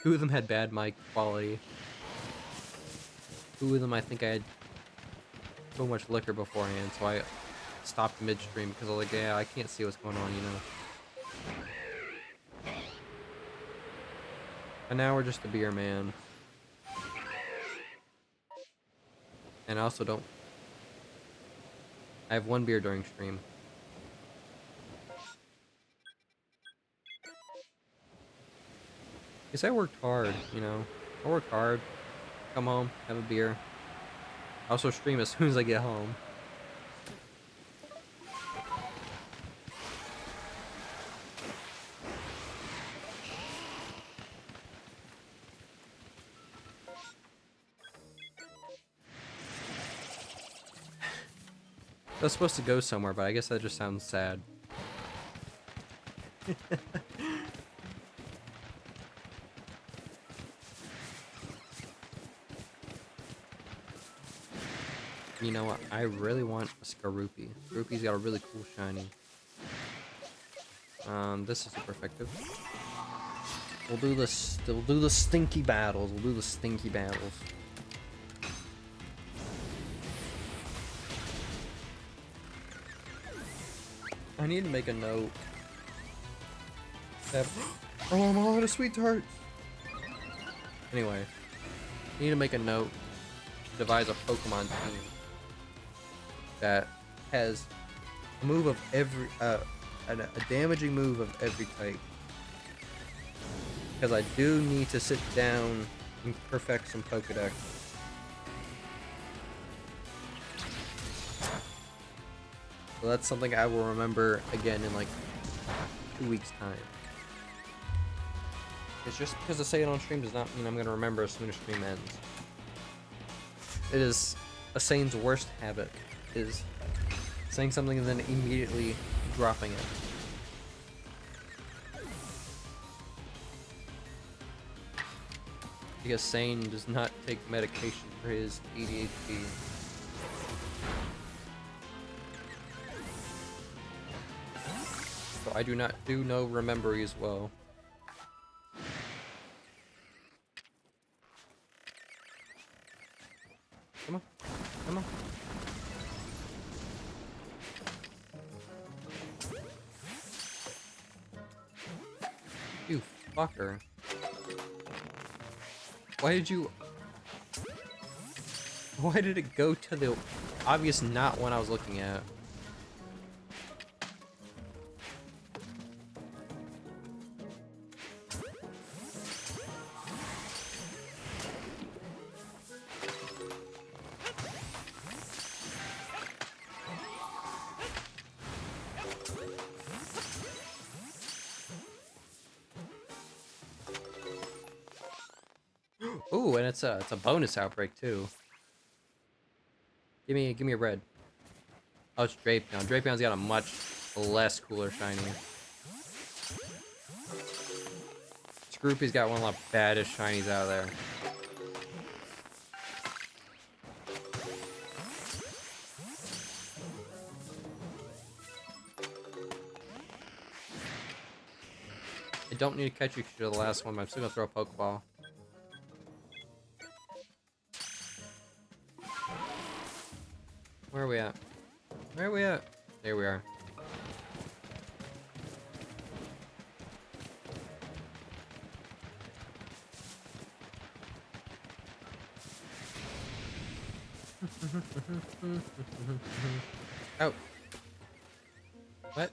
2 of them had bad mic quality. 2 of them I think I had so much liquor beforehand, so I stopped midstream because I was like, yeah, I can't see what's going on, you know. And now we're just a beer man. And I also don't... I have 1 beer during stream. Because I worked hard, you know. I worked hard. Come home, have a beer. I also stream as soon as I get home. That's supposed to go somewhere, but I guess that just sounds sad. You know what? I really want a Skaroopy. Skaroopy's got a really cool shiny. This is super effective. We'll do this. We'll do the stinky battles. We'll do the stinky battles. I need to make a note. That, oh, I'm all out of sweet tarts. Anyway, I need to make a note to devise a Pokemon team that has a move of every, a damaging move of every type. Because I do need to sit down and perfect some Pokedex. So that's something I will remember again in like 2 weeks' time. It's just because I say it on stream does not mean I'm going to remember as soon as stream ends. It is a Sane's worst habit, is saying something and then immediately dropping it. Because Sane does not take medication for his ADHD. So I do not do no remembery as well. Come on. Come on. You fucker. Why did you... Why did it go to the obvious not one I was looking at? Ooh, and it's a bonus outbreak too. Give me a red. Oh, it's Drapion. Drapion's got a much less cooler shiny. Scroopy's got one of the baddest shinies out there. I don't need to catch you because you're the last one, but I'm still gonna throw a Pokeball. Where are we at? Where are we at? There we are. Oh. What?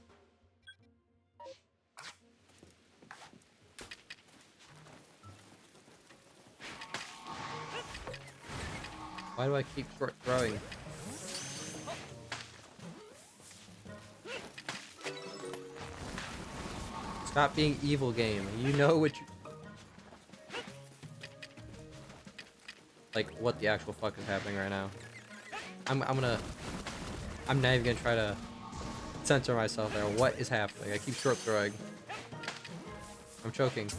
Why do I keep short throwing? Stop being evil, game. You know what you... Like, what the actual fuck is happening right now. I'm not even gonna try to censor myself there. What is happening? I keep short throwing. I'm choking.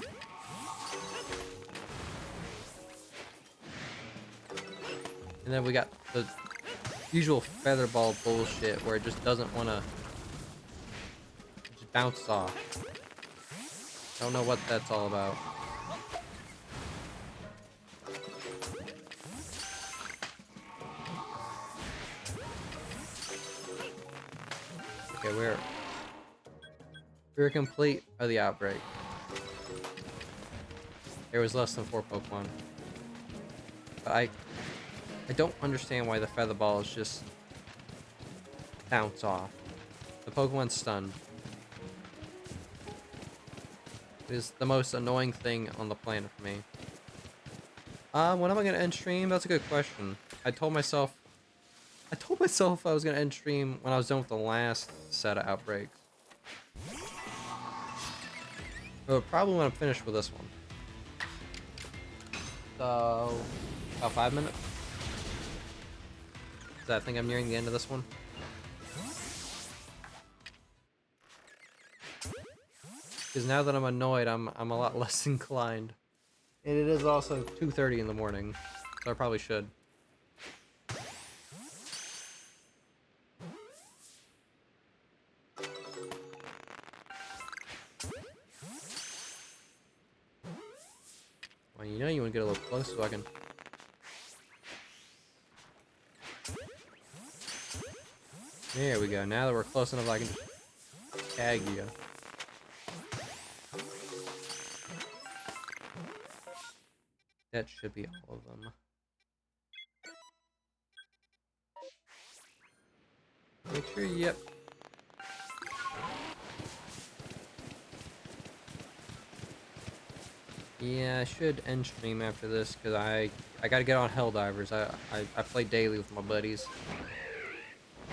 And then we got the usual feather ball bullshit where it just doesn't wanna... It just bounces off. Don't know what that's all about. Okay, we're complete of the outbreak. There was less than 4 Pokemon. But I don't understand why the feather balls just bounce off. The Pokemon's stunned. It is the most annoying thing on the planet for me. When am I gonna end stream? That's a good question. I told myself I was gonna end stream when I was done with the last set of outbreaks. But probably when I'm finished with this one. So, about 5 minutes. I think I'm nearing the end of this one. Because now that I'm annoyed, I'm a lot less inclined. And it is also 2:30 in the morning, so I probably should. Well, you know you want to get a little close so I can... There we go. Now that we're close enough, I can just tag you. That should be all of them. Make sure, yep. Yeah, I should end stream after this because I gotta get on Helldivers. I play daily with my buddies,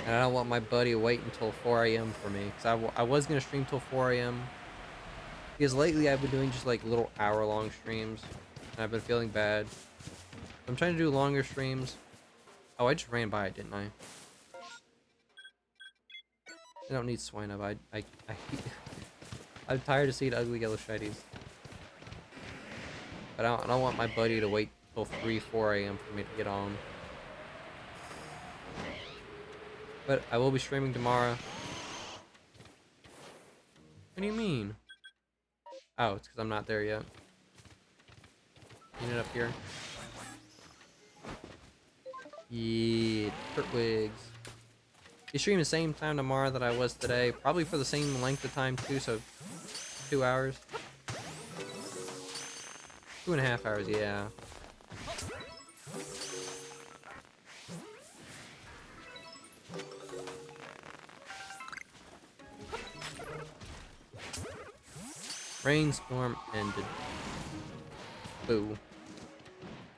and I don't want my buddy to wait until 4 a.m. for me because I was gonna stream till 4 a.m. because lately I've been doing just like little hour-long streams, and I've been feeling bad. I'm trying to do longer streams. Oh, I just ran by it, didn't I? I don't need swine up. I'm tired of seeing ugly yellow shinies. But I don't want my buddy to wait till 3, 4 a.m. for me to get on. But I will be streaming tomorrow. What do you mean? Oh, it's because I'm not there yet. Get it up here. Yeah, Turtwigs. You stream the same time tomorrow that I was today. Probably for the same length of time too, so 2 hours. 2.5 hours, yeah. Rainstorm ended. Boo.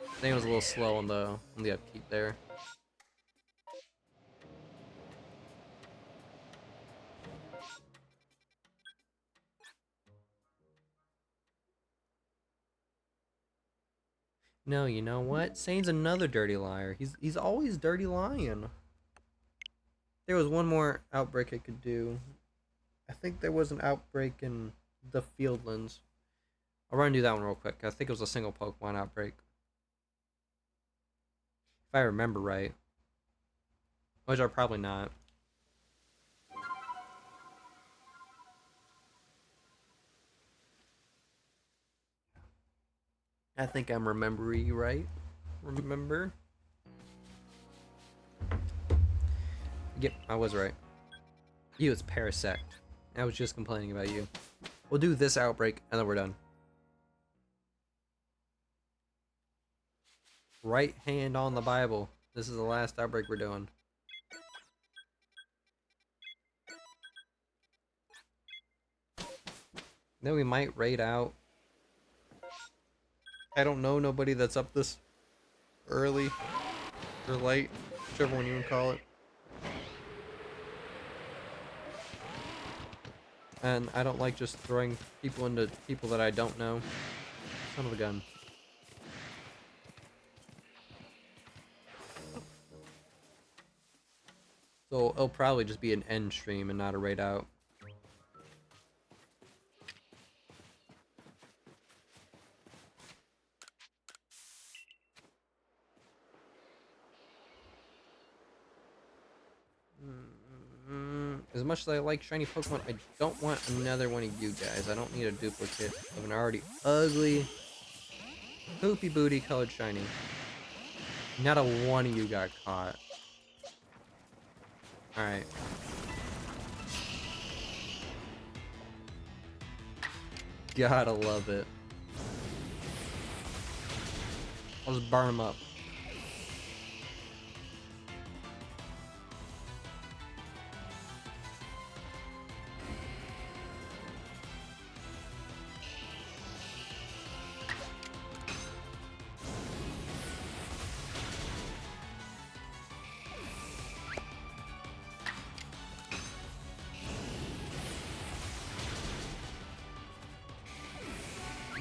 I think it was a little slow on the upkeep there. No, you know what? Sane's another dirty liar. He's always dirty lying. There was one more outbreak I could do. I think there was an outbreak in the Fieldlands. I'll run and do that one real quick. I think it was a single Pokemon outbreak. If I remember right. Which are probably not. I think I'm remembering right. Remember? Yep, I was right. You, it's Parasect. I was just complaining about you. We'll do this outbreak, and then we're done. Right hand on the Bible. This is the last outbreak we're doing. Then we might raid out. I don't know nobody that's up this early or late, whichever one you would call it. And I don't like just throwing people into people that I don't know. Son of a gun. So it'll probably just be an end stream and not a raid out. As much as I like shiny Pokemon, I don't want another one of you guys. I don't need a duplicate of an already ugly, poopy booty colored shiny. Not a one of you got caught. Alright. Gotta love it. I'll just burn them up.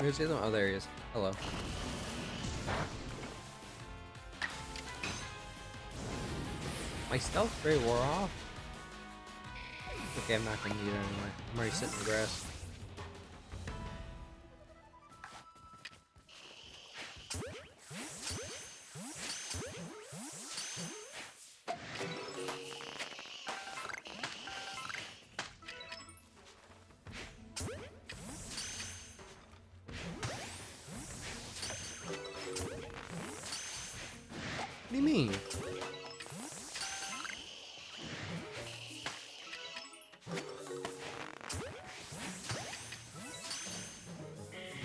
Where's the other one? Oh, there he is. Hello. My stealth spray wore off. Okay, I'm not gonna need it anyway. I'm already sitting in the grass.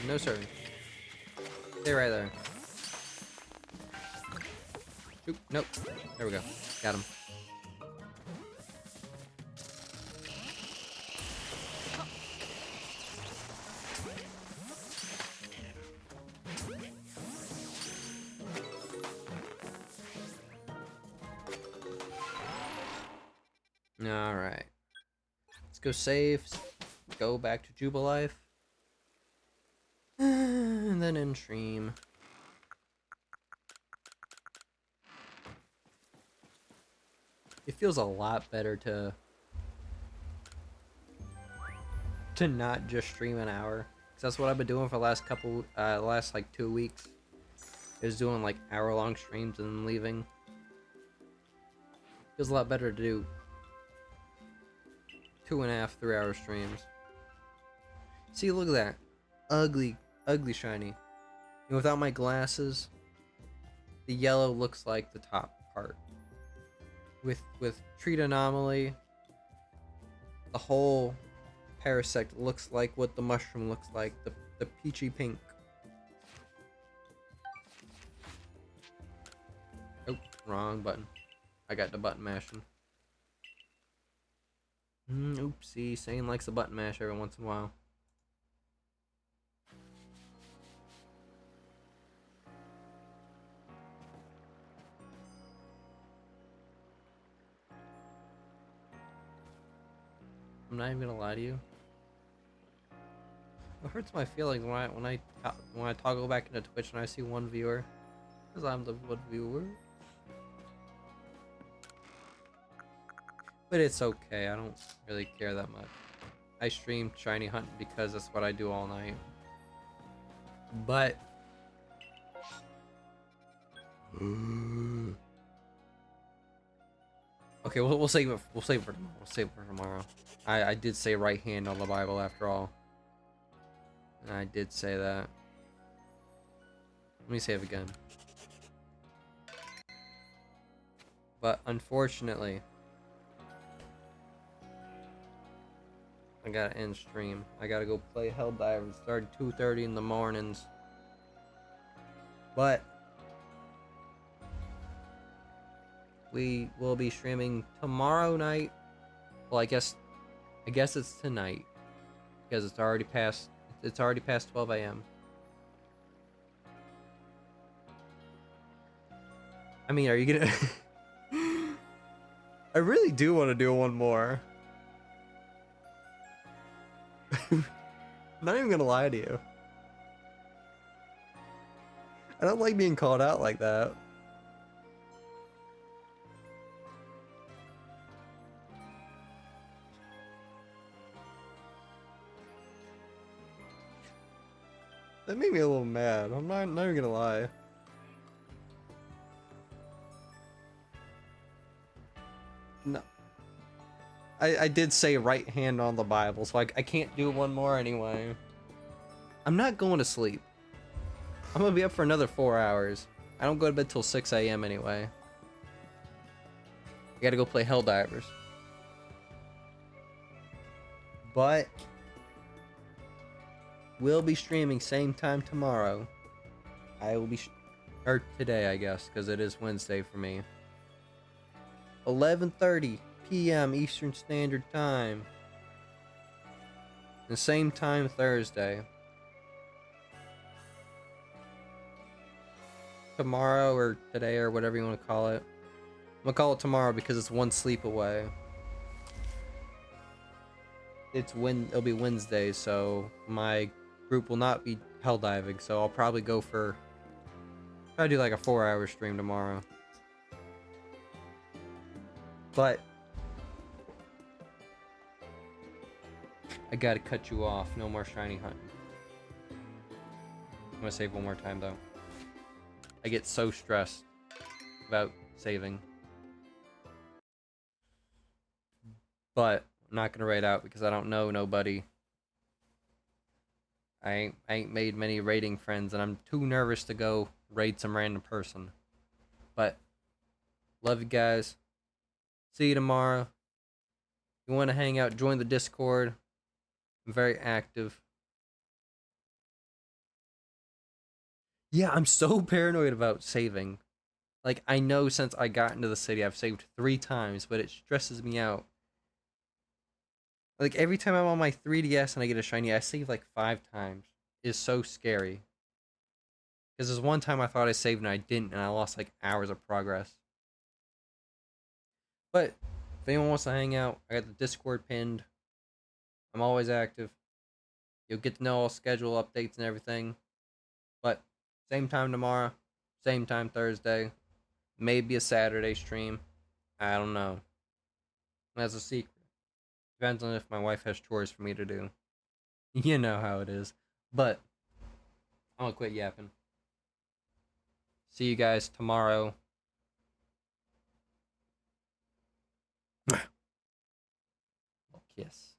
No, sir. Stay right there. Oop, nope. There we go. Got him. Alright. Let's go save. Go back to Jubilife. And then in stream. It feels a lot better to not just stream an hour. Cause that's what I've been doing for the last like 2 weeks. Is doing like hour-long streams and then leaving. Feels a lot better to do 2.5, 3-hour streams. See, look at that. Ugly shiny. And without my glasses, the yellow looks like the top part. With treat anomaly, the whole parasect looks like what the mushroom looks like, the peachy pink. Oh, wrong button. I got the button mashing. Oopsie, Sane likes a button mash every once in a while. I'm not even gonna lie to you. It hurts my feelings when I toggle back into Twitch and I see one viewer, because I'm the one viewer. But it's okay. I don't really care that much. I stream shiny hunting because that's what I do all night. But okay, we'll save it. We'll save it for tomorrow. We'll save it for tomorrow. I did say right hand on the Bible after all. I did say that. Let me save again. But unfortunately, I gotta end stream. I gotta go play Helldivers. Started 2:30 in the mornings. But we will be streaming tomorrow night. Well, I guess it's tonight because it's already past 12 a.m. I mean, are you gonna I really do want to do one more. I'm not even gonna lie to you. I don't like being called out like that. That made me a little mad. I'm not even gonna lie. No. I did say right hand on the Bible, so I can't do one more anyway. I'm not going to sleep. I'm gonna be up for another 4 hours. I don't go to bed till 6 a.m. anyway. I gotta go play Helldivers. But we'll be streaming same time tomorrow. I will be, or today I guess, because it is Wednesday for me. 11:30 p.m. Eastern Standard Time. The same time Thursday. Tomorrow or today or whatever you want to call it. I'm gonna call it tomorrow because it's one sleep away. It'll be Wednesday, so my group will not be hell diving, so I'll probably go for try to do like a 4-hour stream tomorrow. But I gotta cut you off. No more shiny hunting. I'm gonna save one more time though. I get so stressed about saving. But I'm not gonna raid out because I don't know nobody. I ain't made many raiding friends and I'm too nervous to go raid some random person. But love you guys. See you tomorrow. If you want to hang out, join the Discord. I'm very active. Yeah, I'm so paranoid about saving. Like, I know since I got into the city, I've saved 3 times, but it stresses me out. Like, every time I'm on my 3DS and I get a shiny, I save like 5 times. It's so scary. Because there's one time I thought I saved and I didn't, and I lost like hours of progress. But if anyone wants to hang out, I got the Discord pinned. I'm always active. You'll get to know all schedule updates and everything. But same time tomorrow, same time Thursday, maybe a Saturday stream. I don't know. That's a secret. Depends on if my wife has chores for me to do. You know how it is. But I'm gonna quit yapping. See you guys tomorrow. Kiss.